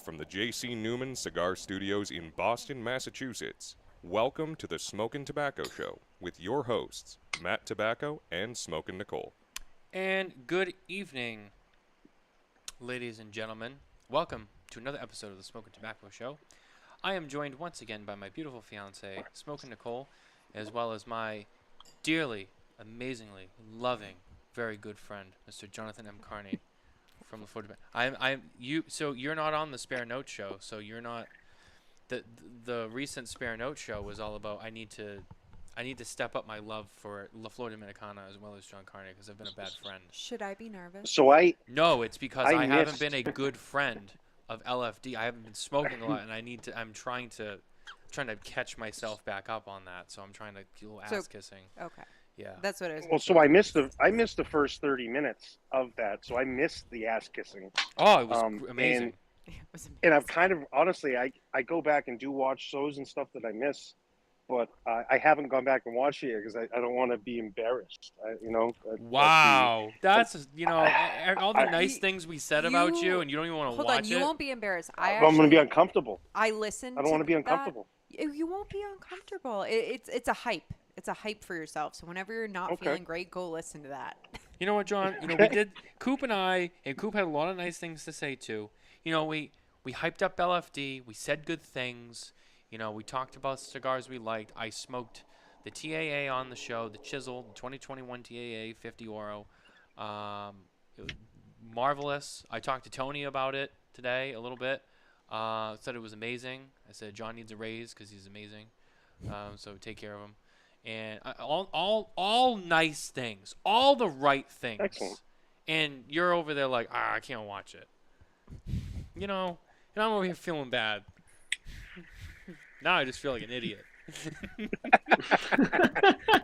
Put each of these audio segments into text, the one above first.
from the J.C. Newman Cigar Studios in Boston, Massachusetts. Welcome to the Smokin Tabacco Show with your hosts, Matt Tobacco and Smokin Nicole. And good evening, ladies and gentlemen. Welcome to another episode of the Smokin Tabacco Show. I am joined once again by my beautiful fiancée, Smokin Nicole, as well as my dearly, amazingly, loving, very good friend, Mr. Jonathan M. Carney from the Florida. So you're not on the Spare Note show, so you're not. The recent Spare Note show was all about I need to step up my love for La Flor Dominicana as well as John Carney because I've been a bad friend. Should I be nervous? No, it's because I haven't been a good friend of LFD. I haven't been smoking a lot, and I'm trying to catch myself back up on that. So I'm trying to do a little ass kissing. Okay. Yeah. That's what I was. Well, so I missed the first 30 minutes of that, so I missed the ass kissing. Oh, it was amazing. And I've kind of honestly, I go back and do watch shows and stuff that I miss, but I haven't gone back and watched it yet because I don't want to be embarrassed. Wow, that's all the nice things we said about you, and you don't even want to watch it. Hold on, you won't be embarrassed. I'm going to be uncomfortable. I listened. I don't want to be uncomfortable. You won't be uncomfortable. It's a hype. It's a hype for yourself. So whenever you're not feeling great, go listen to that. You know what, John? We did. Coop and Coop had a lot of nice things to say too. We hyped up LFD. We said good things. We talked about cigars we liked. I smoked the TAA on the show, the Chisel, the 2021 TAA 50 Oro. It was marvelous. I talked to Tony about it today a little bit. Said it was amazing. I said John needs a raise because he's amazing. So take care of him. And all nice things, all the right things. Excellent. And you're over there like, I can't watch it. And I'm over here feeling bad. Now I just feel like an idiot.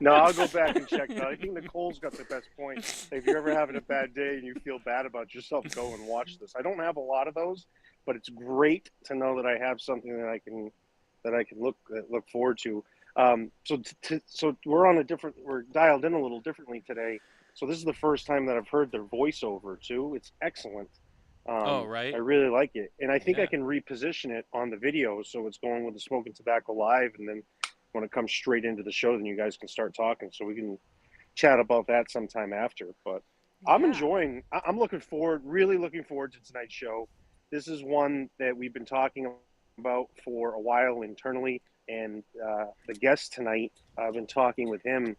No, I'll go back and check that. I think Nicole's got the best point. If you're ever having a bad day and you feel bad about yourself, go and watch this. I don't have a lot of those, but it's great to know that I have something that I can look forward to. So we're dialed in a little differently today. So this is the first time that I've heard their voiceover too. It's excellent. Right. I really like it. And I think I can reposition it on the video. So it's going with the Smokin Tabacco Live. And then when it comes straight into the show, then you guys can start talking. So we can chat about that sometime after. But I'm really looking forward to tonight's show. This is one that we've been talking about for a while internally. And the guest tonight, I've been talking with him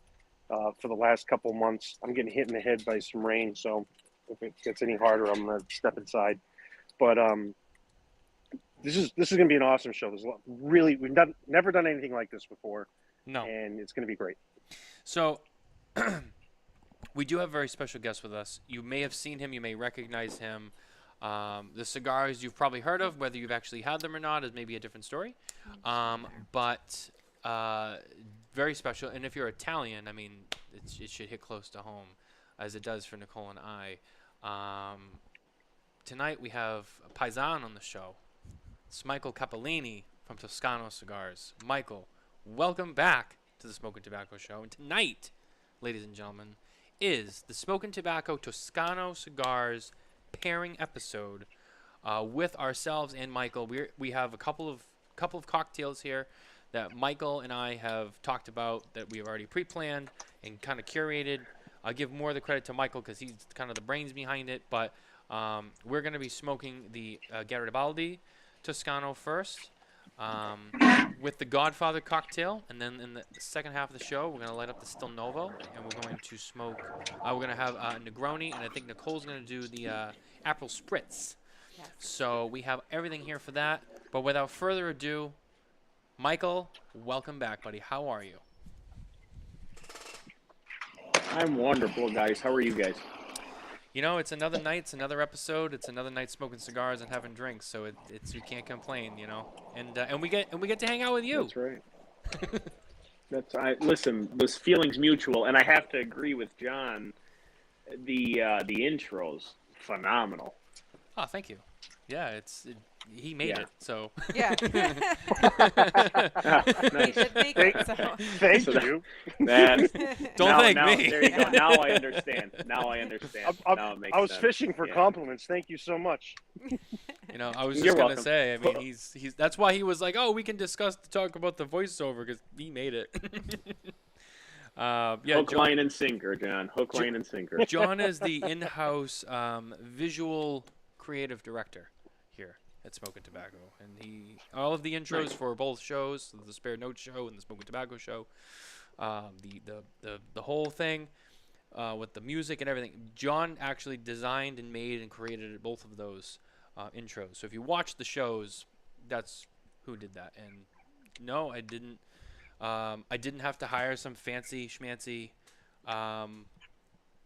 for the last couple months. I'm getting hit in the head by some rain, so if it gets any harder, I'm going to step inside. But this is going to be an awesome show. We've never done anything like this before. No. And it's going to be great. So we do have a very special guest with us. You may have seen him. You may recognize him. The cigars you've probably heard of, whether you've actually had them or not, is maybe a different story. But very special. And if you're Italian, it should hit close to home, as it does for Nicole and I. Tonight we have a Paisan on the show. It's Michael Cappellini from Toscano Cigars. Michael, welcome back to the Smokin Tabacco Show. And tonight, ladies and gentlemen, is the Smokin Tabacco Toscano Cigars pairing episode with ourselves and Michael. We have a couple of cocktails here that Michael and I have talked about that we have already pre-planned and kind of curated. I'll give more of the credit to Michael because he's kind of the brains behind it, but we're going to be smoking the Garibaldi Toscano first with the Godfather cocktail, and then in the second half of the show we're going to light up the Still Novo, and we're going to smoke we're going to have Negroni, and I think Nicole's going to do the April Spritz. Yes. So we have everything here for that, but without further ado, Michael, welcome back, buddy. How are you? I'm wonderful, guys. How are you guys? It's another night, it's another episode, it's another night smoking cigars and having drinks, so it's we can't complain, And we get to hang out with you. That's right. Listen, this feeling's mutual, and I have to agree with John. The intro's phenomenal. Oh, thank you. Yeah, he made it. So Yeah. Nice. He did make it, so. Thank So you. That, don't thank me. There you go. Now I understand. Now it makes I was sense. fishing for Yeah. compliments. Thank you so much. You know, I was You're just gonna welcome. say. I mean, he's that's why he was like, "Oh, we can talk about the voiceover because he made it." Yeah, Hook, John, line, and sinker, John. Hook, line, and sinker. John is the in-house visual creative director here at Smokin Tabacco, and all of the intros Nice. for both shows, the Spare Notes show and the Smokin Tabacco show, the whole thing with the music and everything. John actually designed and made and created both of those intros. So if you watch the shows, that's who did that. And no, I didn't have to hire some fancy schmancy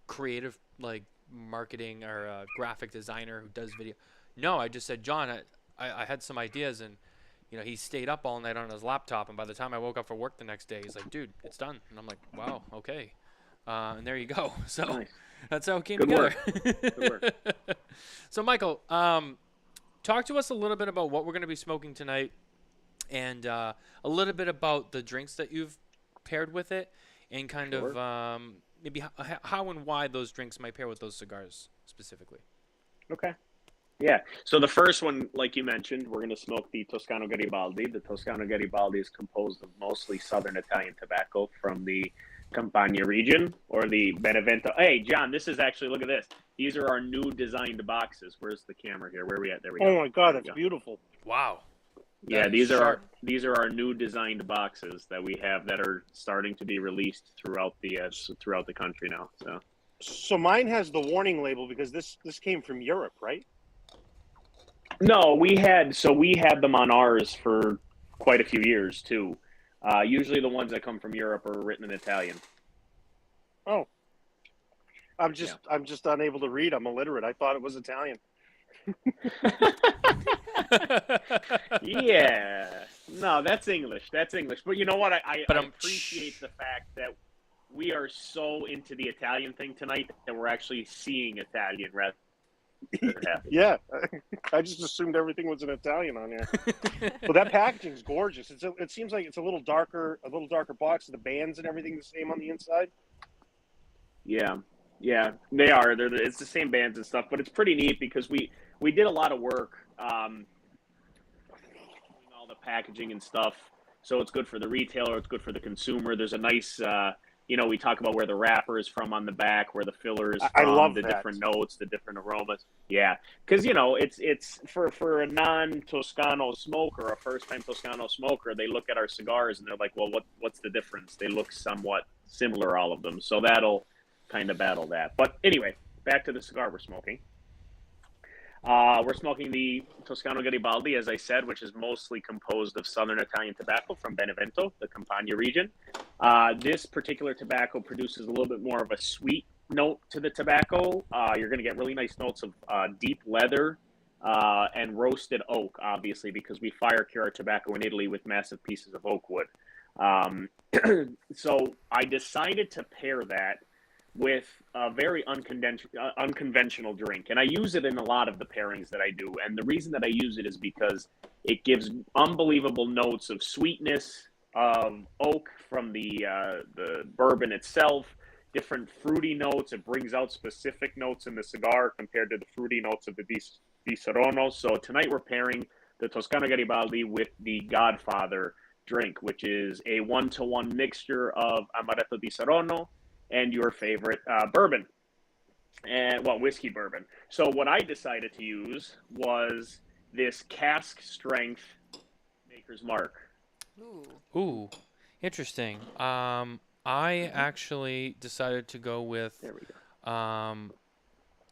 creative like marketing or graphic designer who does video. No, I just said, John, I had some ideas, and you know, he stayed up all night on his laptop, and by the time I woke up for work the next day, he's like, dude, it's done. And I'm like, wow, okay. And there you go. So Nice. that's how it came Good together. work. Good work. So Michael, talk to us a little bit about what we're going to be smoking tonight, and a little bit about the drinks that you've paired with it, and kind Sure. of maybe how and why those drinks might pair with those cigars specifically. Okay. Yeah. So the first one, like you mentioned, we're going to smoke the Toscano Garibaldi. The Toscano Garibaldi is composed of mostly Southern Italian tobacco from the Campania region or the Benevento. Hey, John, this is actually, look at this. These are our new designed boxes. Where's the camera here? Where are we at? There we go. Oh my God, There we that's go. beautiful. Wow. Yeah, That is these are sharp. our new designed boxes that we have that are starting to be released throughout the country now. So mine has the warning label because this came from Europe, right? No, we had them on ours for quite a few years too. Usually the ones that come from Europe are written in Italian. Oh, I'm just unable to read. I'm illiterate. I thought it was Italian. Yeah, no, that's English. That's English. But you know what? I But appreciate the fact that we are so into the Italian thing tonight that we're actually seeing Italian rather than happy. Yeah, I just assumed everything was in Italian on here. Well, that packaging's gorgeous. It seems like it's a little darker box. The bands and everything the same on the inside. Yeah, they are. It's the same bands and stuff, but it's pretty neat because we did a lot of work, all the packaging and stuff. So it's good for the retailer. It's good for the consumer. There's a nice, we talk about where the wrapper is from on the back, where the filler is from, I love the that. different notes, the different aromas. Yeah, because it's for a non-Toscano smoker, a first-time Toscano smoker, they look at our cigars and they're like, well, what's the difference? They look somewhat similar, all of them. So that'll kind of battle that. But anyway, back to the cigar we're smoking. We're smoking the Toscano Garibaldi, as I said, which is mostly composed of Southern Italian tobacco from Benevento, the Campania region. This particular tobacco produces a little bit more of a sweet note to the tobacco. You're going to get really nice notes of deep leather and roasted oak, obviously, because we fire cure our tobacco in Italy with massive pieces of oak wood. So I decided to pair that with a very unconventional drink. And I use it in a lot of the pairings that I do. And the reason that I use it is because it gives unbelievable notes of sweetness, of oak from the bourbon itself, different fruity notes. It brings out specific notes in the cigar compared to the fruity notes of the Di Serono. So tonight we're pairing the Toscano Garibaldi with the Godfather drink, which is a 1-to-1 mixture of amaretto Di Serono and your favorite bourbon, whiskey bourbon. So what I decided to use was this cask strength Maker's Mark. Ooh, interesting. I actually decided to go with There we go.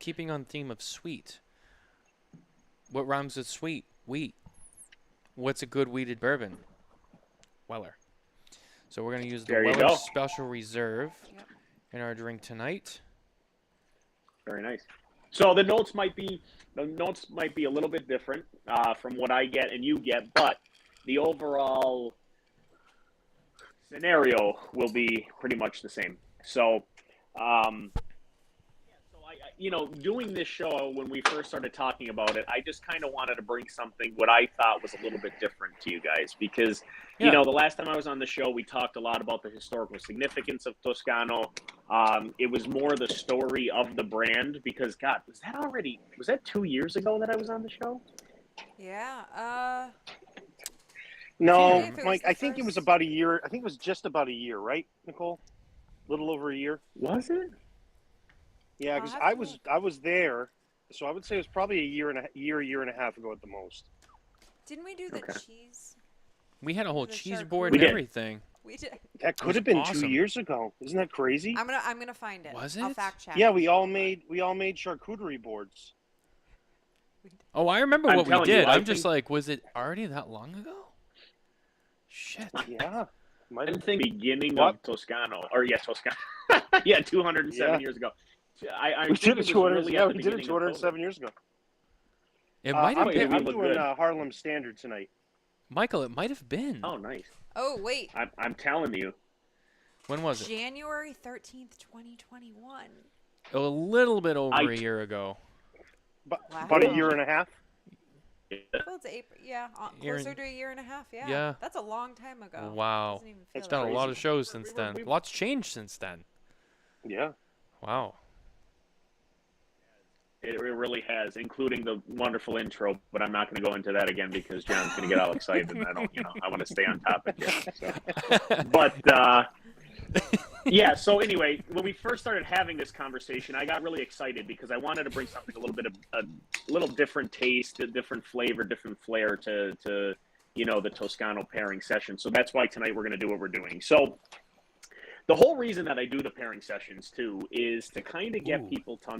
keeping on theme of sweet. What rhymes with sweet? Wheat. What's a good wheated bourbon? Weller. So we're going to use the There you Weller go. Special Reserve in our drink tonight. Very nice. So the notes might be a little bit different from what I get and you get, but the overall scenario will be pretty much the same. So, doing this show, when we first started talking about it, I just kind of wanted to bring something what I thought was a little bit different to you guys because, Yeah. the last time I was on the show, we talked a lot about the historical significance of Toscano. It was more the story of the brand because, God, was that 2 years ago that I was on the show? Yeah. No, If it was Mike, the I think it was first- about a year. I think it was just about a year, right, Nicole? A little over a year. Was it? Yeah, I'll because have I to was look. I was there, so I would say it was probably a year and a half ago at the most. Didn't we do the Okay. cheese? We had a whole The cheese charcuterie. board We and did. everything. We did. That was could have been awesome. 2 years ago. Isn't that crazy? I'm gonna find it. Was I'll it? fact check. Yeah, we all made charcuterie boards. Oh, I remember I'm what we telling you, did. I I'm just think- like, was it already that long ago? Shit. Yeah, might I have. think beginning What? of Toscano, or Toscano. Yeah, 207 Yeah. years ago. I We think did it it was 200. really Yeah, at we the did it beginning of 207 years ago. It might have Oh, yeah, been. we I'm look doing good. Harlem Standard tonight. Michael, it might have been. Oh, nice. Oh wait, I'm telling you. When was it? January 13th, 2021. A little bit over I- a year ago. But Wow. about a year and a half. Well, it's April. Yeah, Year closer and- to a year and a half. Yeah. Yeah. That's a long time ago. Wow. Doesn't even feel It's It's done a like lot it. of shows since We were- then. we- Lots changed since then. Yeah. Wow. It really has, including the wonderful intro. But I'm not going to go into that again because John's going to get all excited, and I don't. I want to stay on topic here. So. But yeah. So anyway, when we first started having this conversation, I got really excited because I wanted to bring something a little bit of a little different taste, a different flavor, different flair to the Toscano pairing session. So that's why tonight we're going to do what we're doing. So the whole reason that I do the pairing sessions too is to kind of get Ooh. people to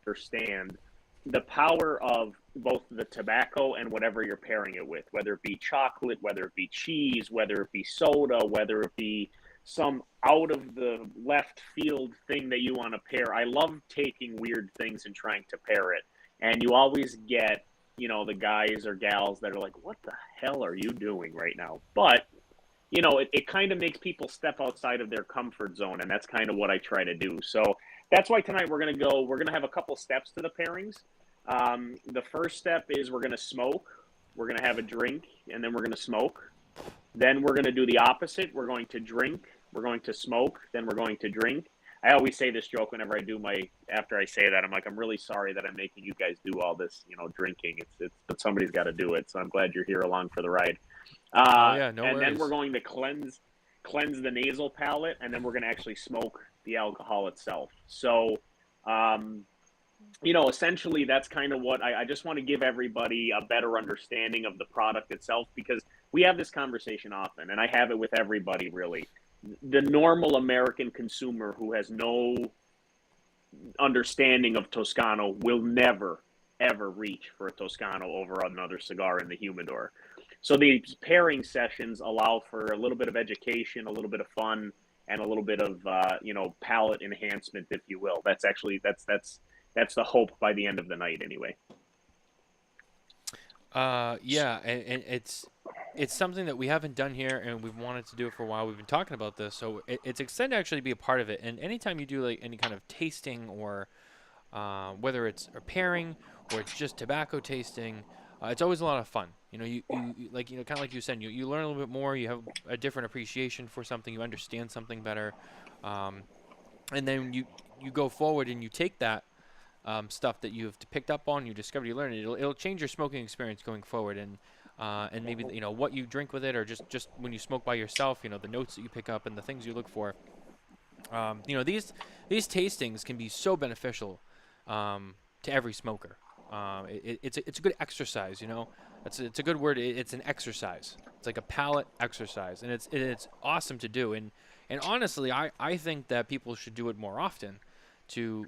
understand the power of both the tobacco and whatever you're pairing it with, whether it be chocolate, whether it be cheese, whether it be soda, whether it be some out of the left field thing that you want to pair. I love taking weird things and trying to pair it. And you always get, the guys or gals that are like, what the hell are you doing right now? But, it kind of makes people step outside of their comfort zone. And that's kind of what I try to do. So that's why tonight we're going to have a couple steps to the pairings. The first step is we're going to smoke. We're going to have a drink, and then we're going to smoke. Then we're going to do the opposite. We're going to drink. We're going to smoke. Then we're going to drink. I always say this joke whenever I do after I say that, I'm like, I'm really sorry that I'm making you guys do all this, drinking. But somebody's got to do it. So I'm glad you're here along for the ride. Oh, yeah, no and worries. then we're going to cleanse the nasal palate, and then we're going to actually smoke the alcohol itself. So, essentially that's kind of what I just want to give everybody a better understanding of the product itself, because we have this conversation often, and I have it with everybody really. The normal American consumer who has no understanding of Toscano will never, ever reach for a Toscano over another cigar in the humidor. So these pairing sessions allow for a little bit of education, a little bit of fun, and a little bit of palate enhancement, if you will. That's the hope by the end of the night, anyway. Yeah, and it's something that we haven't done here, and we've wanted to do it for a while. We've been talking about this, so it's exciting to actually be a part of it. And anytime you do like any kind of tasting, or whether it's a pairing or it's just tobacco tasting, it's always a lot of fun. You like kind of like you said, you learn a little bit more. You have a different appreciation for something. You understand something better, and then you go forward and you take that stuff that you've picked up on, you discovered, you learned it. It'll change your smoking experience going forward, and maybe what you drink with it, or just when you smoke by yourself, the notes that you pick up and the things you look for. These tastings can be so beneficial to every smoker. It's a good exercise. It's a good word. It's an exercise. It's like a palate exercise, and it's awesome to do. And honestly, I think that people should do it more often to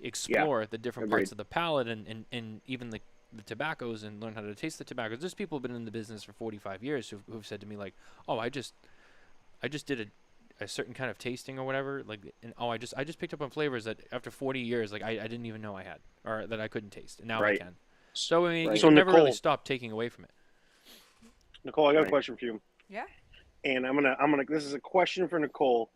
explore the different Agreed. parts of the palate and even the tobaccos, and learn how to taste the tobaccos. There's people who've been in the business for 45 years who've said to me like, oh, I just did a certain kind of tasting or whatever, like, and I just picked up on flavors that after 40 years, like I didn't even know I had, or that I couldn't taste, and now Right. I can. So I mean, Right. you So, can never really Nicole- stop taking away from it. Nicole, I got a Right. question for you. Yeah. And I'm gonna. This is a question for Nicole,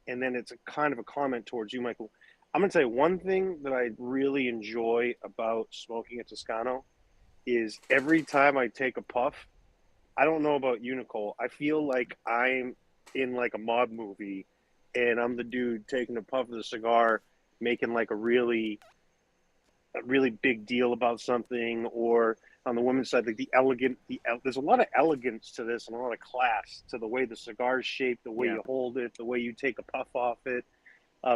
and then it's a kind of a comment towards you, Michael. I'm gonna tell you one thing that I really enjoy about smoking a Toscano is every time I take a puff. I don't know about you, Nicole. I feel like I'm in like a mob movie, and I'm the dude taking a puff of the cigar, making like a really big deal about something, or on the women's side, like there's a lot of elegance to this and a lot of class to the way the cigar is shaped, the way you hold it, the way you take a puff off it. I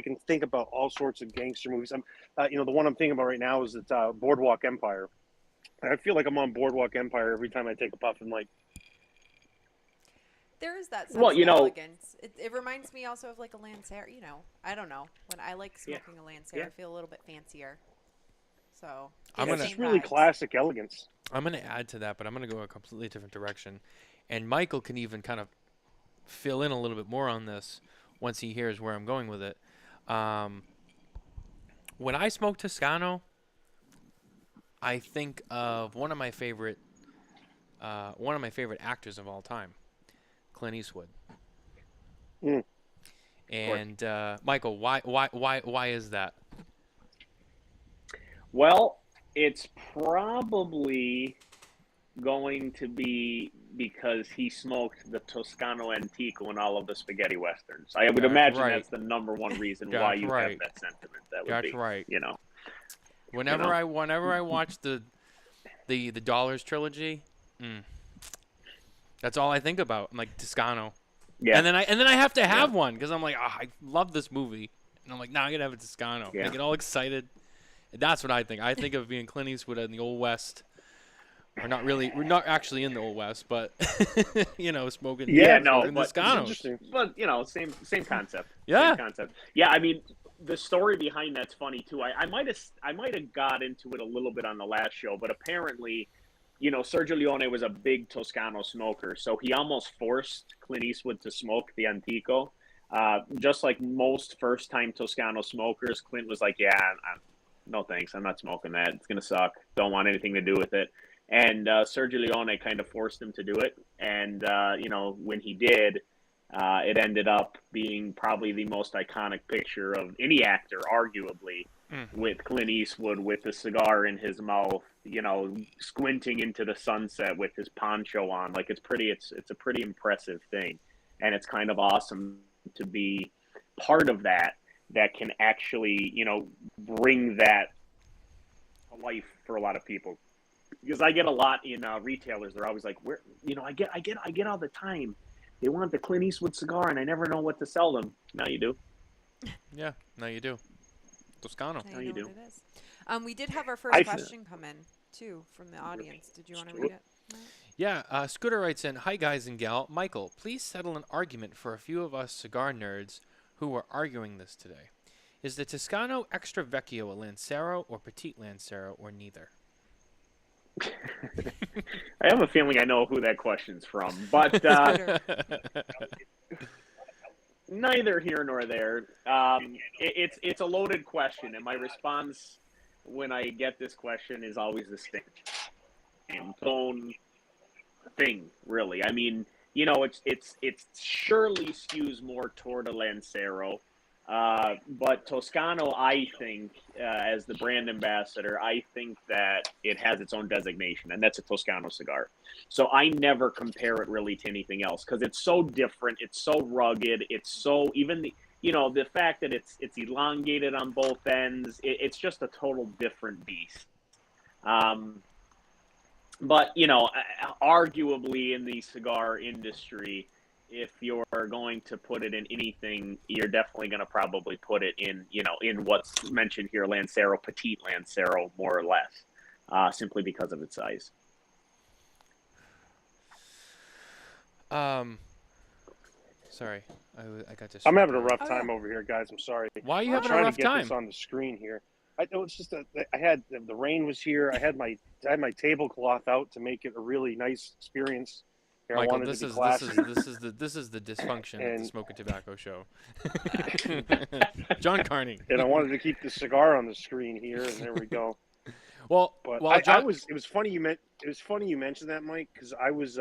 can think about all sorts of gangster movies. The one I'm thinking about right now is that Boardwalk Empire. I feel like I'm on Boardwalk Empire every time I take a puff. And like, there is that sense of elegance. It reminds me also of like a Lancero. I don't know. When I like smoking a Lancero, I feel a little bit fancier. So it's really classic elegance. I'm going to add to that, but I'm going to go a completely different direction. And Michael can even kind of fill in a little bit more on this once he hears where I'm going with it. When I smoke Toscano, I think of one of my favorite actors of all time, Clint Eastwood. Mm. And Michael, why is that? Well, it's probably going to be because he smoked the Toscano Antico in all of the spaghetti westerns. I would imagine that's the number one reason why you have that sentiment. That would be right. Whenever I watch the Dollars trilogy, that's all I think about. I'm like Toscano. Yeah. And then I have to have one because I'm like, I love this movie, and I'm like, now I gotta have a Toscano. I get all excited. That's what I think. I think of being Clint Eastwood in the Old West. Or not really. We're not actually in the Old West, but smoking. Smoking Toscanos. But same concept. Yeah. Same concept. Yeah, I mean, the story behind that's funny too. I might have got into it a little bit on the last show, but apparently, Sergio Leone was a big Toscano smoker, so he almost forced Clint Eastwood to smoke the Antico. Just like most first-time Toscano smokers, Clint was like, no thanks, I'm not smoking that. It's gonna suck. Don't want anything to do with it. And Sergio Leone kind of forced him to do it. And, when he did, it ended up being probably the most iconic picture of any actor, arguably, with Clint Eastwood with a cigar in his mouth, squinting into the sunset with his poncho on. Like, it's a pretty impressive thing. And it's kind of awesome to be part of that can actually, bring that to life for a lot of people. Because I get a lot in retailers. They're always like, "Where?" I get all the time. They want the Clint Eastwood cigar, and I never know what to sell them. Now you do. Yeah, now you do. Toscano. Now you do. What it is. We did have our first question come in too from the audience. Did you want to read it? Yeah, Scooter writes in, "Hi guys and gal. Michael, please settle an argument for a few of us cigar nerds who are arguing this today. Is the Toscano Extra Vecchio a Lancero or Petite Lancero or neither?" I have a feeling I know who that question's from, but neither here nor there. It's a loaded question, and my response when I get this question is always the same tone thing. Really, I mean, it's surely skews more toward a Lancero. But Toscano, I think, as the brand ambassador, I think that it has its own designation, and that's a Toscano cigar. So I never compare it really to anything else because it's so different. It's so rugged. It's so even the fact that it's elongated on both ends. It's just a total different beast. But arguably in the cigar industry, if you're going to put it in anything, you're definitely going to probably put it in what's mentioned here, Lancero, Petite Lancero, more or less, simply because of its size. Sorry, I got this. I'm having a rough time over here, guys. I'm sorry. Why are you having a trying rough to get time? this on the screen here. It's just I had the rain was here. I had my tablecloth out to make it a really nice experience. Here, Michael, this is the dysfunction of the Smokin Tabacco show. John Carney. And I wanted to keep the cigar on the screen here, and there we go. Well, John, it was funny you mentioned that, Mike, because I was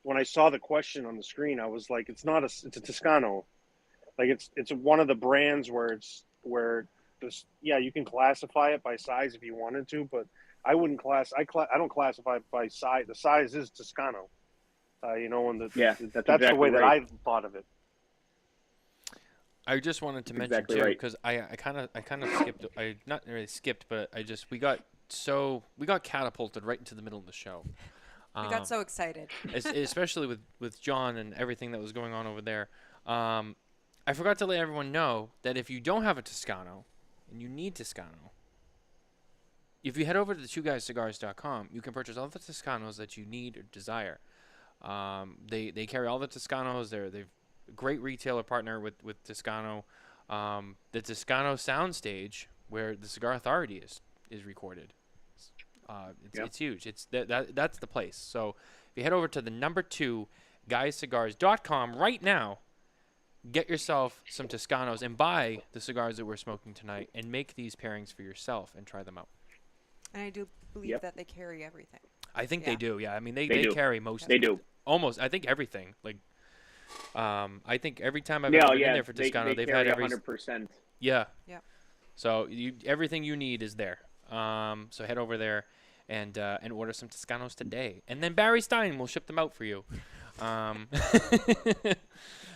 when I saw the question on the screen, I was like, it's a Toscano. Like it's one of the brands where this, yeah, you can classify it by size if you wanted to, but I wouldn't I don't classify it by size. The size is Toscano. And that's exactly the way that right. I thought of it. I just wanted to mention exactly too, right. because I kind of skipped. I not really skipped, but we got catapulted right into the middle of the show. We got so excited, Especially with John and everything that was going on over there. I forgot to let everyone know that if you don't have a Toscano and you need Toscano, if you head over to the twoguyscigars.com, you can purchase all the Toscanos that you need or desire. They carry all the Toscanos. They've a great retailer partner with Toscano. The Toscano soundstage where the Cigar Authority is recorded. It's huge. It's that's the place. So if you head over to the number 2 guyscigars.com right now, get yourself some Toscanos and buy the cigars that we're smoking tonight and make these pairings for yourself and try them out. and I do believe that they carry everything. I think they do. Yeah, I mean they do. carry most. They do. Almost. I think everything. Like, I think every time I've ever been in there for Toscano, they've had 100%. Yeah. Yeah. So everything you need is there. So head over there and order some Toscanos today, and then Barry Stein will ship them out for you.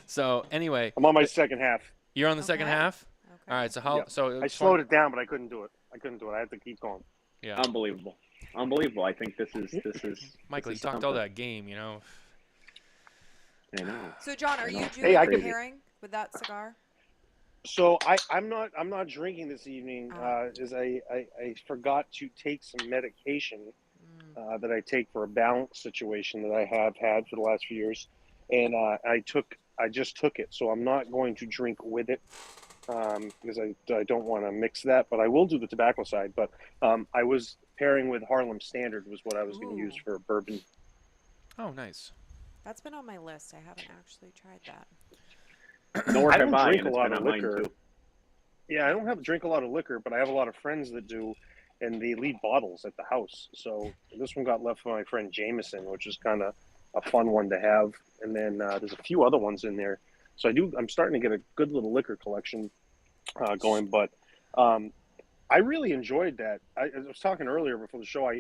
So anyway, I'm on my second half. you're on the second Okay. half. Okay. All right. So how? Yeah. So I slowed it down, but I couldn't do it. I had to keep going. Yeah. Unbelievable. I think this is Michael, you this is talked all something. that game, you know. I know. So, John, are you doing Hey, I a can- pairing with that cigar? So I'm not drinking this evening, as I forgot to take some medication that I take for a balance situation that I have had for the last few years, and I just took it, so I'm not going to drink with it because I don't want to mix that, but I will do the tobacco side. But I was pairing with Harlem Standard was what I was going to use for a bourbon. Oh, nice. That's been on my list. I haven't actually tried that. Nor I have don't I, drink and a it's lot been of on mine liquor. too. Yeah, I don't drink a lot of liquor, but I have a lot of friends that do, and they leave bottles at the house. So this one got left for my friend Jameson, which is kind of a fun one to have. And then there's a few other ones in there. So I'm starting to get a good little liquor collection going. But I really enjoyed that. I was talking earlier before the show.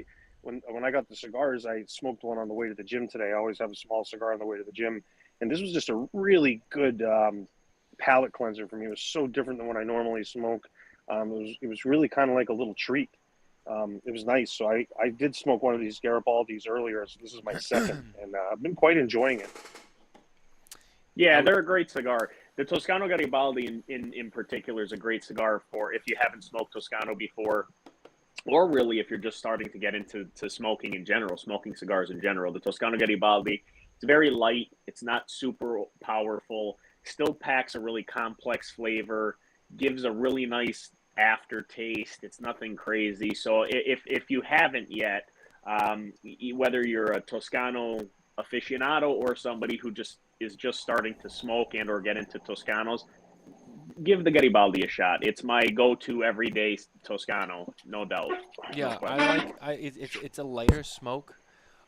When I got the cigars, I smoked one on the way to the gym today. I always have a small cigar on the way to the gym, and this was just a really good palate cleanser for me. It was so different than what I normally smoke. It was really kind of like a little treat. It was nice. So I did smoke one of these Garibaldis earlier. So this is my second, and I've been quite enjoying it. Yeah, they're a great cigar. The Toscano Garibaldi in particular is a great cigar for if you haven't smoked Toscano before, or really if you're just starting to get into smoking in general, smoking cigars in general. The Toscano Garibaldi, it's very light. It's not super powerful. Still packs a really complex flavor. Gives a really nice aftertaste. It's nothing crazy. So if you haven't yet, whether you're a Toscano aficionado or somebody who is just starting to smoke and or get into Toscanos, give the Garibaldi a shot. It's my go-to everyday Toscano, no doubt. Yeah, No it's a lighter smoke.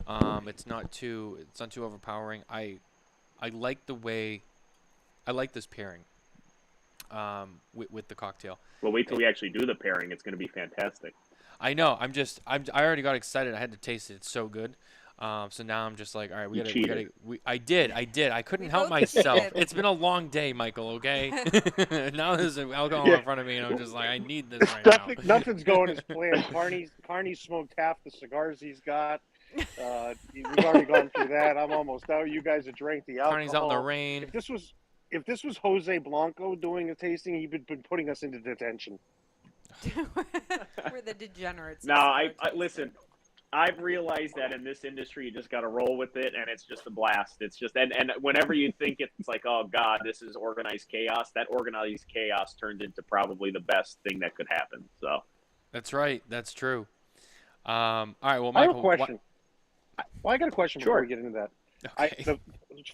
It's not too overpowering. I like this pairing with the cocktail. Well, wait till we actually do the pairing. It's going to be fantastic. I know. I already got excited. I had to taste it. It's so good. So now I'm just like, all right, I did. I couldn't help myself. It's been a long day, Michael. Okay. Now there's alcohol in front of me, and I'm just like, I need this right now. Nothing's going as planned. Carney smoked half the cigars he's got. We've already gone through that. I'm almost out. You guys have drank the alcohol. Carney's out in the rain. If this was Jose Blanco doing a tasting, he'd been putting us into detention. We're the degenerates. No, I listen. I've realized that in this industry, you just got to roll with it, and it's just a blast. It's just and whenever you think it's like, oh God, this is organized chaos, that organized chaos turns into probably the best thing that could happen. So that's right. That's true. All right. Well, Michael, I have a question. I got a question before we get into that. Okay.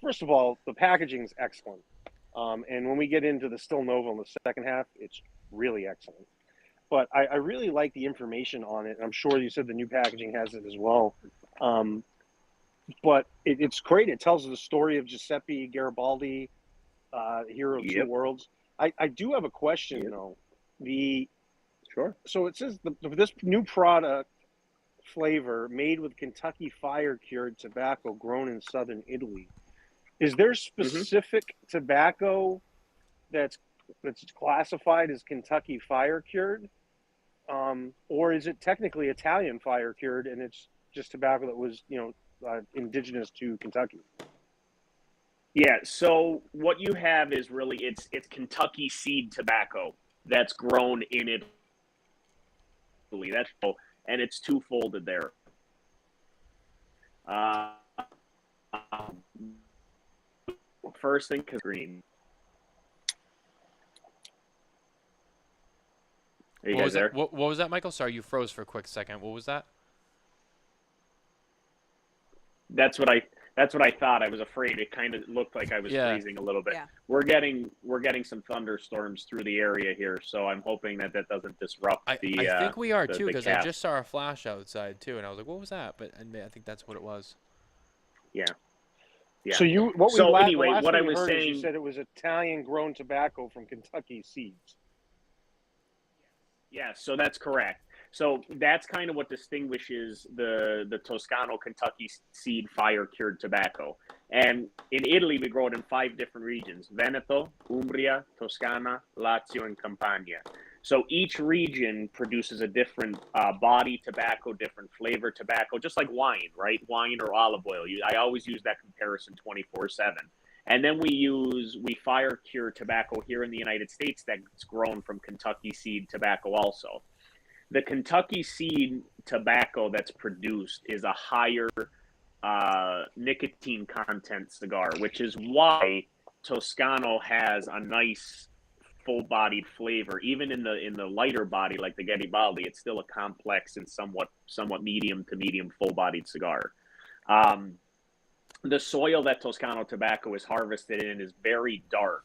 First of all, the packaging is excellent, and when we get into the Still Nova in the second half, it's really excellent. But I really like the information on it. And I'm sure you said the new packaging has it as well. But it's great. It tells the story of Giuseppe Garibaldi, Hero of Two Yep. Worlds. I do have a question, Yep. though. Sure. So it says this new product flavor made with Kentucky fire cured tobacco grown in southern Italy. Is there specific tobacco that's classified as Kentucky fire cured, or is it technically Italian fire cured and it's just tobacco that was indigenous to Kentucky? Yeah. So what you have is really it's Kentucky seed tobacco that's grown in Italy. And it's two-folded there. First thing, green. Are you guys there? What was that, Michael? Sorry, you froze for a quick second. What was that? That's what I thought. I was afraid. It kind of looked like I was freezing a little bit. Yeah. We're getting some thunderstorms through the area here, so I'm hoping that doesn't disrupt I think we are too, because I just saw a flash outside too, and I was like, "What was that?" But I think that's what it was. Yeah. Yeah. So anyway, what I was saying, saying, you said it was Italian grown tobacco from Kentucky seeds. Yeah, so that's correct. So that's kind of what distinguishes the Toscano Kentucky seed fire cured tobacco. And in Italy, we grow it in 5 different regions: Veneto, Umbria, Toscana, Lazio, and Campania. So each region produces a different body tobacco, different flavor tobacco, just like wine, right? Wine or olive oil. I always use that comparison 24/7. And then we fire cure tobacco here in the United States that's grown from Kentucky seed tobacco also. The Kentucky seed tobacco that's produced is a higher nicotine content cigar, which is why Toscano has a nice full-bodied flavor. Even in the lighter body like the Garibaldi, it's still a complex and somewhat medium to medium full-bodied cigar. The soil that Toscano tobacco is harvested in is very dark,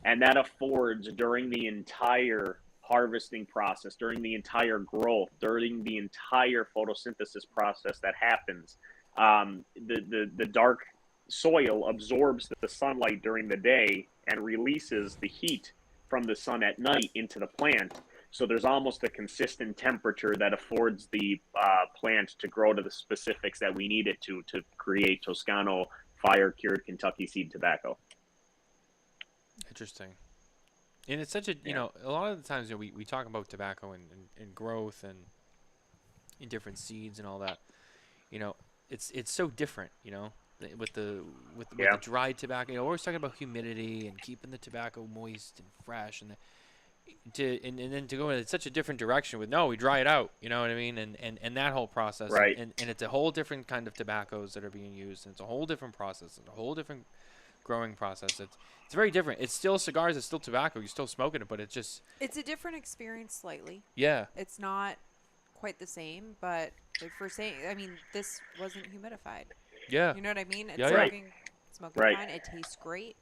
and that affords, during the entire harvesting process, during the entire growth, during the entire photosynthesis process that happens, the dark soil absorbs the sunlight during the day and releases the heat from the sun at night into the plant. So there's almost a consistent temperature that affords the plant to grow to the specifics that we need it to create Toscano fire-cured Kentucky seed tobacco. Interesting. And it's such a, a lot of the times we talk about tobacco and growth and in different seeds and all that. It's so different, with the dried tobacco. We're always talking about humidity and keeping the tobacco moist and fresh, and then to go in such a different direction with we dry it out, you know what I mean, and that whole process, right? And it's a whole different kind of tobaccos that are being used, and it's a whole different process, and a whole different growing process. It's very different. It's still cigars, it's still tobacco, you're still smoking it, but it's a different experience slightly. Yeah, it's not quite the same, but this wasn't humidified. Yeah, you know what I mean. It's smoking right. fine. It tastes great.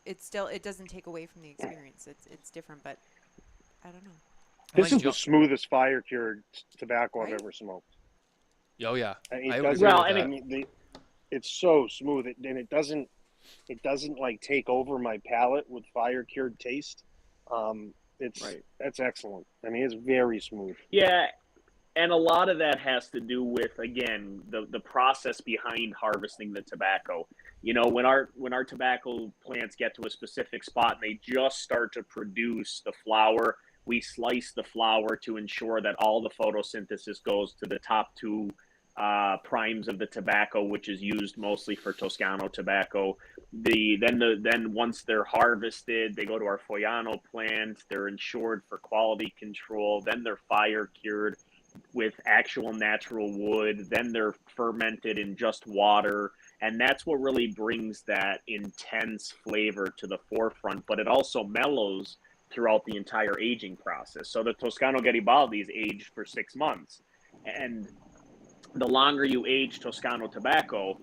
It doesn't take away from the experience. It's different, but I don't know. This is the smoothest fire cured tobacco I've ever smoked. Oh yeah, it's so smooth, and it doesn't like take over my palate with fire cured taste. That's excellent. It's very smooth. Yeah. And a lot of that has to do with, again, the process behind harvesting the tobacco. When our tobacco plants get to a specific spot and they just start to produce the flower, we slice the flower to ensure that all the photosynthesis goes to the top 2 primes of the tobacco, which is used mostly for Toscano tobacco. Then once they're harvested, they go to our Fogliano plant. They're insured for quality control. Then they're fire cured with actual natural wood. Then they're fermented in just water, and that's what really brings that intense flavor to the forefront. But it also mellows throughout the entire aging process. So the Toscano Garibaldi is aged for 6 months, and the longer you age Toscano tobacco,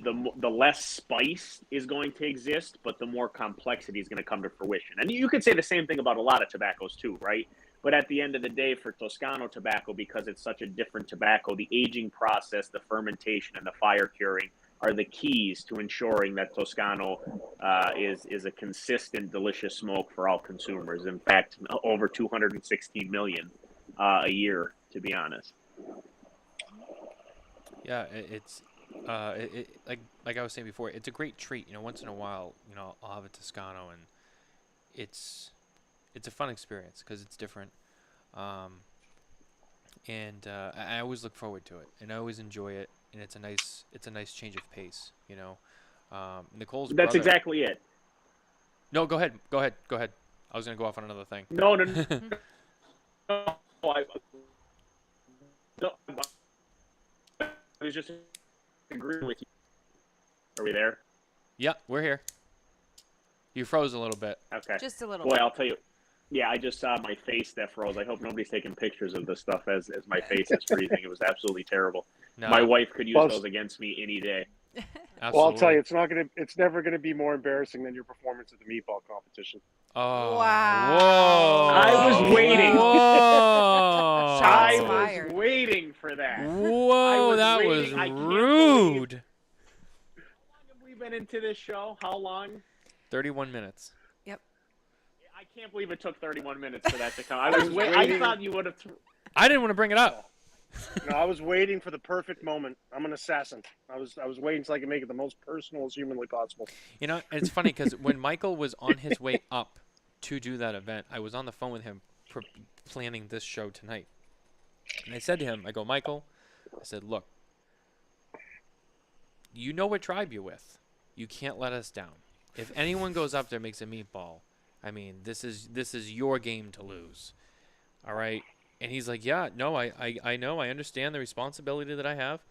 the less spice is going to exist, but the more complexity is going to come to fruition. And you could say the same thing about a lot of tobaccos too, right? But at the end of the day, for Toscano tobacco, because it's such a different tobacco, the aging process, the fermentation, and the fire curing are the keys to ensuring that Toscano is a consistent, delicious smoke for all consumers. In fact, over 216 million a year, to be honest. Yeah, it's like I was saying before, it's a great treat. Once in a while, I'll have a Toscano, and it's a fun experience because it's different. And I always look forward to it, and I always enjoy it, and it's a nice change of pace. Nicole's That's brother. exactly it. No, go ahead. I was gonna go off on another thing. No. I was just agreeing with you. Are we there? Yeah, we're here. You froze a little bit. Okay. Just a little Boy, bit. I'll tell you. Yeah, I just saw my face that froze. I hope nobody's taking pictures of this stuff as my face is freezing. It was absolutely terrible. No, My wife could use those against me any day. absolutely. Well, I'll tell you, it's never gonna be more embarrassing than your performance at the meatball competition. Oh, Wow. Whoa. I was waiting. Whoa. Shots I fired. was waiting for that. Whoa, was that waiting. was I can't rude. How long have we been into this show? How long? 31 minutes. I can't believe it took 31 minutes for that to come. I thought you would have. I didn't want to bring it up. No, I was waiting for the perfect moment. I'm an assassin. I was waiting until I could make it the most personal as humanly possible. It's funny because when Michael was on his way up to do that event, I was on the phone with him planning this show tonight. And I said to him, I go, Michael, I said, look, you know what tribe you're with. You can't let us down. If anyone goes up there and makes a meatball, I mean, this is your game to lose. All right? And he's like, yeah, no, I know. I understand the responsibility that I have.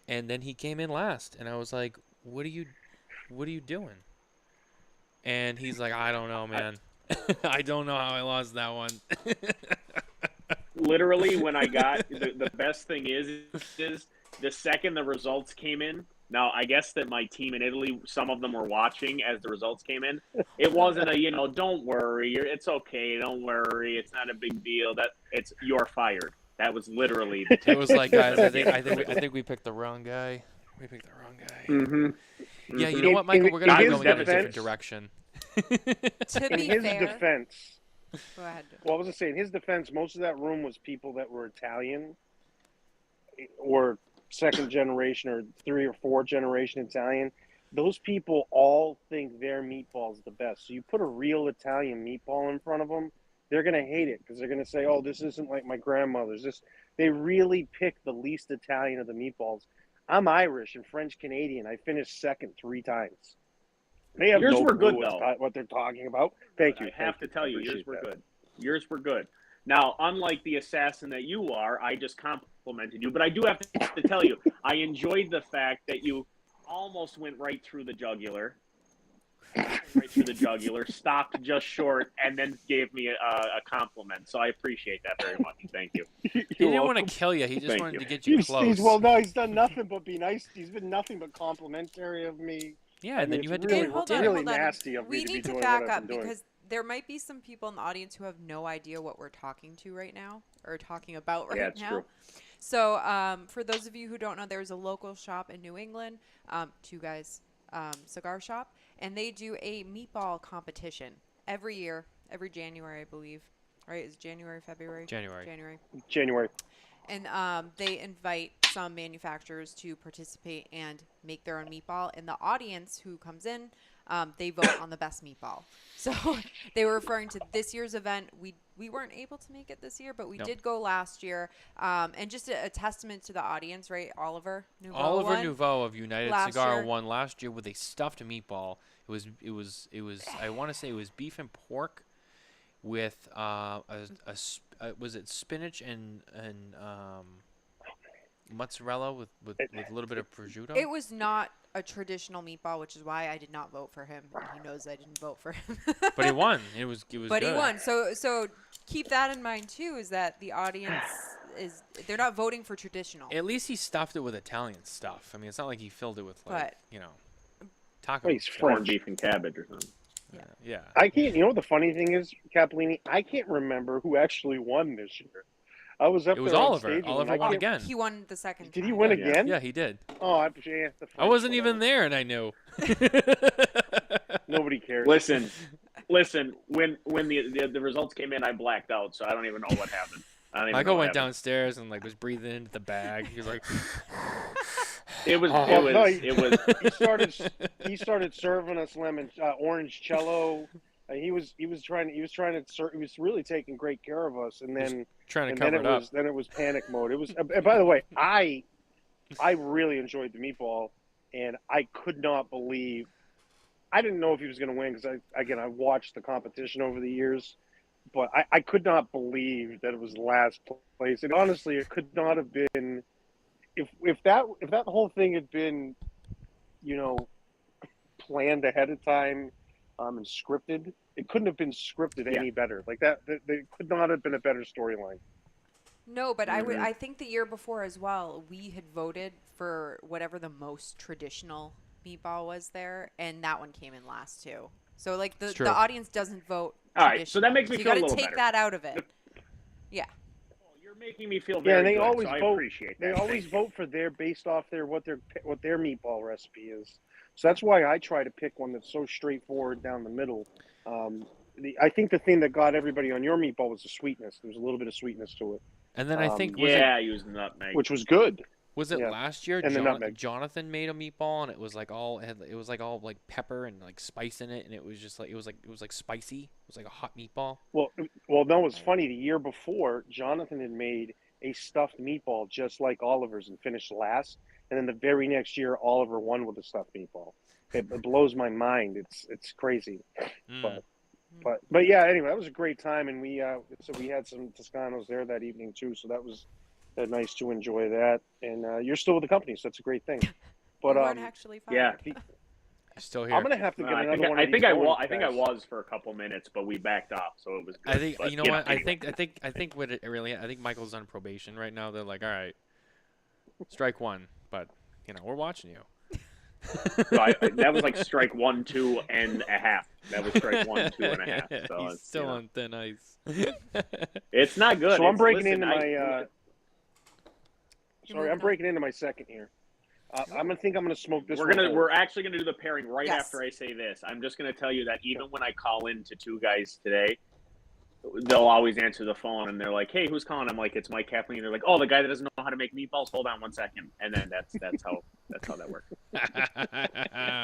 And then he came in last. And I was like, what are you doing? And he's like, I don't know, man. I don't know how I lost that one. Literally, when I got the best thing is the second the results came in. Now, I guess that my team in Italy, some of them were watching as the results came in. It wasn't don't worry, it's okay, don't worry, it's not a big deal. You're fired. That was literally. It was like, guys, I think we picked the wrong guy. We picked the wrong guy. Mm-hmm. Yeah, you know what, Michael? We're gonna be going in a different direction. To In be his fair, defense, go ahead. well, I was gonna say, in his defense, most of that room was people that were Italian or second generation or 3 or 4 generation Italian. Those people all think their meatball is the best. So you put a real Italian meatball in front of them, they're going to hate it because they're going to say, oh, this isn't like my grandmother's. They really pick the least Italian of the meatballs. I'm Irish and French Canadian. I finished second 3 times. They have Yours no were good, clue though. what they're talking about. Thank you. I have to tell you, yours Appreciate were that. good. Yours were good. Now, unlike the assassin that you are, I just complimented you. But I do have to tell you, I enjoyed the fact that you almost went right through the jugular. Stopped just short, and then gave me a compliment. So I appreciate that very much. Thank you. He didn't want to kill you. He just Thank wanted you. to get you close. He's done nothing but be nice. He's been nothing but complimentary of me. Yeah, and then you had to really, go. hold it's on, really hold on. nasty of me We to be need to doing back what up I've been doing. because there might be some people in the audience who have no idea what we're talking to right now or talking about right Yeah, it's now. true. So for those of you who don't know, there's a local shop in New England, Two Guys cigar shop, and they do a meatball competition every year, every January, I believe. Right? Is it January, February? January. January. And they invite some manufacturers to participate and make their own meatball. And the audience who comes in, they vote on the best meatball. So they were referring to this year's event. We weren't able to make it this year, but we did go last year. And just a testament to the audience, right? Oliver Nouveau of United last Cigar year. won last year with a stuffed meatball. It was I want to say it was beef and pork with was it spinach and mozzarella with a little bit of prosciutto? It was not a traditional meatball, which is why I did not vote for him. And he knows I didn't vote for him. But he won. It was But good. he won. So keep that in mind too. Is that the audience they're not voting for traditional. At least he stuffed it with Italian stuff. I mean, it's not like he filled it with But- taco. Well, he's Corned French. beef and cabbage or something. Yeah. I can't. You know what the funny thing is, Cappellini? I can't remember who actually won this year. I was up It was there on Oliver. stage. Oliver and I won can't- again. He won the second Did time. he win Yeah. again? Yeah, he did. Oh, I wasn't even there, and I knew. Nobody cares. Listen. When the results came in, I blacked out, so I don't even know what happened. I don't even know Michael what went happened. downstairs and like was breathing into the bag. He was like, It was. Well, no, It was. He started serving us orange cello. He was really taking great care of us, and then trying to cover it up. Then it was panic mode. It was. And by the way, I really enjoyed the meatball, and I could not believe. I didn't know if he was going to win because I watched the competition over the years, but I could not believe that it was last place. And honestly, it could not have been. If that whole thing had been, planned ahead of time, and scripted, it couldn't have been scripted any better. Like that, there could not have been a better storyline. No, but I think the year before as well, we had voted for whatever the most traditional meatball was there, and that one came in last too. So like the audience doesn't vote. All right, so that makes me feel a little You got to take that out of it. Yeah. You're making me feel very Yeah, and they good, always so I vote. appreciate They that. always vote for based off what their meatball recipe is. So that's why I try to pick one that's so straightforward down the middle. I think the thing that got everybody on your meatball was the sweetness. There was a little bit of sweetness to it, And then I think using nutmeg, which was good. Was it Yeah. last year? And the nutmeg. Jonathan made a meatball, and it was like all like pepper and like spice in it, and it was just like it was like spicy. It was like a hot meatball. Well, no, it's funny. The year before, Jonathan had made a stuffed meatball just like Oliver's and finished last. And then the very next year, Oliver won with a stuffed meatball. It blows my mind. It's crazy. But yeah. Anyway, that was a great time, and we had some Toscanos there that evening too. So that was nice to enjoy that. And you're still with the company, so that's a great thing. But You weren't actually fired. yeah. Still here. I'm gonna have to get another one. I of think these I going, was. I think I guys. was for a couple minutes, but we backed off, so it was good. I think But, you know what? anyway. I think what it really. I think Michael's on probation right now. They're like, all right, strike one, but we're watching you. So that was like strike 1, 2, and a half. That was strike 1, 2, and a half. So He's still on thin ice. It's not good. So I'm breaking listen, into my. Sorry, I'm breaking into my second here. I'm gonna smoke this. We're actually gonna do the pairing right Yes. after I say this. I'm just gonna tell you that even when I call in to two guys today, they'll always answer the phone and they're like, "Hey, who's calling?" I'm like, "It's Mike Cappellini." They're like, "Oh, the guy that doesn't know how to make meatballs. Hold on 1 second," and then that's how that works.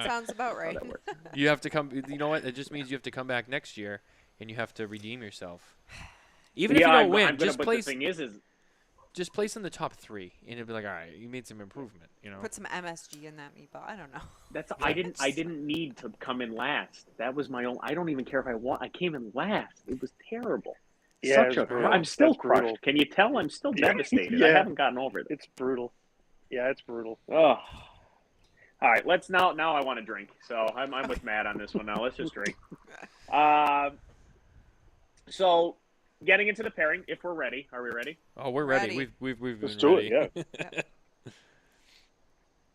Sounds about right. How that works. You have to come. You know what? It just means you have to come back next year, and you have to redeem yourself. Even if you don't win, just place. The thing is Just place in the top 3, and it'll be like, all right, you made some improvement. Put some MSG in that meatball. I don't know. I didn't need to come in last. That was my own. I don't even care if I won. I came in last. It was terrible. Yeah, Such it a. was brutal. I'm still That's crushed. brutal. Can you tell? I'm still devastated. Yeah. I haven't gotten over it. It's brutal. Yeah, it's brutal. Oh. All right, let's now. Now I want to drink. So I'm with Matt on this one. Now let's just drink. So, getting into the pairing, if we're ready. Are we ready? Oh, we're ready. Ready. We've Let's been do ready. it. Yeah.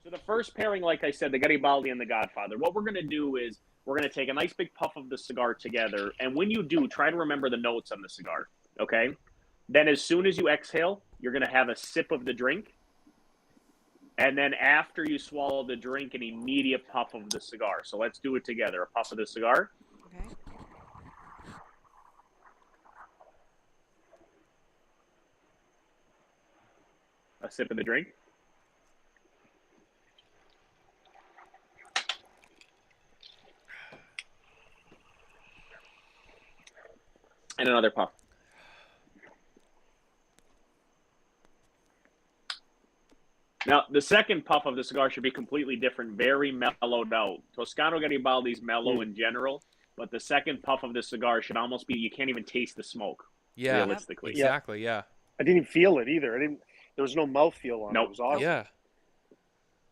So the first pairing, like I said, the Garibaldi and the Godfather. What we're going to do is we're going to take a nice big puff of the cigar together. And when you do, try to remember the notes on the cigar, okay? Then as soon as you exhale, you're going to have a sip of the drink. And then after you swallow the drink, an immediate puff of the cigar. So let's do it together. A puff of the cigar. Okay. A sip of the drink. And another puff. Now, the second puff of the cigar should be completely different, very mellowed out. Toscano Garibaldi's mellow in general, but the second puff of the cigar should almost be, you can't even taste the smoke, Yeah, realistically. exactly. Yeah. I didn't even feel it either. There was no mouthfeel on it. Nope. It was awesome. Yeah.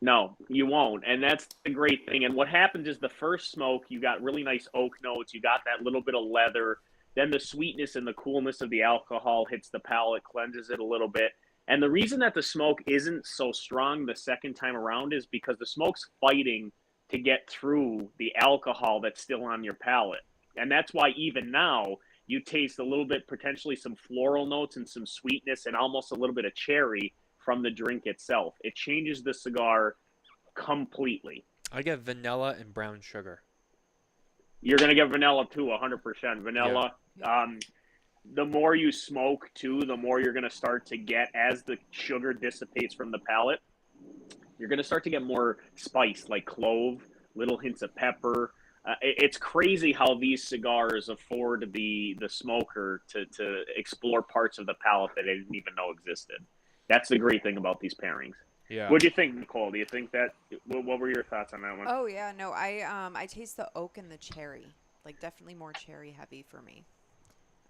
No, you won't. And that's the great thing. And what happens is the first smoke, you got really nice oak notes. You got that little bit of leather. Then the sweetness and the coolness of the alcohol hits the palate, cleanses it a little bit. And the reason that the smoke isn't so strong the second time around is because the smoke's fighting to get through the alcohol that's still on your palate. And that's why even now, you taste a little bit, potentially some floral notes and some sweetness and almost a little bit of cherry from the drink itself. It changes the cigar completely. I get vanilla and brown sugar. You're going to get vanilla too, 100%. Vanilla. Yeah. The more you smoke too, the more you're going to start to get, as the sugar dissipates from the palate, you're going to start to get more spice, like clove, little hints of pepper. It's crazy how these cigars afford the smoker to explore parts of the palate that they didn't even know existed. That's the great thing about these pairings. Yeah. What do you think, Nicole? Do you think that? What were your thoughts on that one? Oh yeah, no, I taste the oak and the cherry, like definitely more cherry heavy for me,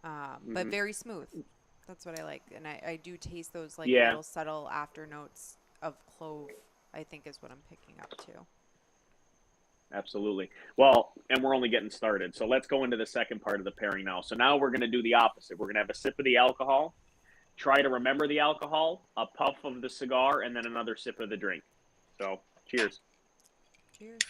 but very smooth. That's what I like, and I do taste those like little subtle after notes of clove. I think is what I'm picking up too. Absolutely. Well, and we're only getting started, so let's go into the second part of the pairing now. So now we're going to do the opposite. We're going to have a sip of the alcohol. Try to remember the alcohol, a puff of the cigar, and then another sip of the drink. So, cheers. Cheers.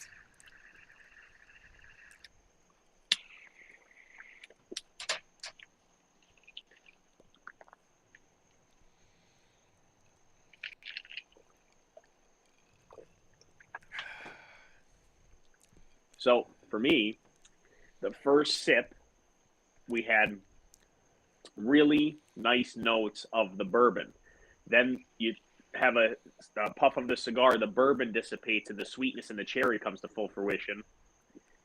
So, for me, the first sip, we had really nice notes of the bourbon. Then you have a puff of the cigar, the bourbon dissipates, and the sweetness and the cherry comes to full fruition.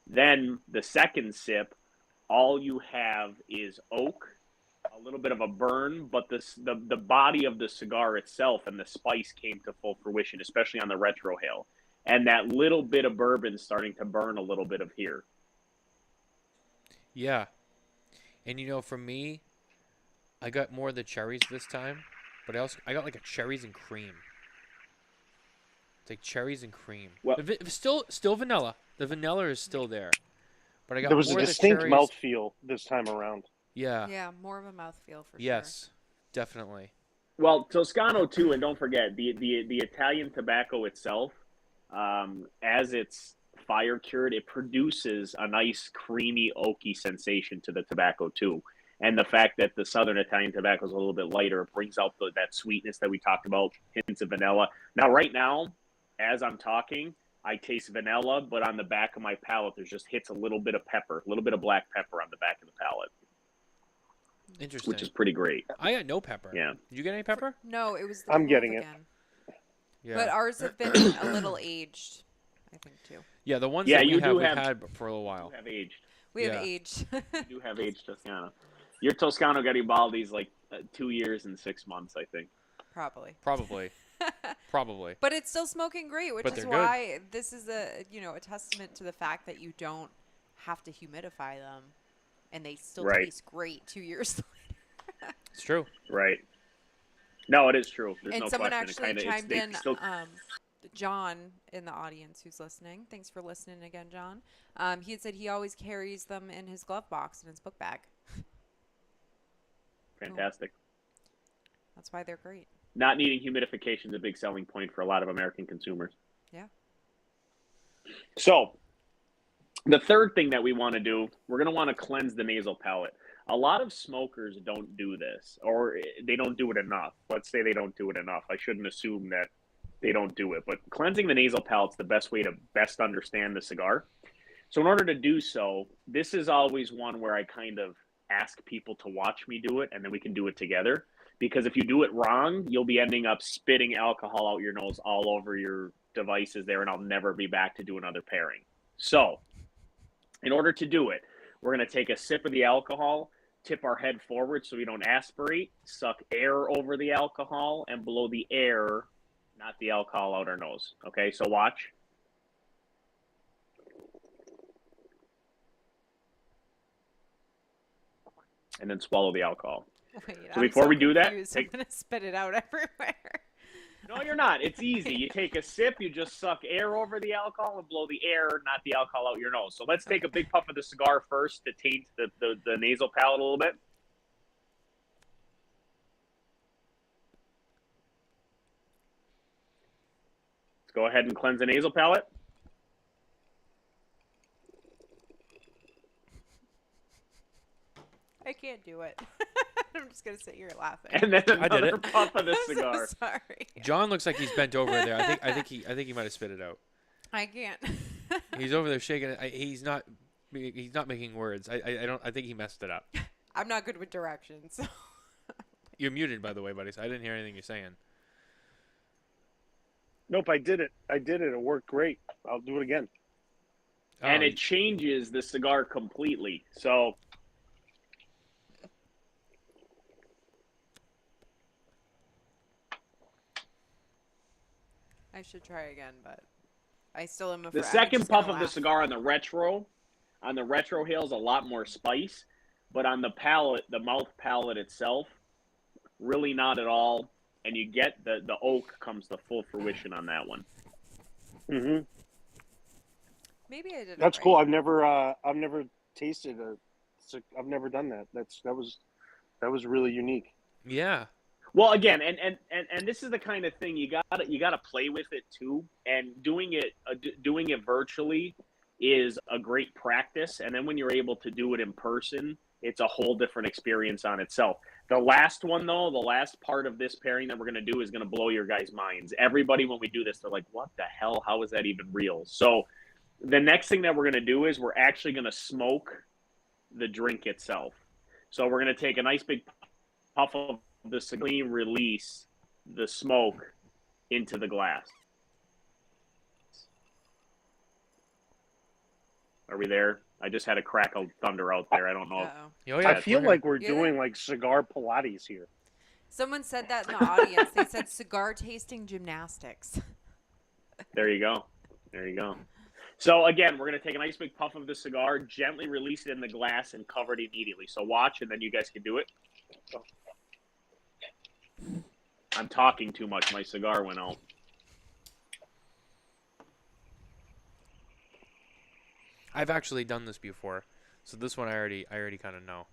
Then the second sip, all you have is oak, a little bit of a burn, but the body of the cigar itself and the spice came to full fruition, especially on the retrohale. And that little bit of bourbon starting to burn a little bit of here. Yeah. And for me, I got more of the cherries this time, but I got like a cherries and cream. It's like cherries and cream. Well, still vanilla. The vanilla is still there, but I got There was a more of the distinct cherries. mouthfeel this time around. Yeah. Yeah, more of a mouthfeel for Yes, definitely. Well, Toscano too, and don't forget the Italian tobacco itself, as it's fire cured, it produces a nice creamy oaky sensation to the tobacco too. And the fact that the Southern Italian tobacco is a little bit lighter, it brings out that sweetness that we talked about, hints of vanilla. Now, right now, as I'm talking, I taste vanilla, but on the back of my palate, there's just hits a little bit of pepper, a little bit of black pepper on the back of the palate. Interesting. Which is pretty great. I got no pepper. Yeah. Did you get any pepper? No, it was the I'm clove getting it. again. Yeah. But ours have been a little aged, I think, too. Yeah, the ones Yeah, that we you have, do we've have- had for a little while. You have aged. We have Yeah. aged. You do have aged Toscano. Your Toscano Garibaldi's like 2 years and 6 months, I think. Probably. Probably. Probably. But it's still smoking great, which But is they're good. why this is a testament to the fact that you don't have to humidify them, and they still Right. taste great 2 years later. It's true. Right. No, it is true. There's And no someone question. actually chimed in, Still, John in the audience who's listening. Thanks for listening again, John. He had said he always carries them in his glove box in his book bag. fantastic. That's why they're great. Not needing humidification is a big selling point for a lot of American consumers. Yeah. So, the third thing that we want to do, we're going to want to cleanse the nasal palate. A lot of smokers don't do this, or they don't do it enough. Let's say they don't do it enough. I shouldn't assume that they don't do it, but cleansing the nasal palate is the best way to best understand the cigar. So in order to do so, this is always one where I kind of ask people to watch me do it, and then we can do it together. Because if you do it wrong, you'll be ending up spitting alcohol out your nose all over your devices there, and I'll never be back to do another pairing. So in order to do it, we're going to take a sip of the alcohol, tip our head forward so we don't aspirate, suck air over the alcohol, and blow the air, not the alcohol, out our nose. Okay, so watch. And then swallow the alcohol. Wait, So before we do that, confused. I'm going to spit it out everywhere. No, you're not. It's easy. You take a sip, you just suck air over the alcohol and blow the air, not the alcohol, out your nose. So let's take a big puff of the cigar first to taint the nasal palate a little bit. Let's go ahead and cleanse the nasal palate. I can't do it. I'm just gonna sit here laughing. And then I did another it. puff of the I'm cigar. so sorry. John looks like he's bent over there. I think he might have spit it out. I can't. He's over there shaking it. He's not making words. I think he messed it up. I'm not good with directions. You're muted, by the way, buddy. So I didn't hear anything you're saying. Nope, I did it. It worked great. I'll do it again. And it changes the cigar completely. So I should try again, but I still am. the second puff of the cigar on the retro hill is a lot more spice, but on the palate, the mouth palate itself, really not at all. And you get the oak comes to full fruition on that one. Mm-hmm. Maybe I did. That's it cool. right. I've never tasted I've never done that. That was really unique. Yeah. Well, again, and this is the kind of thing you gotta play with it too. And doing it virtually is a great practice. And then when you're able to do it in person, it's a whole different experience on itself. The last one, though, the last part of this pairing that we're going to do is going to blow your guys' minds. Everybody, when we do this, they're like, what the hell? How is that even real? So the next thing that we're going to do is we're actually going to smoke the drink itself. So we're going to take a nice big puff of the cigar, release the smoke into the glass. Are we there? I just had a crack of thunder out there. I don't know. Uh-oh. Oh, yeah, I feel like we're Yeah. doing like cigar Pilates here. Someone said that in the audience. They said cigar tasting gymnastics. There you go. There you go. So again, we're going to take a nice big puff of the cigar, gently release it in the glass, and cover it immediately. So watch, and then you guys can do it. I'm talking too much. My cigar went out. I've actually done this before, so this one I already kind of know.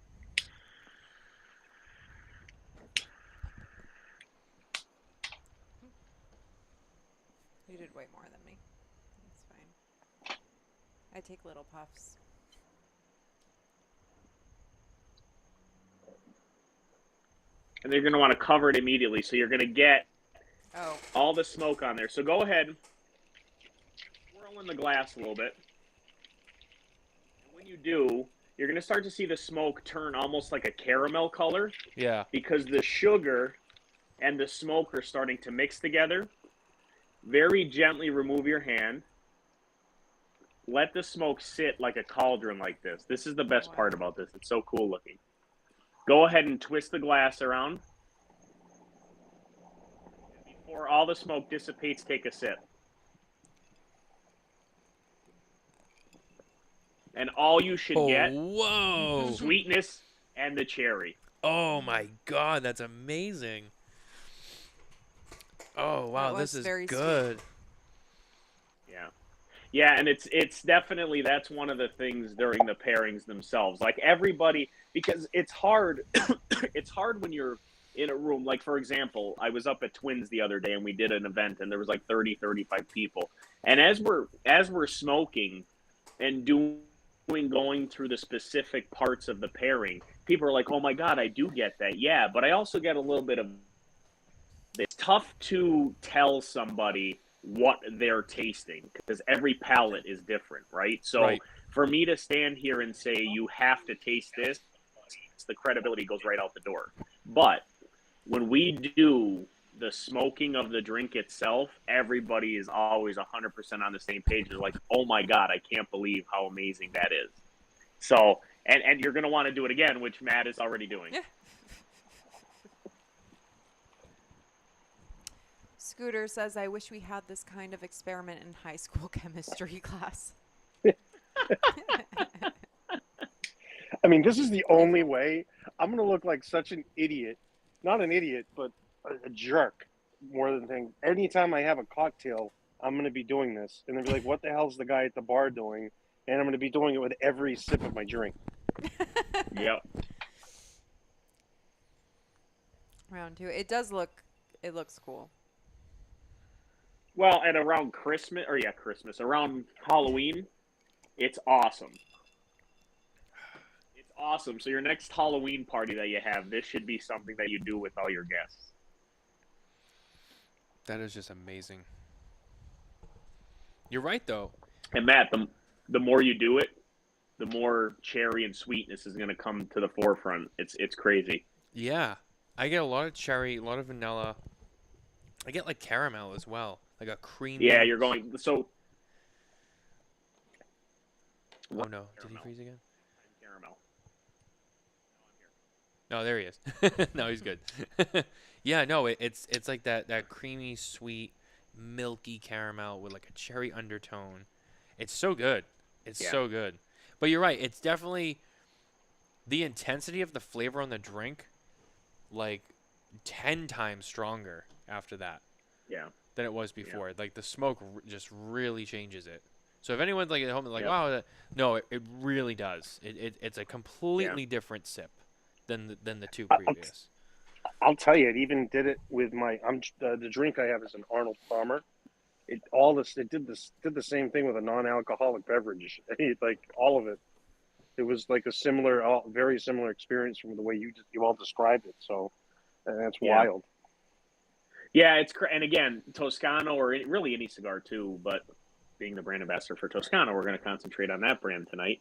You did way more than me. That's fine. I take little puffs. And you're going to want to cover it immediately. So you're going to get Oh. all the smoke on there. So go ahead, swirl in the glass a little bit. And when you do, you're going to start to see the smoke turn almost like a caramel color Yeah. because the sugar and the smoke are starting to mix together. Very gently remove your hand. Let the smoke sit like a cauldron like this. This is the best part about this. It's so cool looking. Go ahead and twist the glass around. Before all the smoke dissipates, take a sip. And all you should get Whoa. sweetness and the cherry. Oh my God, that's amazing. Oh wow, That this was is very good. Yeah. Yeah, and it's definitely, that's one of the things during the pairings themselves. Like everybody, because it's hard it's hard when you're in a room. Like for example, I was up at Twins the other day and we did an event and there was like 35 people. And as we're smoking and going through the specific parts of the pairing, people are like, "Oh my God, I do get that." Yeah, but I also get a little bit of, it's tough to tell somebody what they're tasting because every palate is different, right? So Right. for me to stand here and say you have to taste this, the credibility goes right out the door. But when we do the smoking of the drink itself, everybody is always 100% on the same page. They're like, "Oh my God, I can't believe how amazing that is." So, and you're going to want to do it again, which Matt is already doing. Yeah. Scooter says, I wish we had this kind of experiment in high school chemistry class. I mean, this is the only way. I'm going to look like such an idiot. Not an idiot, but a jerk more than thing. Anytime I have a cocktail, I'm going to be doing this. And they'll be like, what the hell's the guy at the bar doing? And I'm going to be doing it with every sip of my drink. Yep. Round two. It looks cool. Well, and around around Halloween, it's awesome. It's awesome. So your next Halloween party that you have, this should be something that you do with all your guests. That is just amazing. You're right, though. And Matt, the more you do it, the more cherry and sweetness is going to come to the forefront. It's crazy. Yeah. I get a lot of cherry, a lot of vanilla. I get like caramel as well, like a creamy. Yeah, you're going so. Oh no! Did he freeze again? Caramel. No, there he is. No, he's good. Yeah, no, it's like that creamy, sweet, milky caramel with like a cherry undertone. It's so good. It's so good. But you're right. It's definitely the intensity of the flavor on the drink, like 10 times stronger after that. Yeah. Than it was before. Like the smoke just really changes it. So if anyone's like at home, like, wow, no, it really does. It's a completely different sip than the two previous. I'll tell you, it even did it with my. The drink I have is an Arnold Palmer. It did the same thing with a non-alcoholic beverage. Like all of it, it was like a very similar experience from the way you all described it. So that's wild. Yeah, and again, Toscano or really any cigar too, but being the brand ambassador for Toscano, we're going to concentrate on that brand tonight.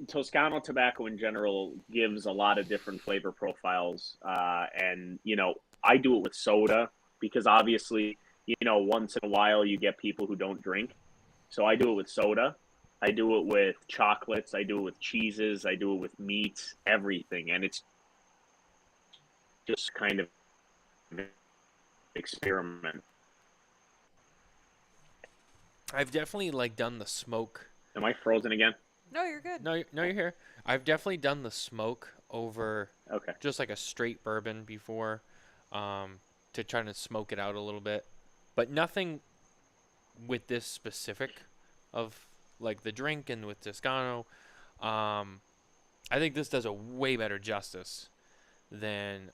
Toscano tobacco in general gives a lot of different flavor profiles. And, I do it with soda because obviously, once in a while you get people who don't drink. So I do it with soda. I do it with chocolates. I do it with cheeses. I do it with meats, everything. And it's just kind of experiment. I've definitely done the smoke. Am I frozen again? No, you're good. No, you're here. I've definitely done the smoke over just like a straight bourbon before, to try to smoke it out a little bit, but nothing with this specific of like the drink and with Toscano. I think this does a way better justice than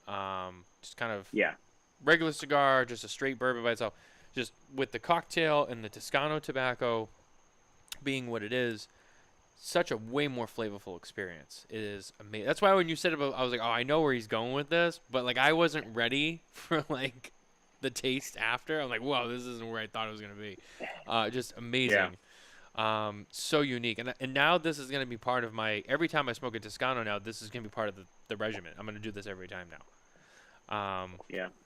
just kind of regular cigar, just a straight bourbon by itself. Just with the cocktail and the Toscano tobacco being what it is, such a way more flavorful experience. It is amazing. That's why when you said about, I was like, oh, I know where he's going with this, but I wasn't ready for the taste after. I'm like, whoa, this isn't where I thought it was gonna be. Just amazing. So unique. And now this is gonna be part of my. Every time I smoke a Toscano now, this is gonna be part of the regimen. I'm gonna do this every time now.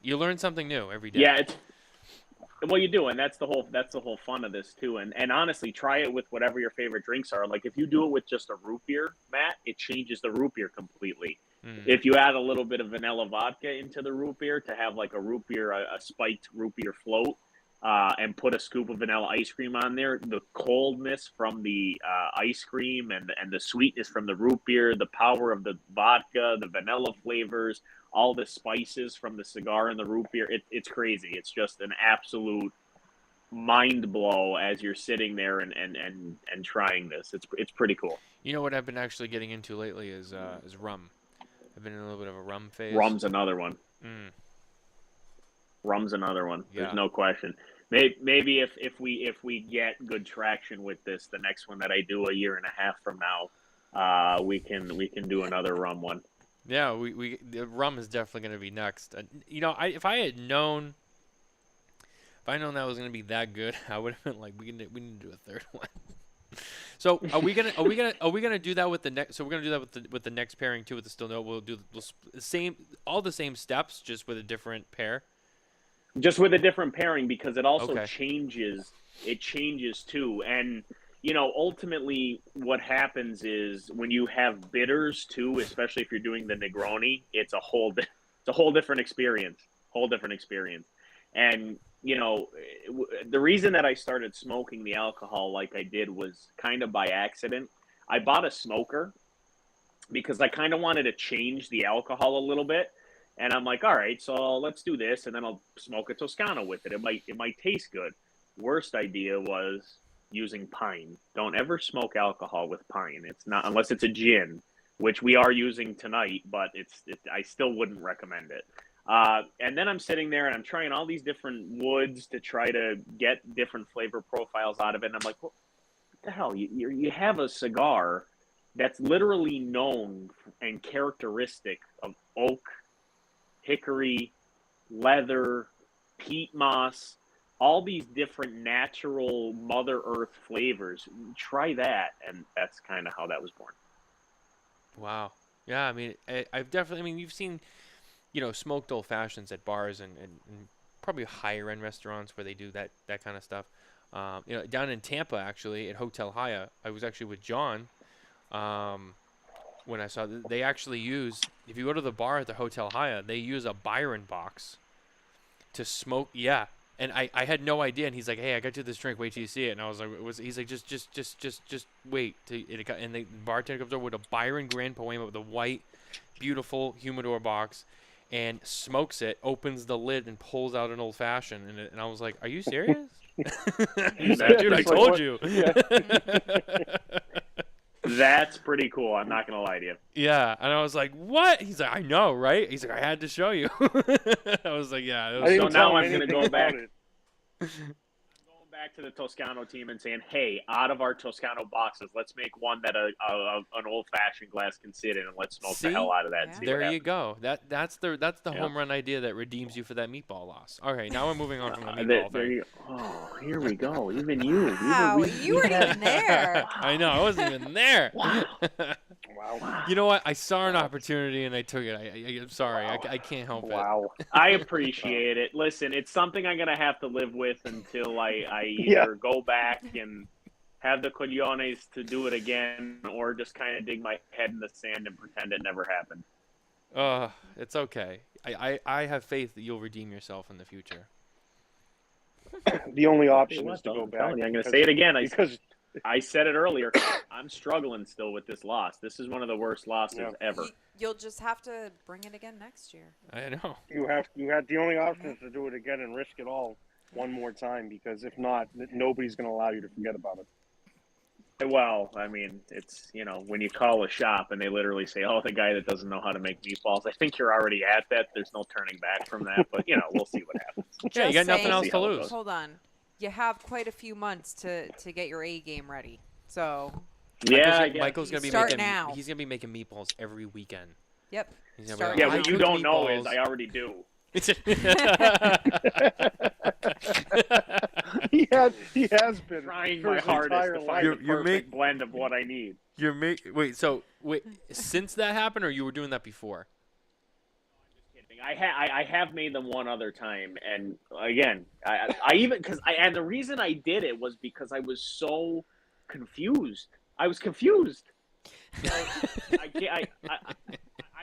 You learn something new every day. Yeah, well, you do, and that's the whole fun of this too. And honestly, try it with whatever your favorite drinks are. Like if you do it with just a root beer, Matt, it changes the root beer completely. If you add a little bit of vanilla vodka into the root beer to have like a root beer, a spiked root beer float, and put a scoop of vanilla ice cream on there, the coldness from the ice cream and the sweetness from the root beer, the power of the vodka, the vanilla flavors, all the spices from the cigar and the root beer, it's crazy. It's just an absolute mind blow as you're sitting there and trying this. It's pretty cool. You know what I've been actually getting into lately is rum. I've been in a little bit of a rum phase. Rum's another one. Rum's another one. There's no question. Maybe if we get good traction with this, the next one that I do a year and a half from now, we can do another rum one. Yeah, the rum is definitely going to be next. If I had known that was going to be that good, I would have been like, we need to do a third one. So are we gonna do that with the next? So we're gonna do that with the next pairing too with the still note. We'll do all the same steps, just with a different pair. Just with a different pairing, because it also changes. It changes too, and ultimately what happens is when you have bitters too, especially if you're doing the Negroni, it's a whole different experience. And the reason that I started smoking the alcohol like I did was kind of by accident. I bought a smoker because I kind of wanted to change the alcohol a little bit. And I'm like, all right, so let's do this, and then I'll smoke a Toscano with it. It might taste good. Worst idea was using pine. Don't ever smoke alcohol with pine. It's not, unless it's a gin, which we are using tonight, but I still wouldn't recommend it. And then I'm sitting there and I'm trying all these different woods to try to get different flavor profiles out of it. And I'm like, what the hell? You have a cigar that's literally known and characteristic of oak, hickory, leather, peat moss, all these different natural Mother Earth flavors. Try that, and that's kind of how that was born. Wow. Yeah, I mean, I've definitely. I mean, you've seen, smoked old fashions at bars and probably higher end restaurants where they do that kind of stuff. Down in Tampa, actually, at Hotel Haya, I was actually with John. When I saw they actually use, if you go to the bar at the Hotel Haya, they use a Byron box to smoke. Yeah. And I had no idea, and he's like, "Hey, I got you this drink. Wait till you see it." And I was like, He's like, just wait." And the bartender comes over with a Byron Grand Poema with a white, beautiful humidor box, and smokes it, opens the lid, and pulls out an old fashioned. And I was like, "Are you serious?" He's like, "Dude, I told you." Yeah. That's pretty cool. I'm not gonna lie to you. Yeah, and I was like, "What?" He's like, "I know, right?" He's like, "I had to show you." I was like, "Yeah." It I was didn't So now tell him I'm gonna anything go back. about it. Going back to the Toscano team and saying, "Hey, out of our Toscano boxes, let's make one that an old fashioned glass can sit in, and let's smoke See? the hell out of that." And Yeah. see There what you happens. go. That's the Yeah. home run idea that redeems you for that meatball loss. Okay, now we're moving on from the There, meatball there thing. you go. Oh, here we go. Even you. Wow, Even you weren't even there. I know, I wasn't even there. Wow. You know what? I saw an opportunity and I took it. I'm sorry. I can't help it. Wow. I appreciate it. Listen, it's something I'm gonna have to live with until I Yeah. either go back and have the cojones to do it again, or just kind of dig my head in the sand and pretend it never happened. It's okay. I have faith that you'll redeem yourself in the future. The only option Hey, is to go I'm back. telling you, I'm gonna because- say it again. because I said it earlier. I'm struggling still with this loss. This is one of the worst losses Yeah. ever. You'll just have to bring it again next year. I know. you had the only option is to do it again and risk it all one more time, because if not, nobody's going to allow you to forget about it. Well, I mean, it's, when you call a shop and they literally say, "Oh, the guy that doesn't know how to make meatballs," I think you're already at that. There's no turning back from that, but, we'll see what happens. Yeah, you Just got nothing saying- else See to how it lose. goes. Hold on. You have quite a few months to get your A game ready. So, Yeah, I guess. Michael's gonna be Start making. now. He's gonna be making meatballs every weekend. yep. He's gonna Start be Yeah, now. "I what you cook don't know is meatballs." I already do. He has been Trying for my his hardest entire to life. find the You're perfect blend of what I need. Wait. Since that happened, or you were doing that before? Kidding. I have made them one other time, and again, I even and the reason I did it was because I was so confused. I was confused. I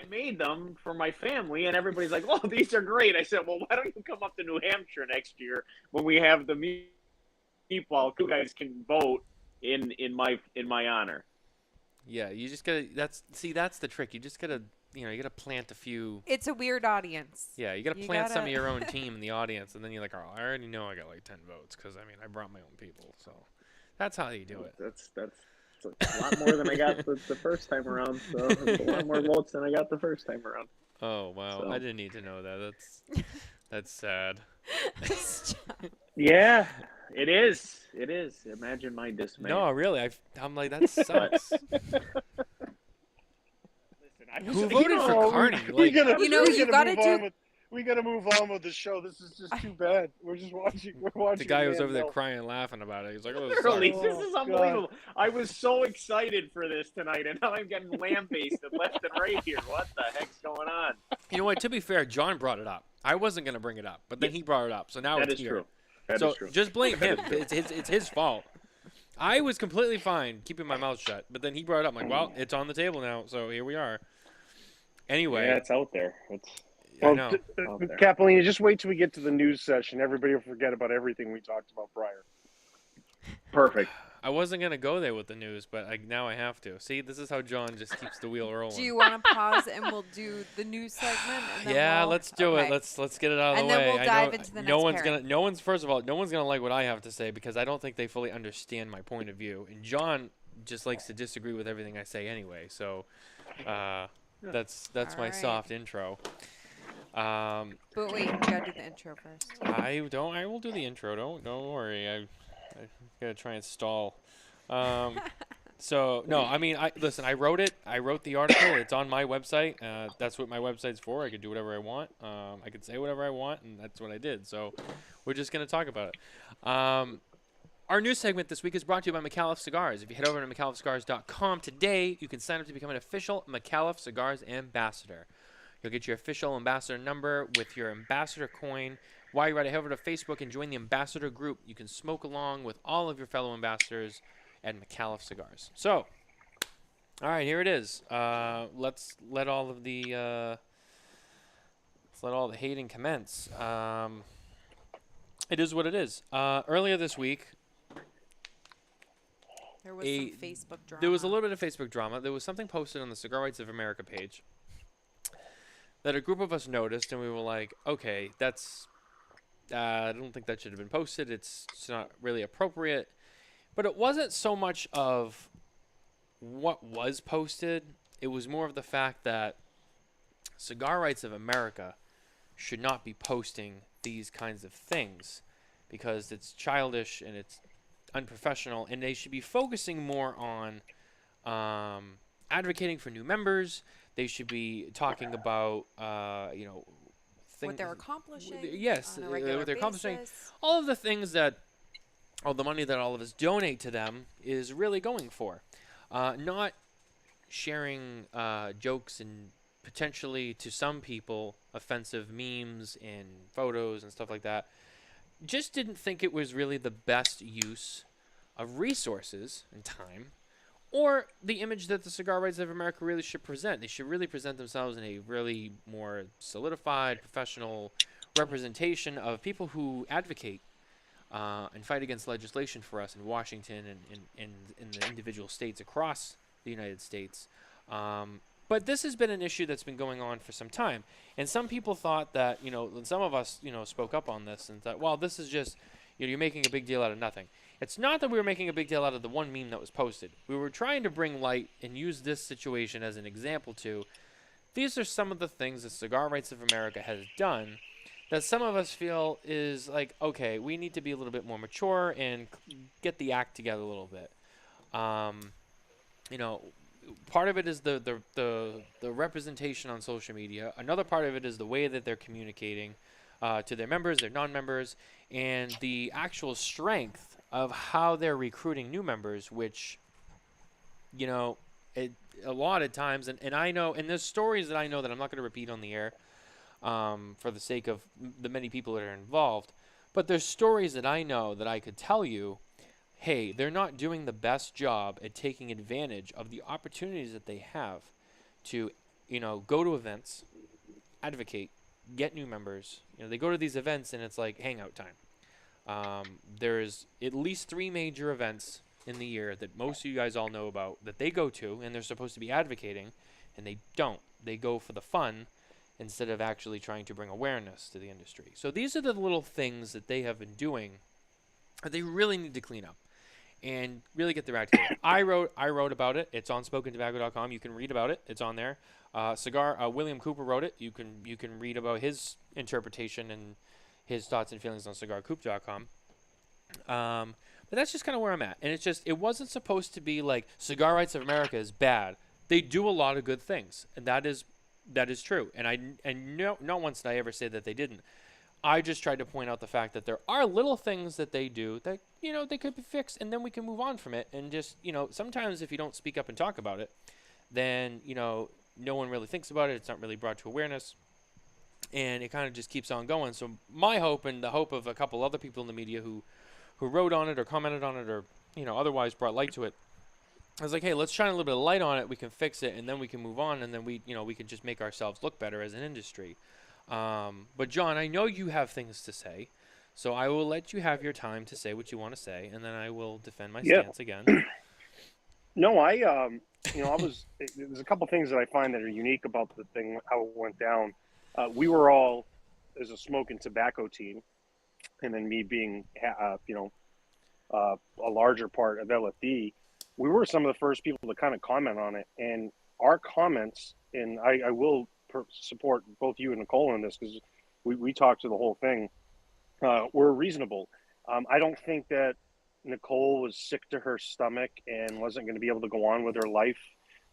made them for my family, and everybody's like, "Oh, these are great." I said, "Well, why don't you come up to New Hampshire next year when we have the meatball? You guys can vote in my honor." Yeah, you just gotta. That's the trick. You just gotta. You gotta plant a few. It's a weird audience. Yeah, you gotta You plant some of gotta- your own team in the audience, and then you're like, "Oh, I already know I got like 10 votes because I brought my own people." So that's how you do it. That's a lot more than I got the first time around. So it's a lot more votes than I got the first time around. Oh wow, So. I didn't need to know that. That's sad. Yeah, it is. It is. Imagine my dismay. No, really, I'm like that sucks. Listen, I Who was, voted for Carney? We Like, gotta, You know, we you gotta gotta move do- on we gotta move on with the show. This is just too bad. We're watching. the guy a was man over there melt. crying and laughing about it. He's like, "Oh, this literally, sucks." this is Oh, unbelievable. I was so excited for this tonight, and now I'm getting lambasted left and right here. What the heck's going on? You know what? To be fair, John brought it up. I wasn't gonna bring it up, but then he brought it up, so now That it's is here. true. That so is true. just blame him. It's his fault. I was completely fine keeping my mouth shut, but then he brought it up. I'm like, well, it's on the table now, so here we are. Anyway, Yeah, it's out there. I know. Out there. Cappellini, just wait till we get to the news session. Everybody will forget about everything we talked about prior. Perfect. I wasn't gonna go there with the news, but now I have to. See, this is how John just keeps the wheel rolling. Do you want to pause and we'll do the news segment? And then Yeah, we'll- let's do okay. it. Let's get it out of And the then way. we'll I dive know into the no next one's pairing. no one's first of all, no one's gonna like what I have to say because I don't think they fully understand my point of view. And John just likes to disagree with everything I say anyway. So that's my Alright. soft intro. But wait, you gotta do the intro first. I will do the intro. Don't worry. I gotta try and stall. So no, I mean, listen. I wrote it. I wrote the article. It's on my website. That's what my website's for. I can do whatever I want. I can say whatever I want, and that's what I did. So we're just gonna talk about it. Our news segment this week is brought to you by McAuliffe Cigars. If you head over to McAuliffeCigars.com today, you can sign up to become an official McAuliffe Cigars ambassador. You'll get your official ambassador number with your ambassador coin. While you're at it, head over to Facebook and join the ambassador group. You can smoke along with all of your fellow ambassadors at McAuliffe Cigars. So, all right, here it is. Let's let all the hating commence. It is what it is. Earlier this week, There was some Facebook drama. there was a little bit of Facebook drama. There was something posted on the Cigar Rights of America page that a group of us noticed, and we were like, okay, that's I don't think that should have been posted. It's not really appropriate. But it wasn't so much of what was posted. It was more of the fact that Cigar Rights of America should not be posting these kinds of things because it's childish and it's unprofessional, and they should be focusing more on advocating for new members. They should be talking about, what they're accomplishing. Yes, on a regular what they're accomplishing. basis. All of the things that, all the money that all of us donate to them is really going for. Not sharing jokes and potentially, to some people, offensive memes and photos and stuff like that. Just didn't think it was really the best use of resources and time, or the image that the Cigar Rights of America really should present. They should really present themselves in a really more solidified, professional representation of people who advocate and fight against legislation for us in Washington and in the individual states across the United States. But this has been an issue that's been going on for some time. And some people thought that, and some of us, spoke up on this and thought, well, this is just, you're making a big deal out of nothing. It's not that we were making a big deal out of the one meme that was posted. We were trying to bring light and use this situation as an example to, these are some of the things that Cigar Rights of America has done that some of us feel is like, okay, we need to be a little bit more mature and get the act together a little bit. Part of it is the representation on social media. Another part of it is the way that they're communicating to their members, their non-members, and the actual strength of how they're recruiting new members, which, a lot of times, and I know, and there's stories that I know that I'm not going to repeat on the air for the sake of the many people that are involved, but there's stories that I know that I could tell you, hey, they're not doing the best job at taking advantage of the opportunities that they have to, go to events, advocate, get new members. They go to these events and it's like hangout time. There's at least 3 major events in the year that most of you guys all know about that they go to, and they're supposed to be advocating, and they don't. They go for the fun instead of actually trying to bring awareness to the industry. So these are the little things that they have been doing that they really need to clean up and really get their act together. I wrote about it. It's on SmokinTabacco.com. You can read about it. It's on there. William Cooper wrote it. You can read about his interpretation and his thoughts and feelings on CigarCoop.com. But that's just kind of where I'm at. And it wasn't supposed to be like Cigar Rights of America is bad. They do a lot of good things, and that is true. And not once did I ever say that they didn't. I just tried to point out the fact that there are little things that they do that, they could be fixed, and then we can move on from it. And just, sometimes if you don't speak up and talk about it, then, no one really thinks about it. It's not really brought to awareness. And it kind of just keeps on going. So my hope and the hope of a couple other people in the media who wrote on it or commented on it or, otherwise brought light to it, I was like, hey, let's shine a little bit of light on it. We can fix it, and then we can move on, and then we can just make ourselves look better as an industry. But John, I know you have things to say, so I will let you have your time to say what you want to say, and then I will defend my stance again. No, there's a couple things that I find that are unique about the thing, how it went down. We were all, as a Smokin Tabacco team, and then me being, a larger part of LFD, we were some of the first people to kind of comment on it. And our comments, and I will support both you and Nicole on this because we talked to the whole thing, were reasonable. I don't think that Nicole was sick to her stomach and wasn't going to be able to go on with her life.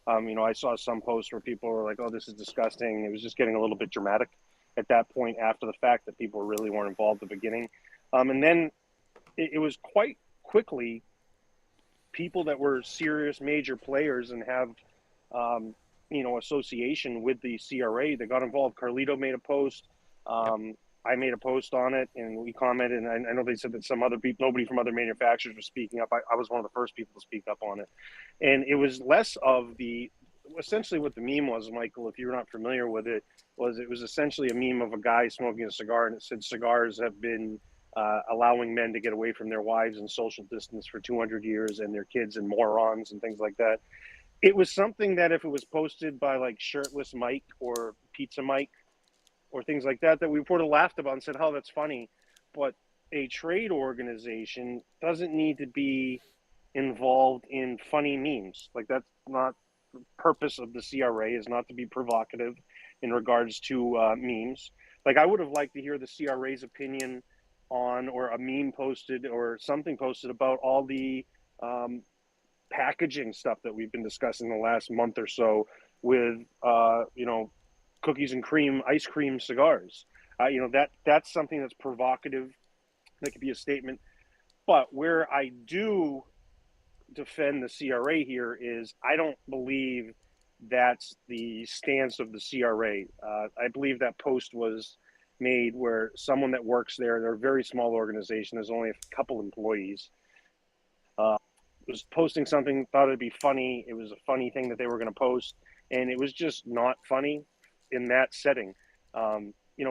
I saw some posts where people were like, "Oh, this is disgusting." It was just getting a little bit dramatic at that point after the fact that people really weren't involved at the beginning. And then it was quite quickly people that were serious major players and have, association with the CRA that got involved. Carlito made a post. I made a post on it, and we commented. And I know they said that some other people, nobody from other manufacturers was speaking up. I was one of the first people to speak up on it. And it was less of essentially what the meme was, Michael, if you're not familiar with it, it was essentially a meme of a guy smoking a cigar, and it said cigars have been allowing men to get away from their wives and social distance for 200 years and their kids and morons and things like that. It was something that if it was posted by like Shirtless Mike or Pizza Mike or things like that, that we would have laughed about and said, "Oh, that's funny." But a trade organization doesn't need to be involved in funny memes. Like, that's not the purpose of the CRA, is not to be provocative in regards to memes. Like, I would have liked to hear the CRA's opinion on, or a meme posted or something posted about all the packaging stuff that we've been discussing the last month or so with, cookies and cream, ice cream cigars. That's something that's provocative. That could be a statement. But where I do defend the CRA here is I don't believe that's the stance of the CRA. I believe that post was made where someone that works there, they're a very small organization, there's only a couple employees, was posting something, thought it'd be funny. It was a funny thing that they were going to post, and it was just not funny in that setting.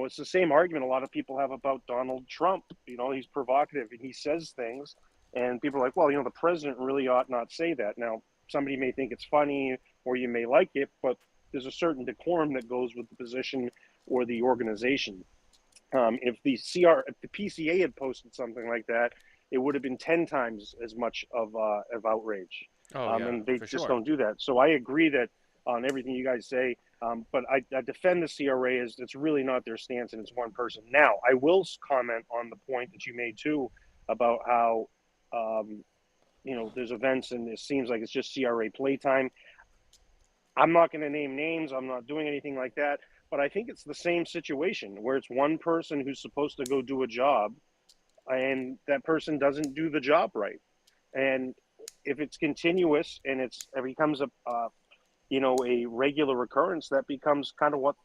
It's the same argument a lot of people have about Donald Trump. He's provocative and he says things, and people are like, "Well, the president really ought not say that." Now, somebody may think it's funny or you may like it, but there's a certain decorum that goes with the position or the organization. If the PCA had posted something like that, it would have been 10 times as much of outrage. And they just don't do that. So I agree that on everything you guys say, but I defend the CRA as it's really not their stance, and it's one person. Now, I will comment on the point that you made too about how, there's events and it seems like it's just CRA playtime. I'm not going to name names. I'm not doing anything like that. But I think it's the same situation where it's one person who's supposed to go do a job, and that person doesn't do the job right. And if it's continuous and it becomes a regular occurrence, that becomes kind of what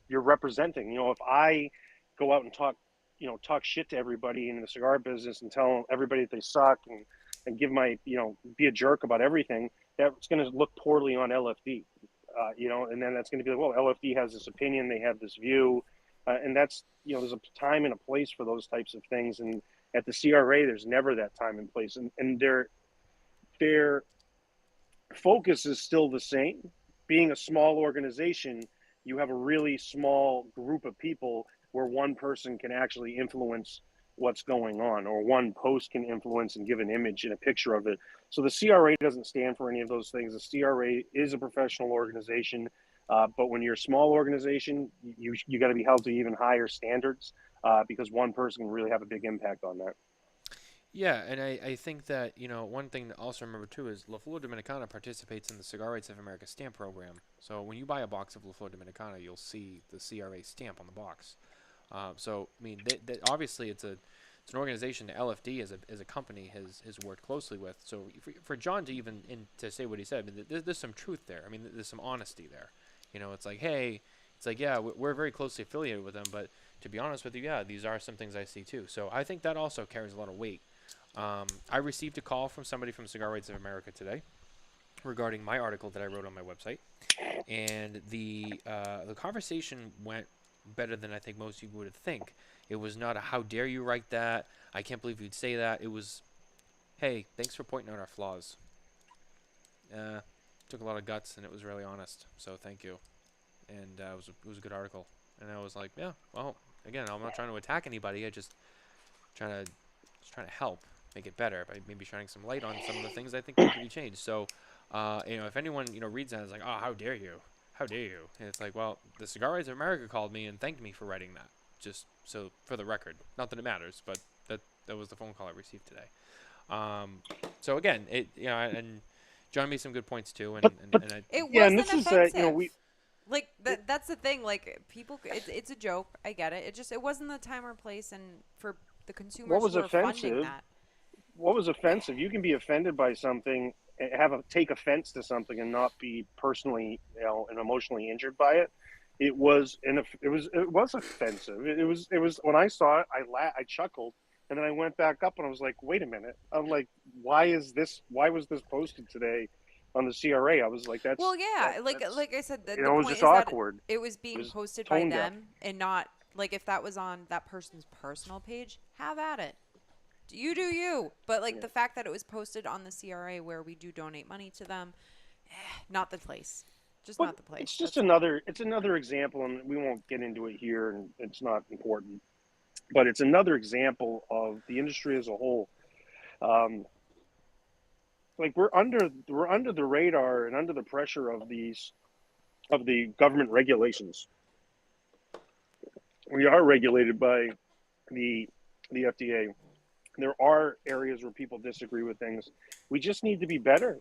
you're representing. If I go out and talk shit to everybody in the cigar business and tell everybody that they suck and give my, be a jerk about everything, that's going to look poorly on LFD. And then that's going to be like, well, LFD has this opinion, they have this view, and that's, there's a time and a place for those types of things. And at the CRA, there's never that time and place. And their focus is still the same. Being a small organization, you have a really small group of people where one person can actually influence what's going on, or one post can influence and give an image and a picture of it. So the CRA doesn't stand for any of those things. The CRA is a professional organization, but when you're a small organization, you got to be held to even higher standards, because one person can really have a big impact on that. Yeah, and I think that, one thing to also remember too is La Flor Dominicana participates in the Cigar Rights of America stamp program. So when you buy a box of La Flor Dominicana, you'll see the CRA stamp on the box. So I mean, obviously it's an organization that LFD as a company has worked closely with. So for John to to say what he said, I mean, there's some truth there. I mean, there's some honesty there. It's like, hey, yeah, we're very closely affiliated with them, but to be honest with you, yeah, these are some things I see too. So I think that also carries a lot of weight. I received a call from somebody from Cigar Rights of America today regarding my article that I wrote on my website, and the conversation went better than I think most people would think. It was not a "how dare you write that, I can't believe you'd say that." It was, "Hey, thanks for pointing out our flaws. Took a lot of guts, and it was really honest, so thank you." And it was a good article. And I was like, yeah, well, again, I'm not trying to attack anybody. I just trying to help make it better by maybe shining some light on some of the things I think need to be changed. So, if anyone reads that, it's like, "Oh, how dare you? How dare you?" And it's like, well, the Cigar Rights of America called me and thanked me for writing that. Just so for the record, not that it matters, but that was the phone call I received today. So again, and John made some good points too, But It yeah, and wasn't this is offensive. we Like that's the thing. Like people, it's a joke. I get it. It wasn't the time or place, and for the what consumers was who are funding offensive. that. What was offensive? You can be offended by something, take offense to something, and not be personally, and emotionally injured by it. It was offensive. It was when I saw it, I chuckled, and then I went back up and I was like, wait a minute. I'm like, why was this posted today on the CRA? I was like, Well, yeah, that's like I said, the it was point just is that awkward. it was It being was posted by tone deaf. them, and not like if that was on that person's personal page, have at it. You do you. But like the fact that it was posted on the CRA where we do donate money to them, not the place. Just But not the place. it's just That's all. another example, and we won't get into it here, and it's not important. But it's another example of the industry as a whole. Um, like we're under the radar and under the pressure of the government regulations. We are regulated by the FDA. There are areas where people disagree with things. We just need to be better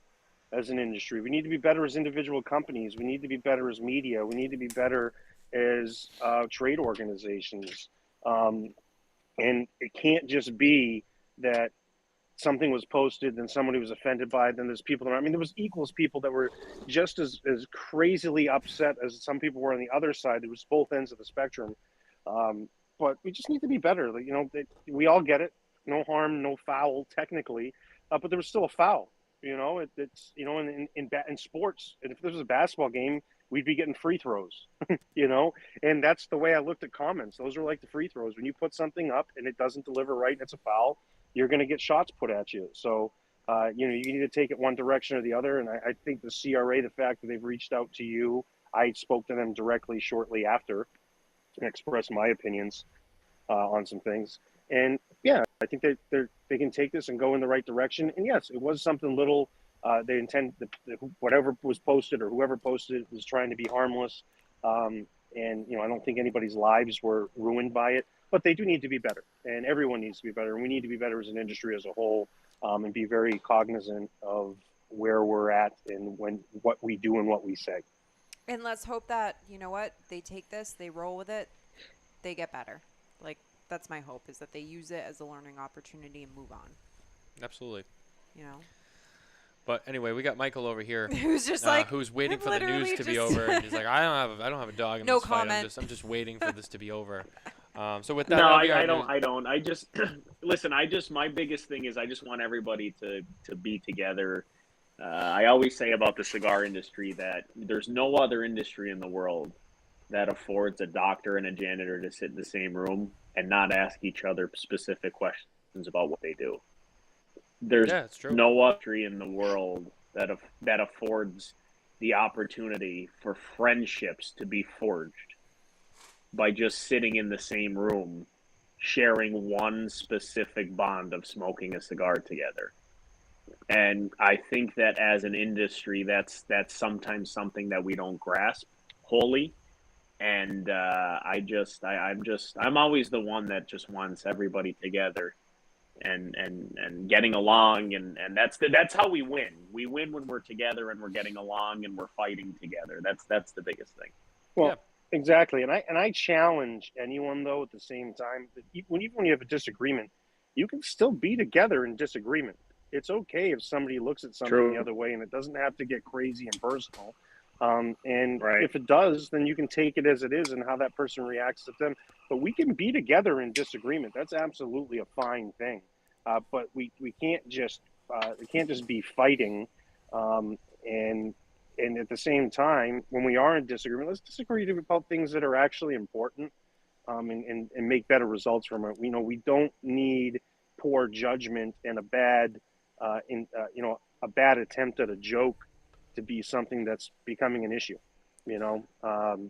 as an industry. We need to be better as individual companies. We need to be better as media. We need to be better as trade organizations. And it can't just be that something was posted and somebody was offended by it. Then there's people that, I mean, there was equals people that were just as crazily upset as some people were on the other side. There was both ends of the spectrum. But we just need to be better. Like, we all get it. No harm, no foul, technically. But there was still a foul. It's in sports. And if this was a basketball game, we'd be getting free throws. And that's the way I looked at comments. Those are like the free throws. When you put something up and it doesn't deliver right and it's a foul, you're going to get shots put at you. So, you need to take it one direction or the other. And I think the CRA, the fact that they've reached out to you, I spoke to them directly shortly after and expressed my opinions on some things. And yeah, I think they can take this and go in the right direction. And yes, it was something little. They intend whatever was posted or whoever posted it was trying to be harmless. And I don't think anybody's lives were ruined by it. But they do need to be better, and everyone needs to be better. And we need to be better as an industry as a whole, and be very cognizant of where we're at and what we do and what we say. And let's hope that, they take this, they roll with it, they get better. Like, that's my hope, is that they use it as a learning opportunity and move on. Absolutely. You know? But anyway, we got Michael over here, who's just like, who's waiting for the news literally to be just- over, and he's like, I don't have a dog in No this fight. comment. I'm just waiting for this to be over. So with that, No, that'll be our I news. don't. I just listen. My biggest thing is I just want everybody to be together. I always say about the cigar industry that there's no other industry in the world that affords a doctor and a janitor to sit in the same room and not ask each other specific questions about what they do. There's it's true. no other industry in the world that affords the opportunity for friendships to be forged by just sitting in the same room, sharing one specific bond of smoking a cigar together. And I think that as an industry, that's sometimes something that we don't grasp wholly. And I'm always the one that just wants everybody together and getting along, and that's how we win. We win when we're together and we're getting along and we're fighting together. That's the biggest thing. Well, Yeah. exactly. And I challenge anyone, though, at the same time, that even when you have a disagreement, you can still be together in disagreement. It's okay if somebody looks at something True. the other way, and it doesn't have to get crazy and personal. And Right. if it does, then you can take it as it is and how that person reacts to them. But we can be together in disagreement. That's absolutely a fine thing. But we can't just be fighting. And at the same time, when we are in disagreement, let's disagree about things that are actually important, and make better results from it. We don't need poor judgment and a bad attempt at a joke to be something that's becoming an issue.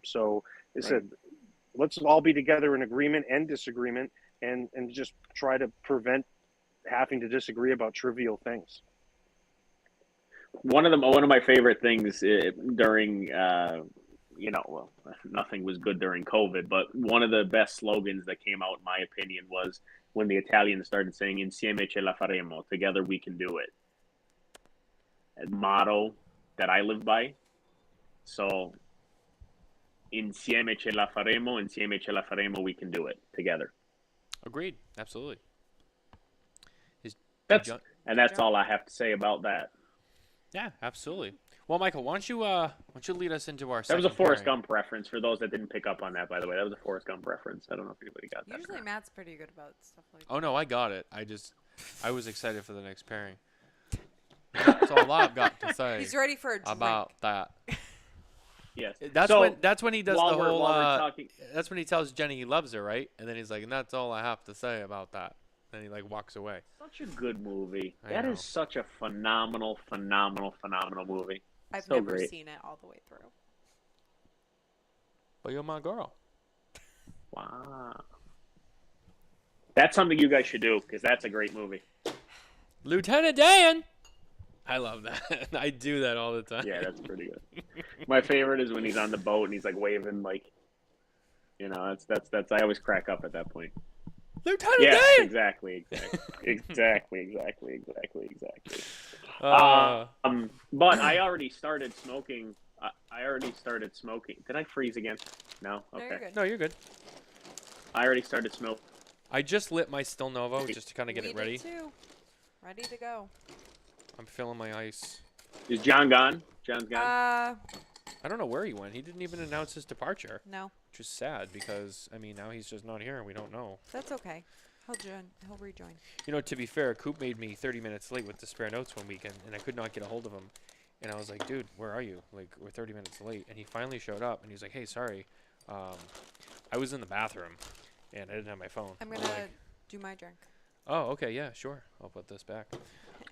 So I said, let's all be together in agreement and disagreement, and just try to prevent having to disagree about trivial things. One of my favorite things during nothing was good during COVID, but one of the best slogans that came out, in my opinion, was when the Italians started saying "Insieme ce la faremo," together we can do it. A motto that I live by. So, insieme ce la faremo, we can do it together. Agreed. Absolutely. That's John- all I have to say about that. Yeah, absolutely. Well, Michael, why don't you lead us into our That was a second Forrest pairing? Gump reference for those that didn't pick up on that, by the way. That was a Forrest Gump reference. I don't know if anybody got that. Usually Matt's pretty good about stuff like Oh no, I got it. I was excited for the next pairing. That's all I've got to that. say He's ready for a drink. about that. Yes. That's when he does while the we're- whole. while we're talking, That's when he tells Jenny he loves her, right? And then he's like, "And that's all I have to say about that." Then he like walks away. such a good movie. I That know. is such a phenomenal movie. I've So never great. seen it all the way through. But you're my girl. Wow. That's something you guys should do because that's a great movie. Lieutenant Dan. I love that. I do that all the time. Yeah, that's pretty good. My favorite is when he's on the boat and he's like waving, like, you know, that's I always crack up at that point. Lieutenant Yeah, Dan. exactly. Uh, But I already started smoking. Did I freeze again? No. No, Okay. you're good. no, you're good. I already started smoking. I just lit my Still Novo just to kind of get We it ready. did too. Ready to go. I'm filling my ice. Is John gone? John's gone. I don't know where he went. He didn't even announce his departure, No, which is sad because I mean now he's just not here and we don't know. that's okay. He'll rejoin. You know, to be fair, Coop made me 30 minutes late with the spare notes one weekend, and I could not get a hold of him. And I was like, dude, where are you? Like, we're 30 minutes late. And he finally showed up, and he's like, hey, sorry. I was in the bathroom, and I didn't have my phone. I'm I'm gonna like, do my drink. oh, okay, yeah, sure. I'll put this back.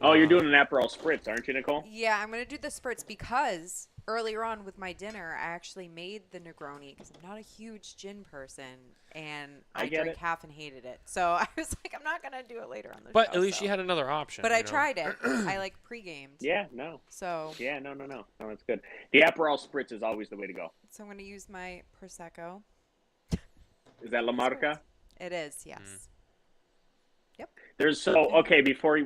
Oh, you're doing an Aperol Spritz, aren't you, Nicole? Yeah, I'm gonna do the spritz because earlier on with my dinner, I actually made the Negroni because I'm not a huge gin person, and I I get drank it. half and hated it. So I was like, I'm not gonna do it later on the But show. at least so. you had another option. But you I know? tried it. I like pre-gamed. Yeah, no. So No, that's good. The Aperol Spritz is always the way to go. I'm gonna use my prosecco. Is that La Marca? It is, yes. There's okay. Before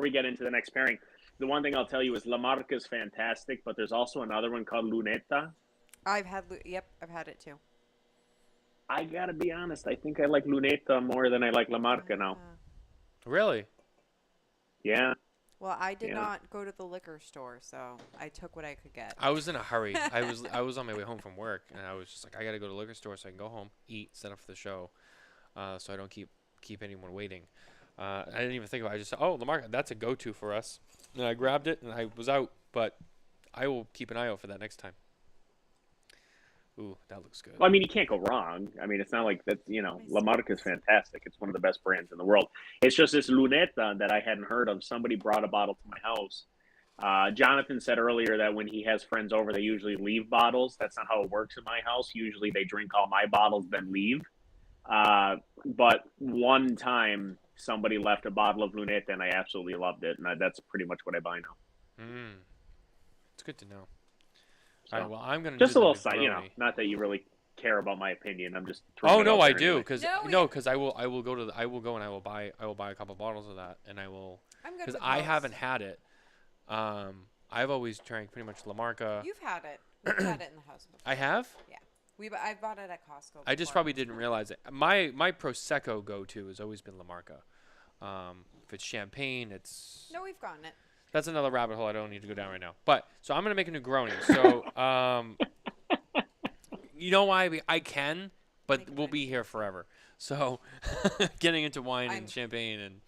we get into the next pairing, the one thing I'll tell you is La Marca is fantastic, but there's also another one called Lunetta. I've had it too. I gotta be honest. I think I like Lunetta more than I like La Marca now. Really? Yeah. Well, I did Yeah. not go to the liquor store, so I took what I could get. I was in a hurry. I was on my way home from work, and I was just like, I got to go to the liquor store so I can go home, eat, set up for the show, so I don't keep anyone waiting. I didn't even think about it. I just said, oh, Lamar, that's a go-to for us. And I grabbed it, and I was out, but I will keep an eye out for that next time. Ooh, that looks good. Well, I mean, you can't go wrong. I mean, it's not like that. You know, La Marca is fantastic. It's one of the best brands in the world. It's just this Lunetta that I hadn't heard of. Somebody brought a bottle to my house. Jonathan said earlier that when he has friends over, they usually leave bottles. That's not how it works in my house. Usually they drink all my bottles, then leave. But one time somebody left a bottle of Lunetta, and I absolutely loved it. And that's pretty much what I buy now. It's good to know. So, all right, well, I'm going to just do a the little side, you know, Negroni. not that you really care about my opinion. I'm just. Oh throwing it no, out I there do, anyway. because I will go and I will buy a couple bottles of that, and I will, I'm good because with I most. haven't had it. I've always drank pretty much La Marca. You've had it. We've had it in the house before. I have. I bought it at Costco. I just before. probably didn't realize it. My prosecco go-to has always been La Marca. If it's champagne, it's No, we've gotten it. that's another rabbit hole I don't need to go down right now. But so I'm gonna make a Negroni. So you know why I can, but Make we'll mine. be here forever. So getting into wine and I'm- champagne and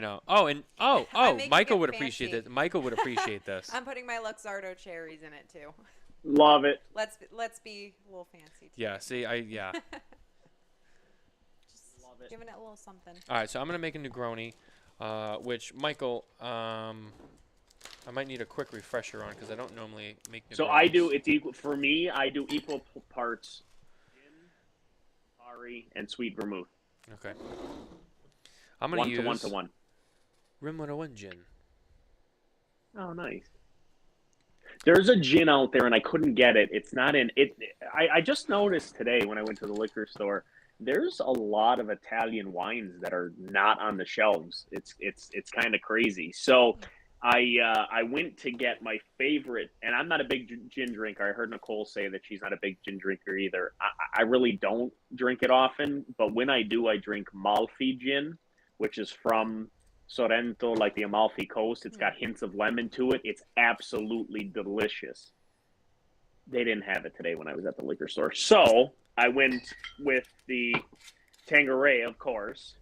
I'm making Michael it would appreciate fancy. this. Michael would appreciate this. I'm putting my Luxardo cherries in it too. Love it. Let's be a little fancy. Yeah. See, yeah. Just Love it. giving it a little something. All right, so I'm gonna make a Negroni, which Michael, I might need a quick refresher on because I don't normally make Negronis. So I do. It's equal for me. I do equal parts gin, Ari, and sweet vermouth. Okay. I'm gonna use 1 to 1. Rim 101 gin. Oh, nice. There's a gin out there, and I couldn't get it. It's not in it. I just noticed today when I went to the liquor store there's a lot of Italian wines that are not on the shelves. It's kind of crazy. So I went to get my favorite, and I'm not a big gin drinker. I heard Nicole say that she's not a big gin drinker either. I really don't drink it often, but when I do, I drink Malfi gin, which is from Sorrento, like the Amalfi Coast. It's got hints of lemon to it. It's absolutely delicious. They didn't have it today when I was at the liquor store. So I went with the Tanqueray, of course.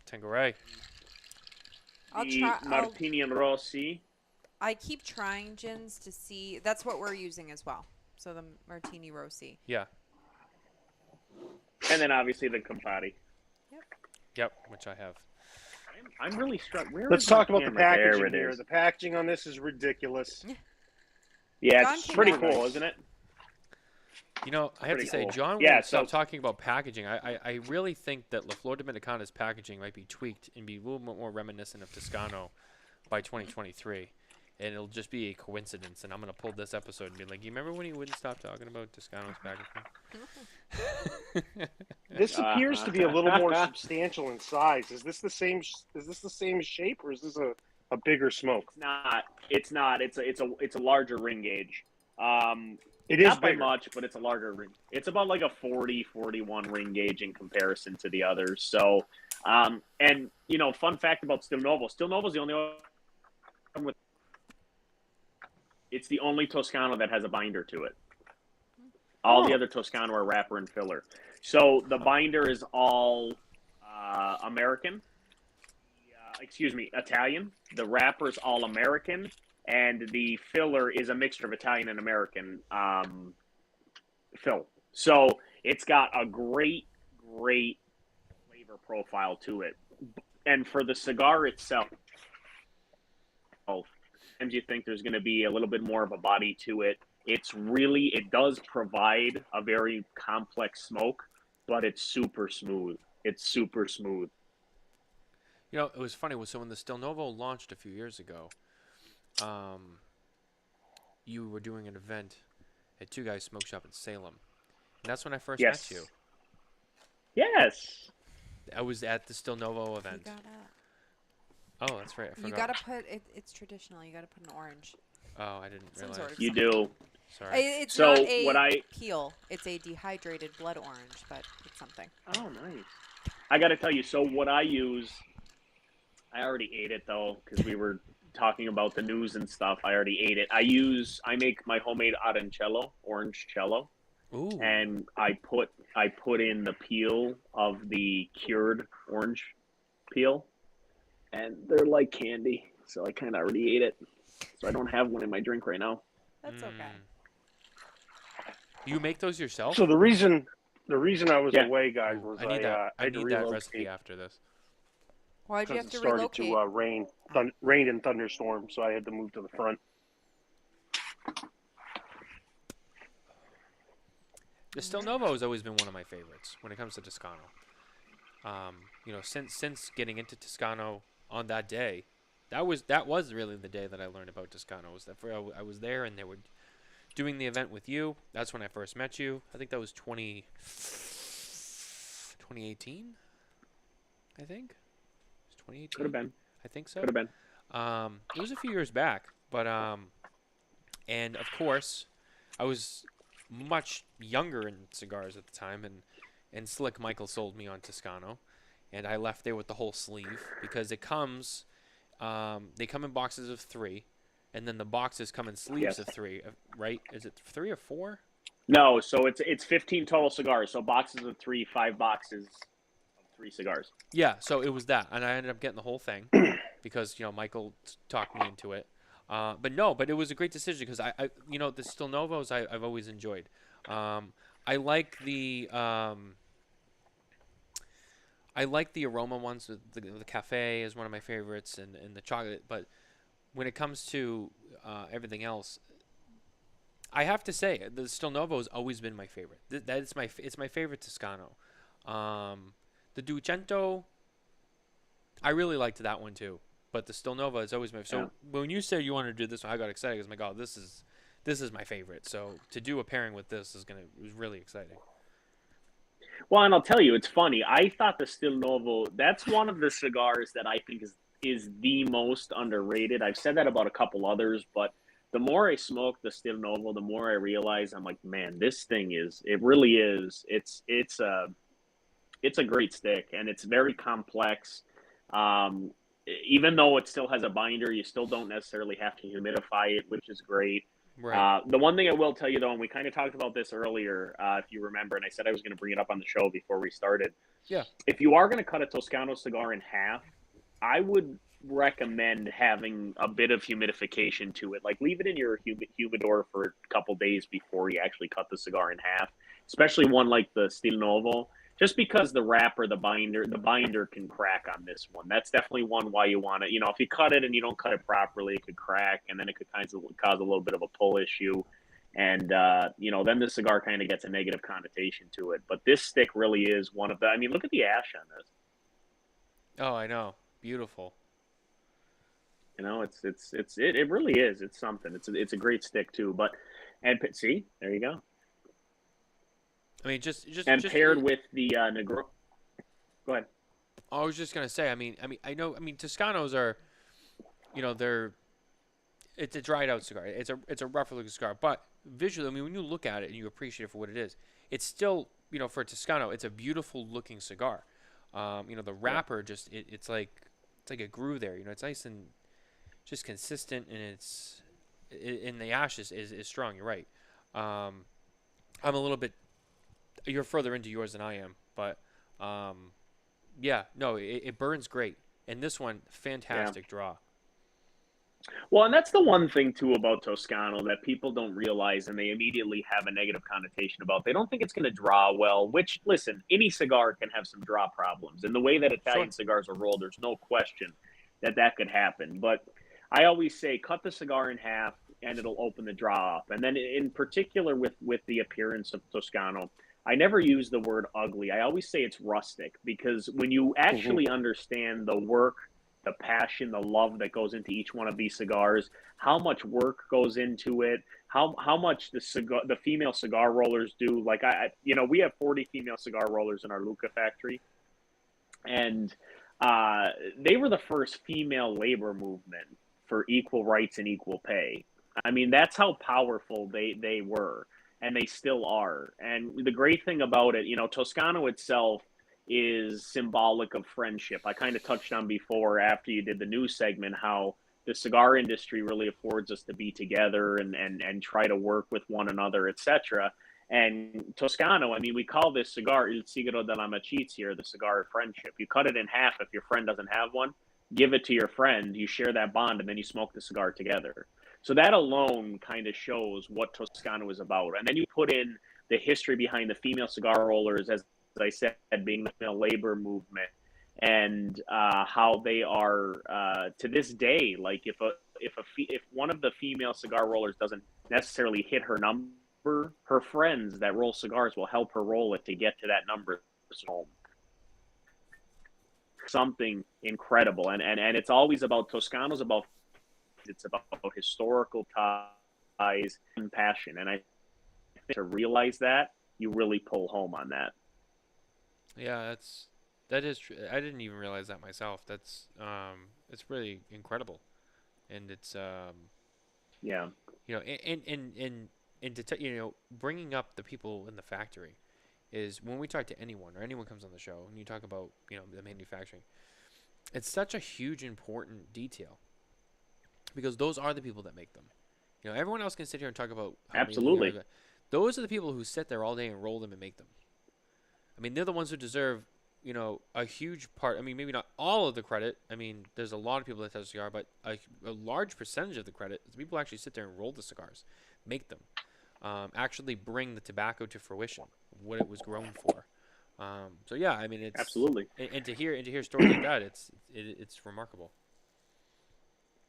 Tanqueray. The Martini and Rossi. I keep trying gins to see. That's what we're using as well. So the Martini Rossi. Yeah. And then obviously the Campari. Yep, which I have. I'm really struck. Let's talk about the camera? There packaging it here. is. The packaging on this is ridiculous. Yeah, John it's came pretty out. cool, isn't it? You know, I have to Pretty say, cool. John Yeah, won't stop so- talking about packaging. I really think that La Flor Dominicana's packaging might be tweaked and be a little bit more reminiscent of Toscano by 2023. And it'll just be a coincidence. And I'm going to pull this episode and be like, you remember when he wouldn't stop talking about Toscano's packaging? This appears to be a little more substantial in size. Is this the same? Is this the same shape, or is this a bigger smoke? It's not. It's a larger ring gauge. It is Not by bigger. much, but it's a larger ring. It's about like a 40, 41 ring gauge in comparison to the others. So, and you know, fun fact about Stil Novo. Stil Novo's the only one with. It's the only Toscano that has a binder to it. All the other Toscano are wrapper and filler. So the binder is all American. Italian. The wrapper is all American. And the filler is a mixture of Italian and American fill. So it's got a great flavor profile to it. And for the cigar itself, sometimes you think there's going to be a little bit more of a body to it. It does provide a very complex smoke, but it's super smooth. It's super smooth. You know, it was funny. So when the Stil Novo launched a few years ago, you were doing an event at Two Guys Smoke Shop in Salem. And that's when I first met you. Yes. I was at the Stil Novo event. Oh, that's right. I forgot. You gotta put it. It's traditional. You gotta put an orange. Oh, I didn't Some realize. sort of You do. Sorry. It's So not a what I- peel. It's a dehydrated blood orange, but it's something. Oh, nice. I got to tell you, so what I use, I already ate it though, because we were talking about the news and stuff. I already ate it. I make my homemade orange cello, Ooh. and I put in the peel of the cured orange peel, and they're like candy. So I kind of already ate it. So I don't have one in my drink right now. That's okay. You make those yourself? So the reason I was Yeah. away, guys, Ooh, was I need that. I I had to need that relocate recipe after this. Why'd you because have it to started relocate? to rain and thunderstorm, so I had to move to the front. The Stil Novo has always been one of my favorites when it comes to Toscano. You know, since getting into Toscano on that day, that was really the day that I learned about Toscano. I was there and they were doing the event with you. That's when I first met you. I think that was 2018. I think it was 2018. Could have been. I think so. Could have been. It was a few years back, but and of course, I was much younger in cigars at the time, and Slick Michael sold me on Toscano, and I left there with the whole sleeve because it comes, they come in boxes of 3, and then the boxes come in sleeves Yes. of 3, right? Is it 3 or 4? No, so it's 15 total cigars. So boxes of 3, 5 boxes of 3 cigars. Yeah, so it was that, and I ended up getting the whole thing because Michael talked me into it. But it was a great decision because I the Stil Novos I've always enjoyed. I like the aroma ones. The cafe is one of my favorites, and the chocolate. But when it comes to everything else, I have to say the Stil Novo has always been my favorite. It's my favorite Toscano. The Duecento, I really liked that one too. But the Stil Novo is always my favorite. So when you said you wanted to do this one, I got excited because this is my favorite. So to do a pairing with this was really exciting. Well, and I'll tell you, it's funny. I thought the Stil Novo, that's one of the cigars that I think is the most underrated. I've said that about a couple others, but the more I smoke the Stil Novo, the more I realize I'm like, man, this thing it really is. It's a great stick, and it's very complex. Um, Even though it still has a binder, you still don't necessarily have to humidify it, which is great. Right. The one thing I will tell you, though, and we kind of talked about this earlier, if you remember, and I said I was going to bring it up on the show before we started. Yeah. If you are going to cut a Toscano cigar in half, I would recommend having a bit of humidification to it. Like, leave it in your humidor for a couple days before you actually cut the cigar in half, especially one like the Stil Novo. Just because the wrapper, the binder can crack on this one. That's definitely one why you want it. You know, if you cut it and you don't cut it properly, it could crack, and then it could cause a little bit of a pull issue. And, then the cigar kind of gets a negative connotation to it. But this stick really is one of the, I mean, look at the ash on this. Oh, I know. Beautiful. You know, it really is. It's something. It's a great stick too. But, and see, there you go. I mean, just paired with the Negro. Go ahead. I was just gonna say. I mean, Toscanos are, it's a dried out cigar. It's a rougher looking cigar, but visually, I mean, when you look at it and you appreciate it for what it is, it's still, for a Toscano, it's a beautiful looking cigar. The wrapper it's like a groove there. It's nice and just consistent, and and the ash is strong. You're right. I'm a little bit. You're further into yours than I am, but it burns great. And this one, fantastic draw. Well, and that's the one thing too about Toscano that people don't realize, and they immediately have a negative connotation about. They don't think it's going to draw well. Which, listen, any cigar can have some draw problems, and the way that Italian cigars are rolled, there's no question that could happen. But I always say, cut the cigar in half, and it'll open the draw up. And then, in particular, with the appearance of Toscano, I never use the word ugly. I always say it's rustic, because when you actually understand the work, the passion, the love that goes into each one of these cigars, how much work goes into it, how much the female cigar rollers do. Like we have 40 female cigar rollers in our Lucca factory, and they were the first female labor movement for equal rights and equal pay. I mean, that's how powerful they were. And they still are. And the great thing about it, Toscano itself is symbolic of friendship. I kind of touched on before, after you did the news segment, how the cigar industry really affords us to be together and try to work with one another, etc. And Toscano, I mean, we call this cigar Il Sigaro dell'Amicizia, the cigar of friendship. You cut it in half if your friend doesn't have one, give it to your friend, you share that bond, and then you smoke the cigar together. So that alone kind of shows what Toscano is about. And then you put in the history behind the female cigar rollers, as I said, being the female labor movement, and how they are to this day. Like if one of the female cigar rollers doesn't necessarily hit her number, her friends that roll cigars will help her roll it to get to that number home. Something incredible, and it's always about Toscano's about. It's about historical ties and passion. And I think to realize that, you really pull home on that. Yeah, that is true. I didn't even realize that myself. That's it's really incredible. And it's and to bringing up the people in the factory is, when we talk to anyone or anyone comes on the show and you talk about, the manufacturing, it's such a huge important detail. Because those are the people that make them. Everyone else can sit here and talk about how absolutely. Those are the people who sit there all day and roll them and make them. I mean, they're the ones who deserve, a huge part. I mean, maybe not all of the credit. I mean, there's a lot of people that touch a cigar, but a large percentage of the credit is the people who actually sit there and roll the cigars, make them, actually bring the tobacco to fruition, what it was grown for. So yeah, I mean, it's absolutely. And to hear stories like that, it's remarkable.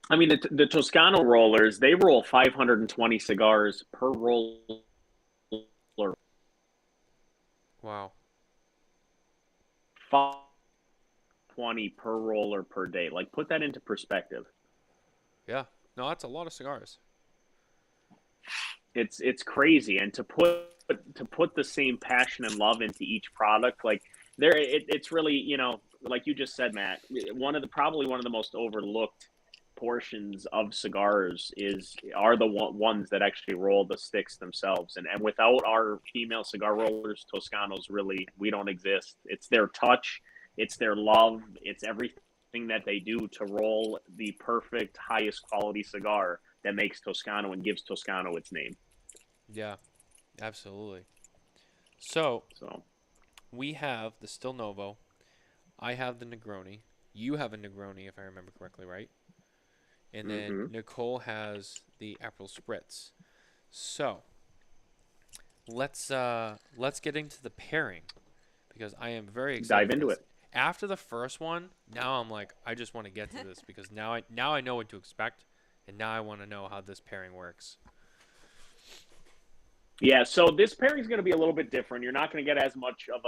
I mean, the Toscano rollers, they roll 520 cigars per roller. Wow. 520 per roller per day. Like, put that into perspective. Yeah. No, that's a lot of cigars. It's crazy. And to put put the same passion and love into each product. Like it's really, you know, like you just said, Matt, probably one of the most overlooked portions of cigars are the ones that actually roll the sticks themselves. And without our female cigar rollers, Toscanos really, we don't exist. It's their touch, it's their love, it's everything that they do to roll the perfect, highest quality cigar that makes Toscano and gives Toscano its name. Yeah, absolutely. So So we have the Still Novo. I have the Negroni. You have a Negroni, if I remember correctly, right? And then Nicole has the April Spritz. So let's get into the pairing, because I am very excited. dive into it. After the first one, now I'm like, I just want to get to this, because now I know what to expect, and now I want to know how this pairing works. Yeah, so this pairing is going to be a little bit different. You're not going to get as much of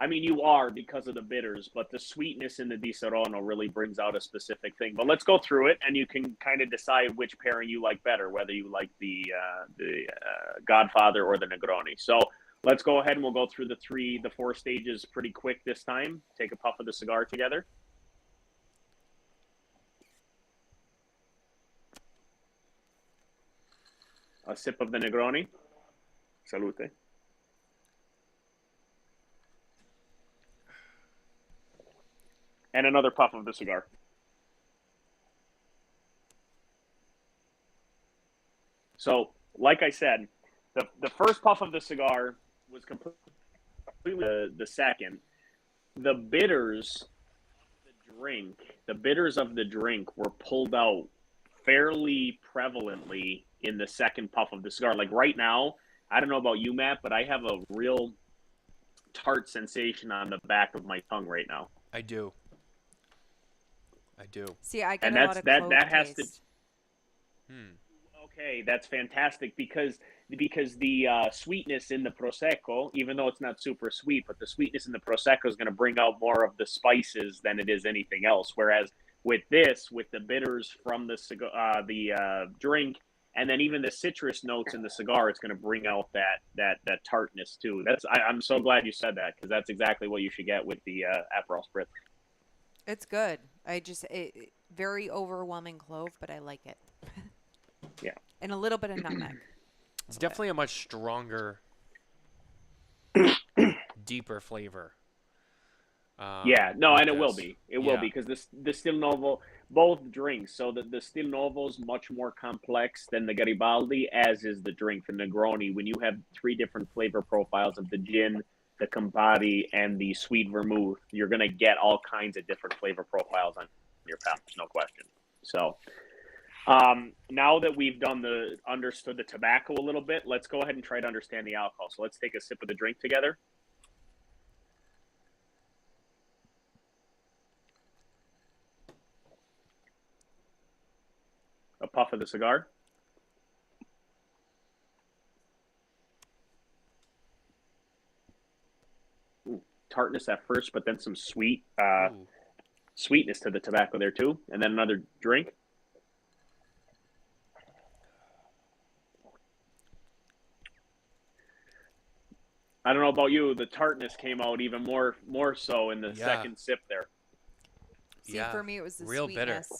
I mean, you are because of the bitters, but the sweetness in the Di Serrano really brings out a specific thing. But let's go through it, and you can kind of decide which pairing you like better, whether you like the Godfather or the Negroni. So let's go ahead and we'll go through the 4 stages pretty quick this time. Take a puff of the cigar together. A sip of the Negroni. Salute. And another puff of the cigar. So, like I said, the first puff of the cigar was completely the second. The bitters of the drink were pulled out fairly prevalently in the second puff of the cigar. Like right now, I don't know about you, Matt, but I have a real tart sensation on the back of my tongue right now. I do. See, I get And a lot of clove that has to. taste. Okay, that's fantastic because the sweetness in the prosecco, even though it's not super sweet, but the sweetness in the prosecco is going to bring out more of the spices than it is anything else. Whereas with the bitters from the drink, and then even the citrus notes in the cigar, it's going to bring out that tartness too. I'm so glad you said that, because that's exactly what you should get with the Aperol Spritz. It's good. Very overwhelming clove, but I like it. Yeah. And a little bit of nutmeg. It's definitely a much stronger, deeper flavor. Yeah, no, and it will this. be. It will be, because the Still Novo, both drinks. So the Still Novo is much more complex than the Garibaldi, as is the drink, the Negroni. When you have 3 different flavor profiles of the gin, the Campari, and the sweet vermouth, you're going to get all kinds of different flavor profiles on your palate, no question. So now that we've understood the tobacco a little bit, let's go ahead and try to understand the alcohol. So let's take a sip of the drink together. A puff of the cigar. Ooh, tartness at first, but then some sweetness to the tobacco there too. And then another drink. I don't know about you, the tartness came out even more so in the second sip there. See, for me, it was the real sweetness. bitter.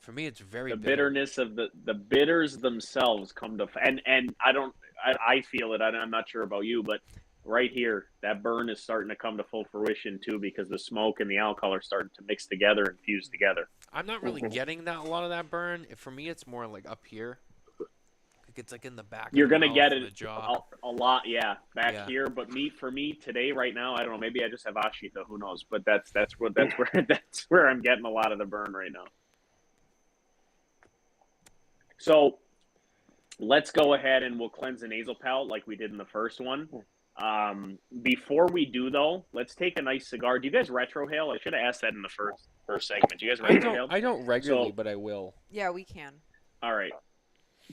For me, it's very the bitter. bitterness of the bitters themselves come to, and I feel it. I'm not sure about you, but right here, that burn is starting to come to full fruition too, because the smoke and the alcohol are starting to mix together and fuse together. I'm not really getting a lot of that burn. For me, it's more like up here. It's like in the back. You're of the gonna mouth get and it the jaw. a lot, back here. But for me today, right now, I don't know. Maybe I just have ashita. Who knows? But that's where I'm getting a lot of the burn right now. So let's go ahead and we'll cleanse the nasal palate like we did in the first one. Before we do, though, let's take a nice cigar. Do you guys retrohale? I should have asked that in the first segment. Do you guys retrohale? I don't regularly, but I will. Yeah, we can. All right.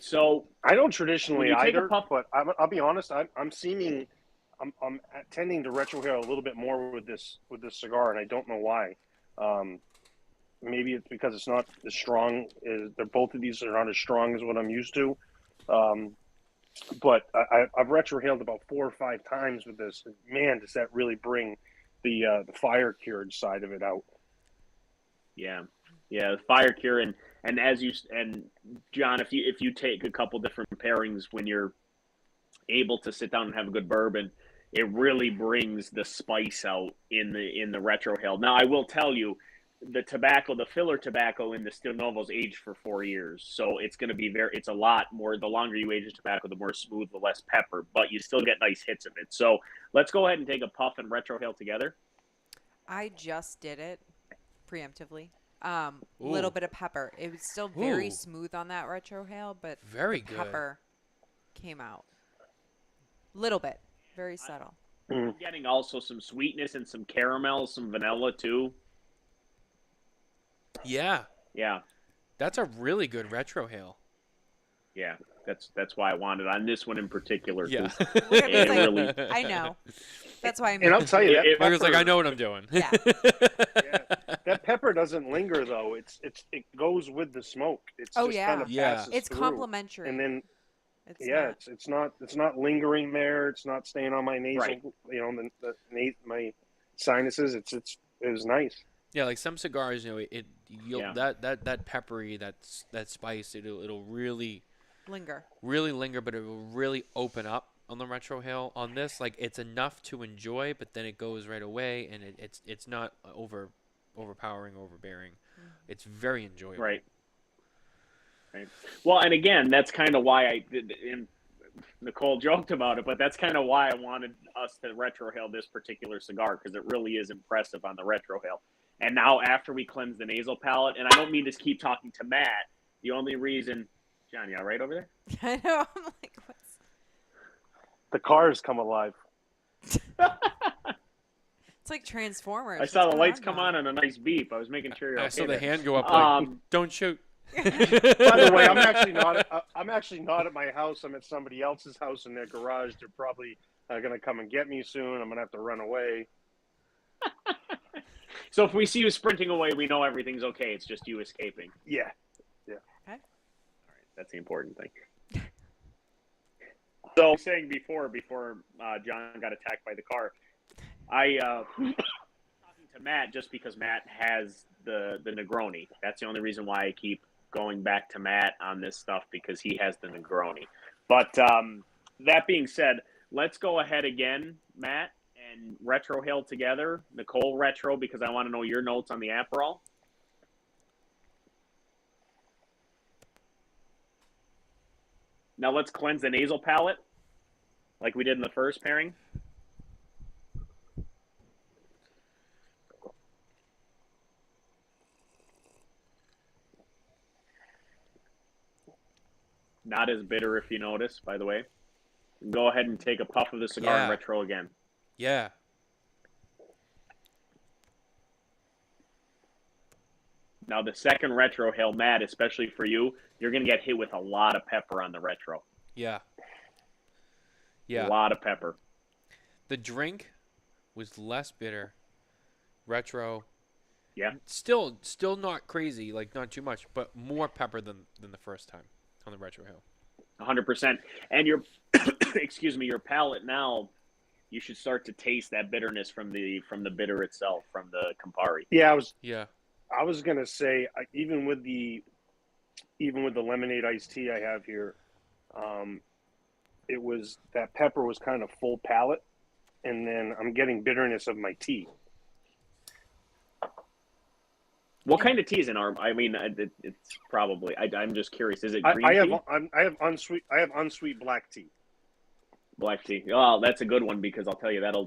So I don't traditionally either, puff, but I'll be honest. I'm tending to retrohale a little bit more with this cigar, and I don't know why. Maybe it's because it's not as strong. Both of these are not as strong as what I'm used to. But I've retrohaled about 4 or 5 times with this. And man, does that really bring the fire cured side of it out? Yeah, the fire cure and as you and John, if you take a couple different pairings when you're able to sit down and have a good bourbon, it really brings the spice out in the retrohale. Now, I will tell you, the filler tobacco in the Still Novos aged for 4 years, so it's going to be it's a lot more. The longer you age the tobacco, the more smooth, the less pepper, but you still get nice hits of it. So let's go ahead and take a puff and retrohale together. I just did it preemptively. Ooh. Little bit of pepper. It was still very Ooh. smooth on that retrohale, but Very the good. pepper came out. Little bit. Very subtle. I'm getting also some sweetness and some caramel, some vanilla too. Yeah, Yeah. that's a really good retrohale. Yeah, that's why I wanted on this one in particular. Yeah. 'Cause Look at me, it like, really, I know. That's why I'm. And I'll tell you, that Margaret's like, pepper- I know what I'm doing. Yeah. that pepper doesn't linger though. It goes with the smoke. It's Oh, just yeah. kind of Yeah. passes It's through. complimentary. And then Not. it's not lingering there. It's not staying on my nasal, Right. my sinuses. It was nice. Yeah, like some cigars, you'll Yeah. that peppery, that spice, it'll really Linger. linger, but it will really open up on the retrohale. On this, like it's enough to enjoy, but then it goes right away, and it's not overpowering, overbearing. It's very enjoyable. right. Well, and again, that's kind of why I did. And Nicole joked about it, but that's kind of why I wanted us to retrohale this particular cigar, because it really is impressive on the retrohale. And now, after we cleanse the nasal palate, and I don't mean to keep talking to Matt. The only reason, John, you all right over there? I know. I'm like, what's. The cars come alive. It's like Transformers. I saw What's the lights going come on and a nice beep. I was making sure you're I okay. saw the there. hand go up like, Um, don't shoot. By the way, I'm actually not at my house. I'm at somebody else's house in their garage. They're probably going to come and get me soon. I'm going to have to run away. So if we see you sprinting away, we know everything's okay. It's just you escaping. Yeah. All right, that's the important thing. So, I was saying before John got attacked by the car, I talking to Matt just because Matt has the Negroni. That's the only reason why I keep going back to Matt on this stuff, because he has the Negroni. But that being said, let's go ahead again, Matt, and retrohale together. Nicole, retro, because I want to know your notes on the Aperol. Now let's cleanse the nasal palate like we did in the first pairing. Not as bitter, if you notice, by the way. Go ahead and take a puff of the cigar and Yeah. retro again. Yeah. Now the second retrohale, Matt, especially for you, you're going to get hit with a lot of pepper on the retro. Yeah. A Yeah. lot of pepper. The drink was less bitter. Retro. Yeah. Still not crazy, like not too much, but more pepper than the first time on the retrohale. 100%. And your, excuse me, your palate now, you should start to taste that bitterness from the bitter itself, from the Campari. Yeah, Yeah. I was gonna say even with the lemonade iced tea I have here, it was that pepper was kind of full palate, and then I'm getting bitterness of my tea. What kind of tea is in our? I mean, it's probably. I'm just curious. Is it green I tea? have unsweet black tea. Black tea. Oh, that's a good one, because I'll tell you that'll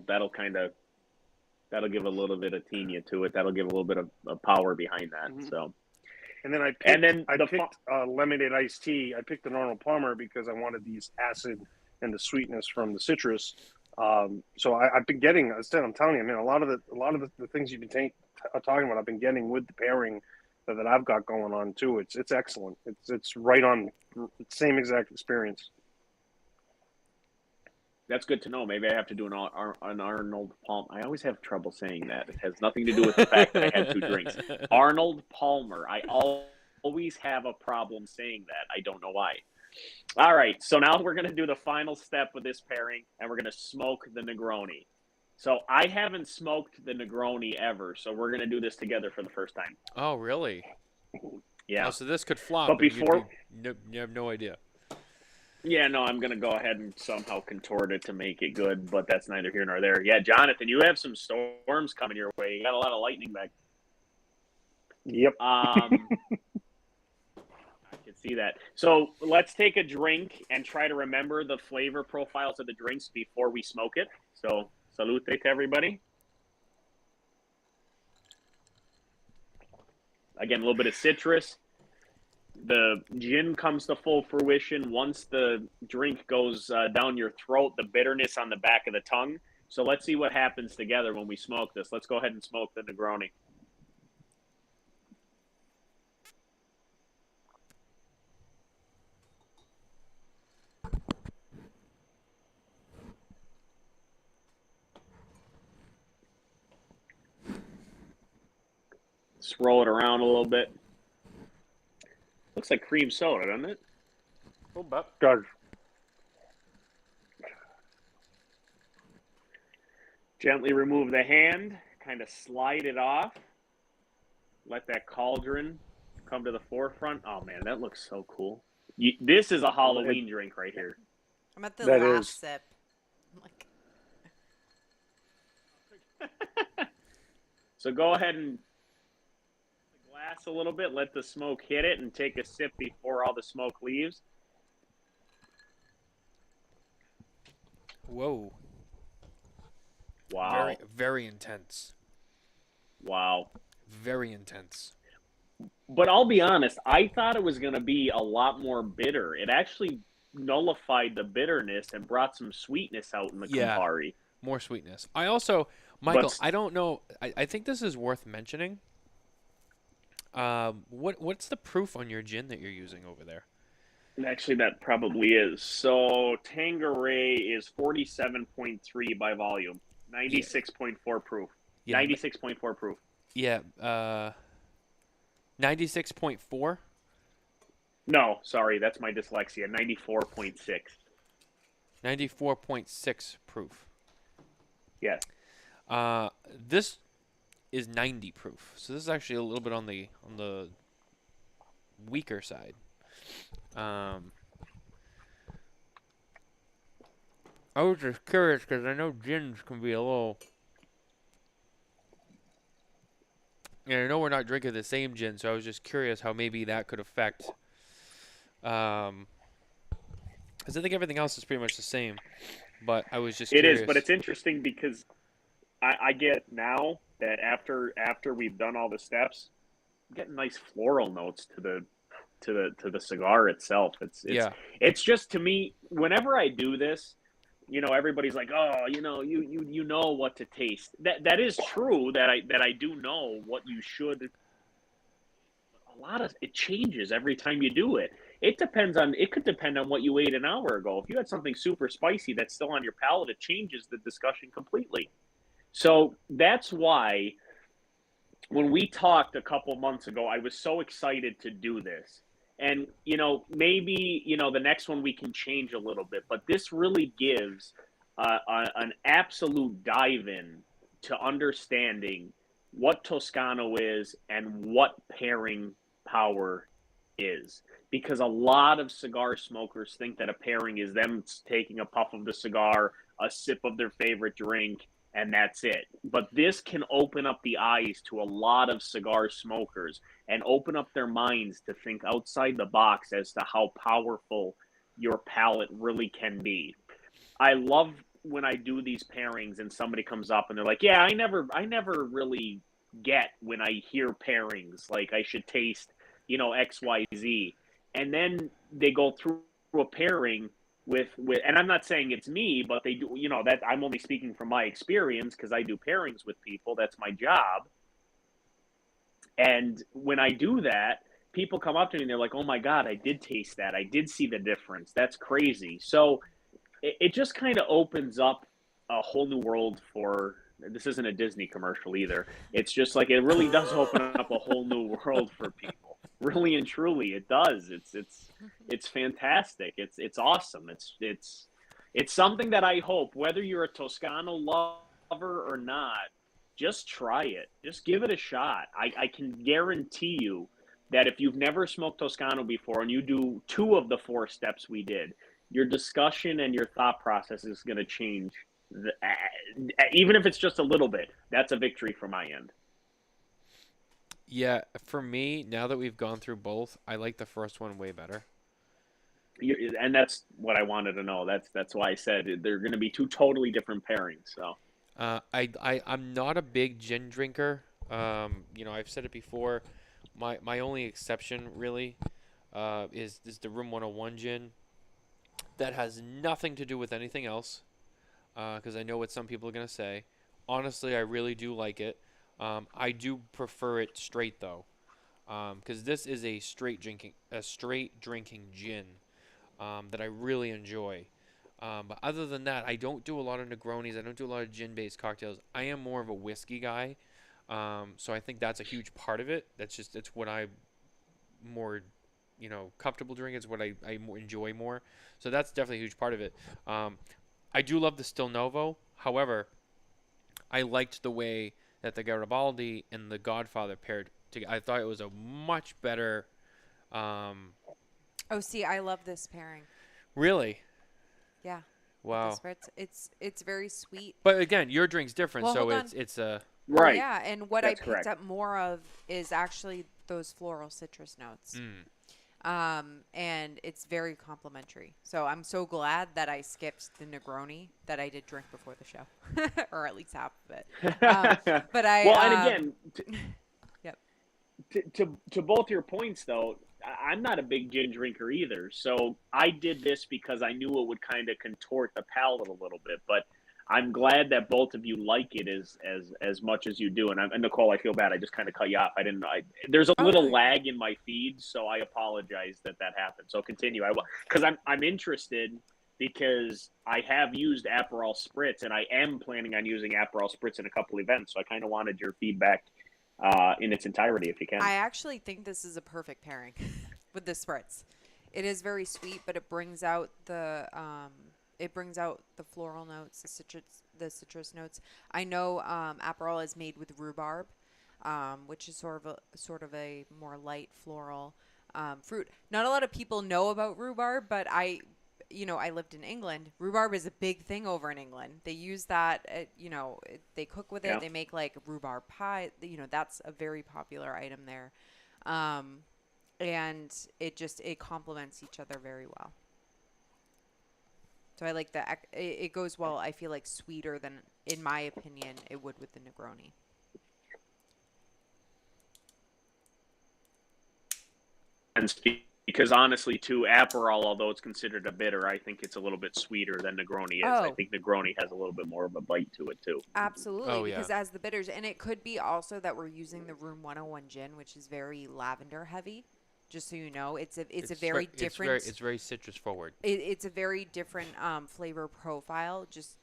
give a little bit of tenia to it. That'll give a little bit of power behind that. Mhm. So. And then I picked lemonade iced tea. I picked an Arnold Palmer because I wanted these acid and the sweetness from the citrus. So I've been getting. I'm telling you, man, a lot of the things you've been talking about, I've been getting with the pairing that I've got going on too. It's excellent. It's right on, same exact experience. That's good to know. Maybe I have to do an Arnold Palmer. I always have trouble saying that. It has nothing to do with the fact that I had 2 drinks. Arnold Palmer. I always have a problem saying that. I don't know why. All right, so now we're going to do the final step with this pairing, and we're going to smoke the Negroni. So I haven't smoked the Negroni ever, so we're going to do this together for the first time. Oh, really? Yeah. Oh, so this could flop. But before... You have no idea. Yeah, no, I'm going to go ahead and somehow contort it to make it good, but that's neither here nor there. Yeah, Jonathan, you have some storms coming your way. You got a lot of lightning back. Yep. I can see that. So let's take a drink and try to remember the flavor profiles of the drinks before we smoke it. So salute to everybody. Again, a little bit of citrus. The gin comes to full fruition once the drink goes down your throat, the bitterness on the back of the tongue. So let's see what happens together when we smoke this. Let's go ahead and smoke the Negroni. Just roll it around a little bit. Looks like cream soda, doesn't it? Oh, but God. Gently remove the hand, kind of slide it off. Let that cauldron come to the forefront. Oh, man, that looks so cool. This is a Halloween drink right here. I'm at the That last is. sip. I'm like, So go ahead and the glass a little bit, let the smoke hit it, and take a sip before all the smoke leaves. whoa, Wow. very very intense. Wow. Very intense. But I'll be honest, I thought it was going to be a lot more bitter. It actually nullified the bitterness and brought some sweetness out in the Yeah. Campari. More sweetness. I also, Michael, But- I don't know. I think this is worth mentioning. What's the proof on your gin that you're using over there? Actually, that probably is. So Tanqueray is 47.3 by volume, 96.4 proof. Yeah, 96.4 proof. Yeah. 96.4. No, sorry, that's my dyslexia. 94.6. 94.6 proof. Yes. This is 90 proof. So this is actually a little bit on the weaker side. I was just curious because I know gins can be a little. And I know we're not drinking the same gin, so I was just curious how maybe that could affect. Because I think everything else is pretty much the same, but I was just It curious. is, but it's interesting because I get now that after we've done all the steps, I'm getting nice floral notes to the cigar itself. It's just, to me, whenever I do this, everybody's like, oh, you know what to taste. That is true that I do know what you should. A lot of it changes every time you do it. It could depend on what you ate an hour ago. If you had something super spicy that's still on your palate, it changes the discussion completely. So that's why when we talked a couple months ago, I was so excited to do this. And, maybe, the next one we can change a little bit. But this really gives an absolute dive in to understanding what Toscano is and what pairing power is. Because a lot of cigar smokers think that a pairing is them taking a puff of the cigar, a sip of their favorite drink, and that's it. But this can open up the eyes to a lot of cigar smokers and open up their minds to think outside the box as to how powerful your palate really can be. I love when I do these pairings and somebody comes up and they're like, yeah, I never really get when I hear pairings, like I should taste, XYZ. And then they go through a pairing with, and I'm not saying it's me, but they do, that I'm only speaking from my experience because I do pairings with people. That's my job. And when I do that, people come up to me and they're like, oh my God, I did taste that. I did see the difference. That's crazy. So it just kind of opens up a whole new world for, this isn't a Disney commercial either. It's just like, it really does open up a whole new world for people. Really and truly, it does. It's fantastic. It's awesome. It's something that I hope, whether you're a Toscano lover or not, just try it. Just give it a shot. I can guarantee you that if you've never smoked Toscano before and you do 2 of the 4 steps we did, your discussion and your thought process is going to change. Even if it's just a little bit, that's a victory for my end. Yeah, for me, now that we've gone through both, I like the first one way better. And that's what I wanted to know. That's why I said they're going to be 2 totally different pairings. So I'm not a big gin drinker. I've said it before. My only exception really is the Room 101 gin. That has nothing to do with anything else. Because I know what some people are gonna say. Honestly, I really do like it. I do prefer it straight though, because this is a straight drinking gin that I really enjoy. But other than that, I don't do a lot of Negronis. I don't do a lot of gin-based cocktails. I am more of a whiskey guy, so I think that's a huge part of it. It's what I more, comfortable drinking. It's what I more enjoy more. So that's definitely a huge part of it. I do love the Still Novo. However, I liked the way that the Garibaldi and the Godfather paired together. I thought it was a much better. Oh, see, I love this pairing. Really? Yeah. Wow. The spritz, it's very sweet. But again, your drink's different, Well, so hold on. it's a. right. Yeah, and what That's I picked correct. up more of is actually those floral citrus notes. And it's very complimentary. So I'm so glad that I skipped the Negroni that I did drink before the show, or at least half of it. But I Well, and again, yep. to both your points though, I'm not a big gin drinker either. So I did this because I knew it would kind of contort the palate a little bit. But I'm glad that both of you like it as much as you do. And Nicole, I feel bad. I just kind of cut you off. I didn't. There's a little lag in my feed, so I apologize that happened. So continue. Because I'm interested because I have used Aperol Spritz and I am planning on using Aperol Spritz in a couple events. So I kind of wanted your feedback in its entirety, if you can. I actually think this is a perfect pairing with the spritz. It is very sweet, but it brings out the floral notes, the citrus notes. I know Aperol is made with rhubarb, which is sort of a more light floral fruit. Not a lot of people know about rhubarb, but I lived in England. Rhubarb is a big thing over in England. They use that, they cook with it. Yeah. They make like rhubarb pie. That's a very popular item there. And it complements each other very well. So I like that. It goes well, I feel like, sweeter than, in my opinion, it would with the Negroni. And because honestly, too, Aperol, although it's considered a bitter, I think it's a little bit sweeter than Negroni is. I Oh. think Negroni has a little bit more of a bite to it, too. Absolutely, Oh, yeah. because as the bitters, and it could be also that we're using the Room 101 gin, which is very lavender heavy. Just so you know, it's a very different. It's very citrus forward. It's a very different flavor profile, just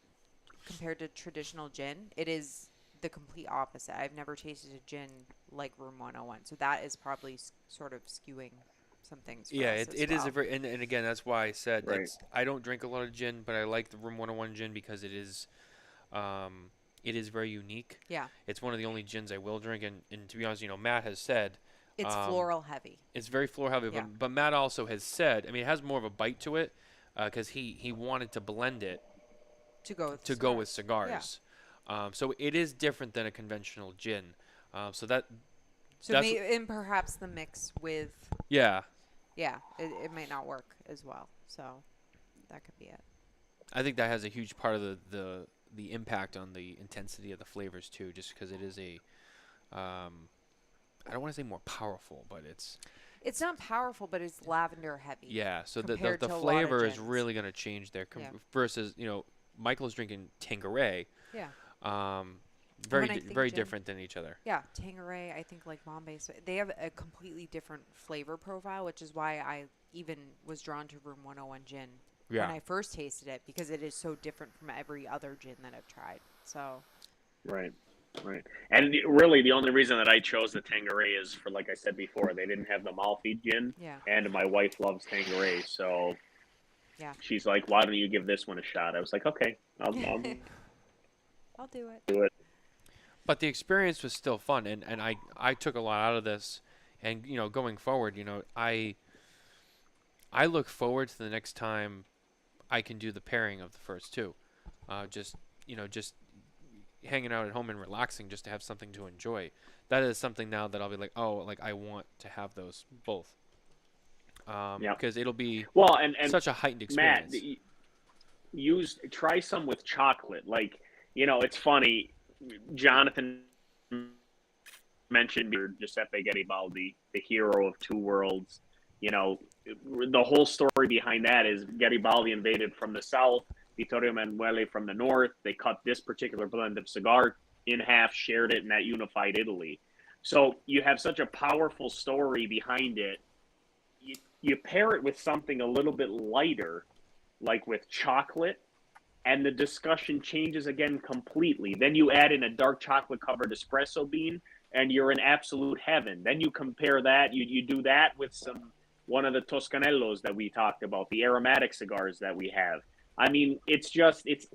compared to traditional gin. It is the complete opposite. I've never tasted a gin like Room 101, so that is probably sort of skewing some things. For Yeah, us it as is a well. very, and again, that's why I said Right. I don't drink a lot of gin, but I like the Room 101 gin because it is very unique. Yeah, It's one of the only gins I will drink, and to be honest, Matt has said it's floral heavy. it's very floral heavy, Yeah. but Matt also has said, I mean, it has more of a bite to it because he wanted to blend it To go with to go with cigars. So it is different than a conventional gin. So that's and perhaps the mix with it might not work as well. So that could be it. I think that has a huge part of the impact on the intensity of the flavors too, just because it is a I don't want to say more powerful, but It's not powerful, but it's lavender heavy. yeah. So the compared to a lot of flavor is gins. really going to change there Yeah. versus Michael's drinking Tanqueray. Yeah. Very When I think very gin- different than each other. Yeah, Tanqueray, I think like Bombay, so they have a completely different flavor profile, which is why I even was drawn to Room 101 gin Yeah. when I first tasted it, because it is so different from every other gin that I've tried. So, Right. Right. And really, the only reason that I chose the Tanqueray is for, like I said before, they didn't have the Malfi gin, Yeah. and my wife loves Tanqueray, so Yeah. she's like, "Why don't you give this one a shot?" I was like, "Okay, I'll I'll do it. do it." But the experience was still fun, and I took a lot out of this. And, going forward, I look forward to the next time I can do the pairing of the first two. Just hanging out at home and relaxing just to have something to enjoy. That is something now that I'll be like, oh, like I want to have those both. Yeah. Because it'll be Well, and such a heightened Matt, experience. try some with chocolate. Like, it's funny. Jonathan mentioned Giuseppe Garibaldi, the hero of two worlds. The whole story behind that is Garibaldi invaded from the south, Vittorio Emanuele from the north. They cut this particular blend of cigar in half, shared it, and that unified Italy. So you have such a powerful story behind it. You pair it with something a little bit lighter, like with chocolate, and the discussion changes again completely. Then you add in a dark chocolate-covered espresso bean, and you're in absolute heaven. Then you compare that, you do that with one of the Toscanellos that we talked about, the aromatic cigars that we have. I mean, it's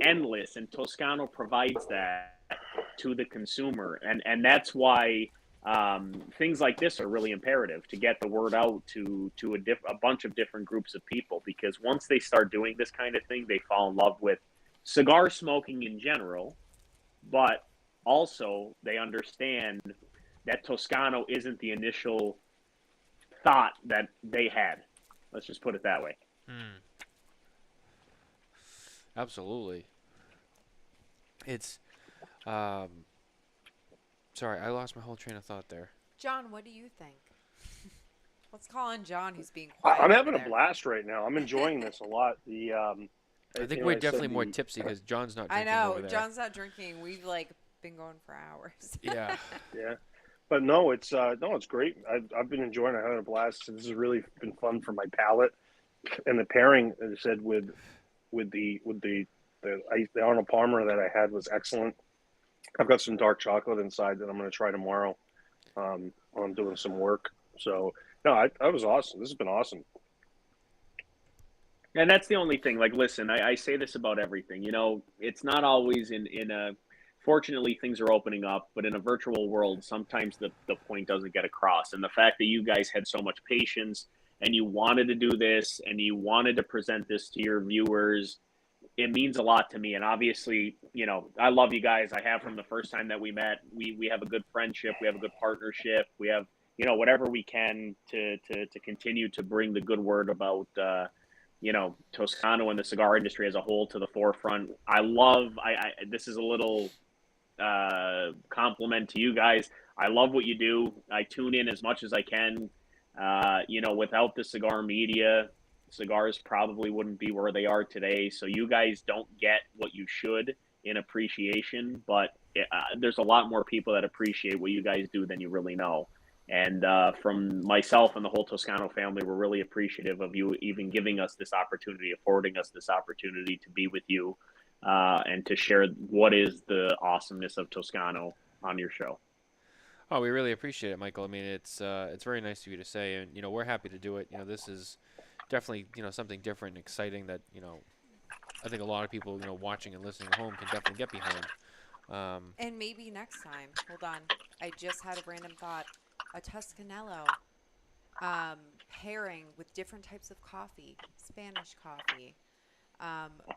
endless, and Toscano provides that to the consumer. And that's why things like this are really imperative to get the word out to a bunch of different groups of people, because once they start doing this kind of thing, they fall in love with cigar smoking in general, but also they understand that Toscano isn't the initial thought that they had. Let's just put it that way. Absolutely. It's, sorry, I lost my whole train of thought there. John, what do you think? Let's call on John, who's being quiet. I'm having over a there. blast right now. I'm enjoying this a lot. I think we're definitely more tipsy because John's not I drinking know. over there. John's not drinking. We've been going for hours. Yeah. Yeah, but no, it's great. I've been enjoying it. Having a blast. This has really been fun for my palate, and the pairing, as I said, with the Arnold Palmer that I had was excellent. I've got some dark chocolate inside that I'm going to try tomorrow. I'm doing some work. So no, I was awesome. This has been awesome. And that's the only thing. Like, listen, I say this about everything. It's not always in a. Fortunately, things are opening up, but in a virtual world, sometimes the point doesn't get across. And the fact that you guys had so much patience and you wanted to do this and you wanted to present this to your viewers, it means a lot to me. And obviously, I love you guys. I have from the first time that we met. We have a good friendship. We have a good partnership. We have, whatever we can to continue to bring the good word about, Toscano and the cigar industry as a whole to the forefront. This is a little compliment to you guys. I love what you do. I tune in as much as I can. Without the cigar media, cigars probably wouldn't be where they are today. So you guys don't get what you should in appreciation, but there's a lot more people that appreciate what you guys do than you really know. And from myself and the whole Toscano family, we're really appreciative of you even giving us this opportunity, affording us this opportunity to be with you and to share what is the awesomeness of Toscano on your show. Oh, we really appreciate it, Michael. I mean, it's very nice of you to say, and we're happy to do it. This is definitely something different and exciting that I think a lot of people watching and listening at home can definitely get behind. And maybe next time. Hold on. I just had a random thought. A Toscanello pairing with different types of coffee. Spanish coffee.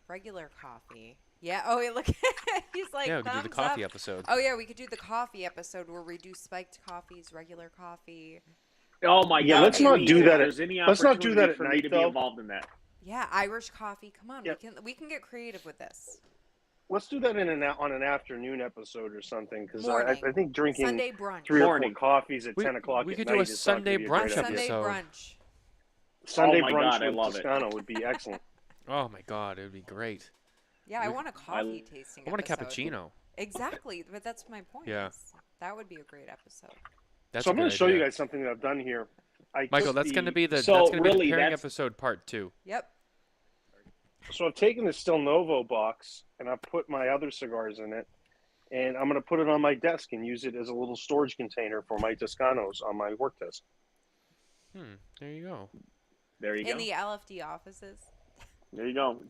Regular coffee. Yeah. Oh, look. He's like, yeah, we could do the thumbs coffee up. episode. Oh, yeah, we could do the coffee episode where we do spiked coffees, regular coffee. Oh my Yeah, God! let's not do that. Let's not do that at for me night, to though. be involved in that. Yeah, Irish coffee. Come on, Yep. we can get creative with this. Let's do that on an afternoon episode or something, because Morning. I think drinking Sunday brunch. 3 or 4 Morning. coffees at 10 o'clock we at could night do a is not Sunday gonna be a great brunch idea. Sunday episode. brunch. Sunday Oh my brunch God, I with love it. Toscano would be excellent. Oh my God, it would be great. Yeah, I want a coffee tasting I want a episode. cappuccino. Exactly, but that's my point. Yeah. is That would be a great episode. That's So I'm going to show you guys something that I've done here. Michael, that's going to be the So that's going to really, be the pairing that's- episode part 2. Yep. So I've taken the Still Novo box and I've put my other cigars in it, and I'm going to put it on my desk and use it as a little storage container for my Toscanos on my work desk. There you go. There you In go. the LFD offices. There you go.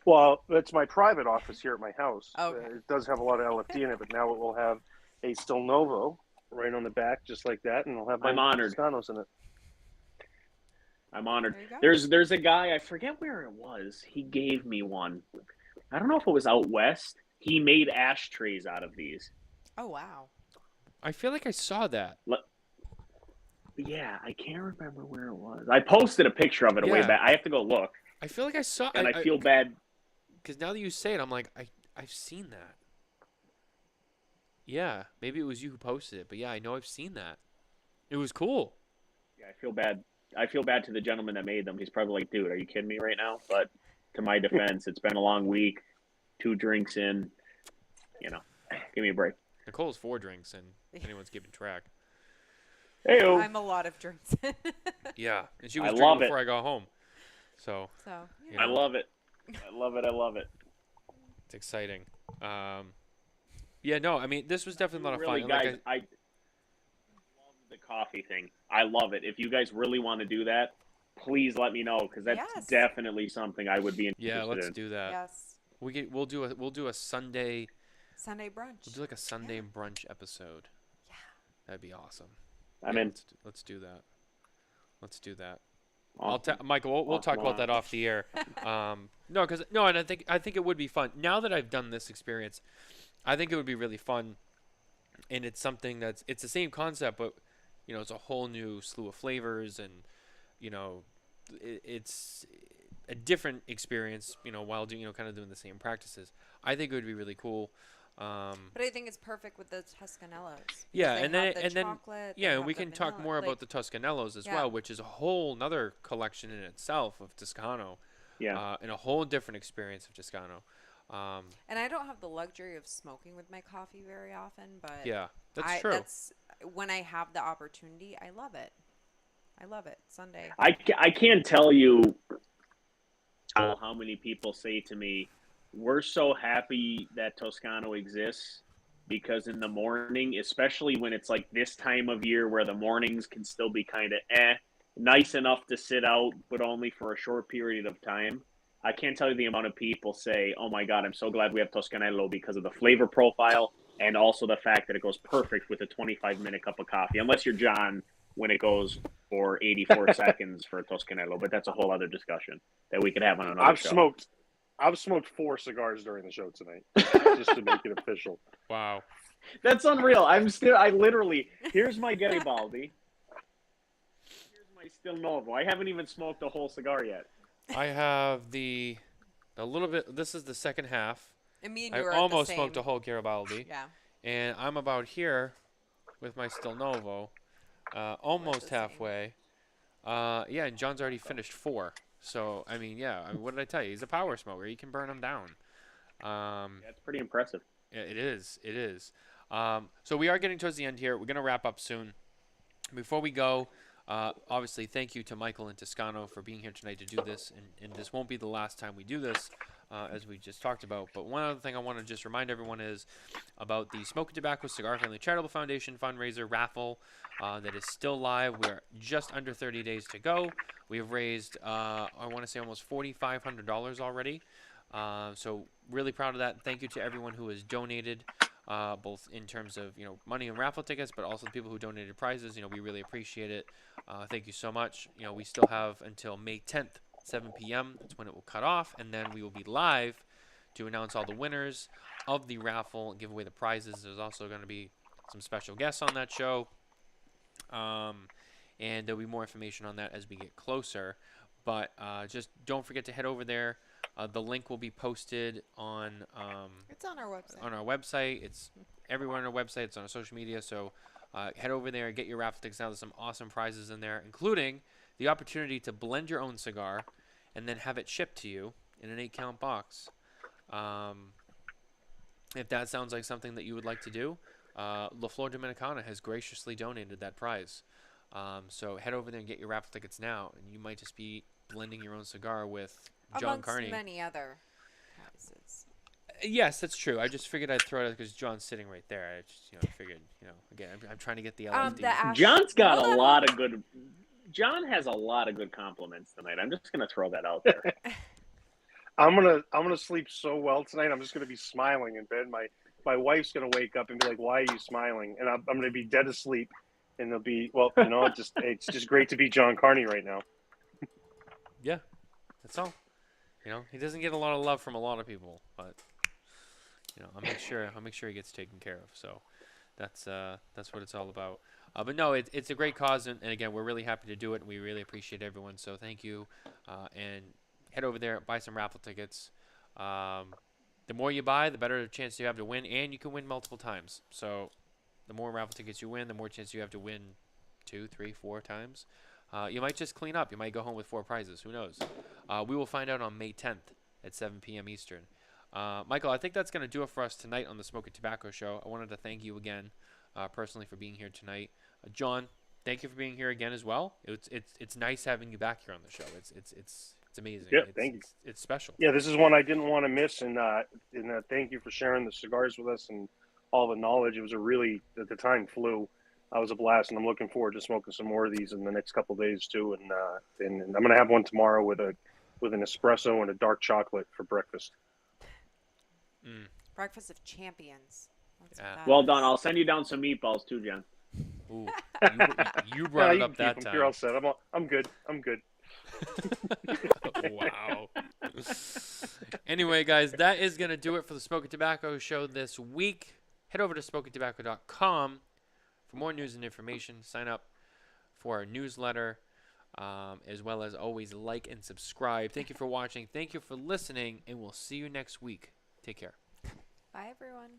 Well, it's my private office here at my house. Okay. It does have a lot of LFD in it, but now it will have a Still Novo right on the back, just like that, and it'll have my I'm honored. Toscanos in it. I'm honored. There you go. There's a guy, I forget where it was. He gave me one. I don't know if it was out west. He made ashtrays out of these. Oh, wow. I feel like I saw that. Yeah, I can't remember where it was. I posted a picture of it a way Yeah. back. I have to go look, I feel like I saw. and I feel bad. because now that you say it, I'm like, I've seen that. Yeah, maybe it was you who posted it, but yeah, I know I've seen that. It was cool. Yeah, I feel bad. I feel bad to the gentleman that made them. He's probably like, dude, are you kidding me right now? But to my defense, it's been a long week, 2 drinks in. Give me a break. Nicole's 4 drinks, and anyone's keeping track. Hey-o. I'm a lot of drinks. Yeah, and she I was love drinking it. before I got home. So So, you I know, love it. I love it. I love it. it's exciting. Yeah, no, I mean, this was definitely a lot of Really, fun. And guys, I love the coffee thing. I love it. If you guys really want to do that, please let me know, because that's Yes. definitely something I would be interested yeah, let's in. do that. yes. We'll do a Sunday. Sunday brunch. We'll do like a Sunday Yeah. brunch episode. Yeah. That'd be awesome. I'm Yeah, in. Let's do that. Let's do that. Awesome. Michael, we'll talk about that off the air. And I think it would be fun. Now that I've done this experience, I think it would be really fun, and it's something it's the same concept, but it's a whole new slew of flavors, and it's a different experience. While doing kind of doing the same practices. I think it would be really cool. But I think it's perfect with the Toscanellos. Yeah, They and have then the chocolate, they and have we the can talk vanilla, more like- about the Toscanellos as Yeah. well, which is a whole nother collection in itself of Toscano. Yeah. And a whole different experience of Toscano. And I don't have the luxury of smoking with my coffee very often, but Yeah, that's true. That's when I have the opportunity. I love it. I love it. Sunday. I can't tell you how many people say to me, we're so happy that Toscano exists, because in the morning, especially when it's like this time of year where the mornings can still be kind of nice enough to sit out, but only for a short period of time. I can't tell you the amount of people say, oh my God, I'm so glad we have Toscanello because of the flavor profile and also the fact that it goes perfect with a 25-minute cup of coffee, unless you're John when it goes for 84 seconds for a Toscanello, but that's a whole other discussion that we could have on another show. I've smoked 4 cigars during the show tonight, just to make it official. Wow. That's unreal. Here's my Garibaldi. Here's my Still Novo. I haven't even smoked a whole cigar yet. I have a little bit. This is the second half. And me and I you are almost the same. smoked a whole Garibaldi, Yeah. and I'm about here with my Still Novo, almost the same. halfway. Yeah, and John's already finished 4. So I mean, what did I tell you? He's a power smoker. He can burn them down. That's pretty impressive. Yeah, it is. It is. So we are getting towards the end here. We're gonna wrap up soon. Before we go, obviously, thank you to Michael and Toscano for being here tonight to do this, and this won't be the last time we do this, as we just talked about. But one other thing I want to just remind everyone is about the Smokin Tabacco Cigar Family Charitable Foundation fundraiser raffle that is still live. We're just under 30 days to go. We have raised, I want to say, almost $4,500 already. So really proud of that. Thank you to everyone who has donated. Both in terms of money and raffle tickets, but also the people who donated prizes. We really appreciate it. Thank you so much. We still have until May 10th, 7 p.m. That's when it will cut off, and then we will be live to announce all the winners of the raffle and give away the prizes. There's also going to be some special guests on that show, and there'll be more information on that as we get closer. But just don't forget to head over there. The link will be posted on It's on our website. It's everywhere on our website. It's on our social media. So head over there and get your raffle tickets. Now there's some awesome prizes in there, including the opportunity to blend your own cigar and then have it shipped to you in an 8-count box. If that sounds like something that you would like to do, La Flor Dominicana has graciously donated that prize. So head over there and get your raffle tickets now, and you might just be blending your own cigar with John Amongst Carney. many other prizes. Yes, that's true. I just figured I'd throw it out because John's sitting right there. I just, figured, again, I'm trying to get the LFD. The ash. John's got Hold a on, lot of good. John has a lot of good compliments tonight. I'm just gonna throw that out there. I'm gonna sleep so well tonight. I'm just gonna be smiling in bed. My wife's gonna wake up and be like, "Why are you smiling?" And I'm gonna be dead asleep, and they'll be it's just great to be John Carney right now. Yeah, that's all. He doesn't get a lot of love from a lot of people, but I'll make sure he gets taken care of. So that's what it's all about. But no, it's a great cause, and again, we're really happy to do it, and we really appreciate everyone. So thank you, and head over there, buy some raffle tickets. The more you buy, the better chance you have to win, and you can win multiple times. So the more raffle tickets you win, the more chance you have to win 2, 3, 4 times. You might just clean up. You might go home with 4 prizes. Who knows? We will find out on May 10th at 7 p.m. Eastern. Michael, I think that's going to do it for us tonight on the Smokin Tabacco Show. I wanted to thank you again, personally, for being here tonight. John, thank you for being here again as well. It's nice having you back here on the show. It's amazing. Yeah, thank you. It's special. Yeah, this is one I didn't want to miss, and thank you for sharing the cigars with us and all the knowledge. It was at the time flew. I was a blast, and I'm looking forward to smoking some more of these in the next couple of days too. And I'm gonna have one tomorrow with an espresso and a dark chocolate for breakfast. Breakfast of champions. That's what that Well is. done. I'll send you down some meatballs too, John. Ooh, you brought it up that time. You're all set. I'm good. Wow. Anyway, guys, that is going to do it for the Smokin Tabacco Show this week. Head over to smokintabacco.com for more news and information. Sign up for our newsletter, as well as always like and subscribe. Thank you for watching. Thank you for listening, and we'll see you next week. Take care. Bye, everyone.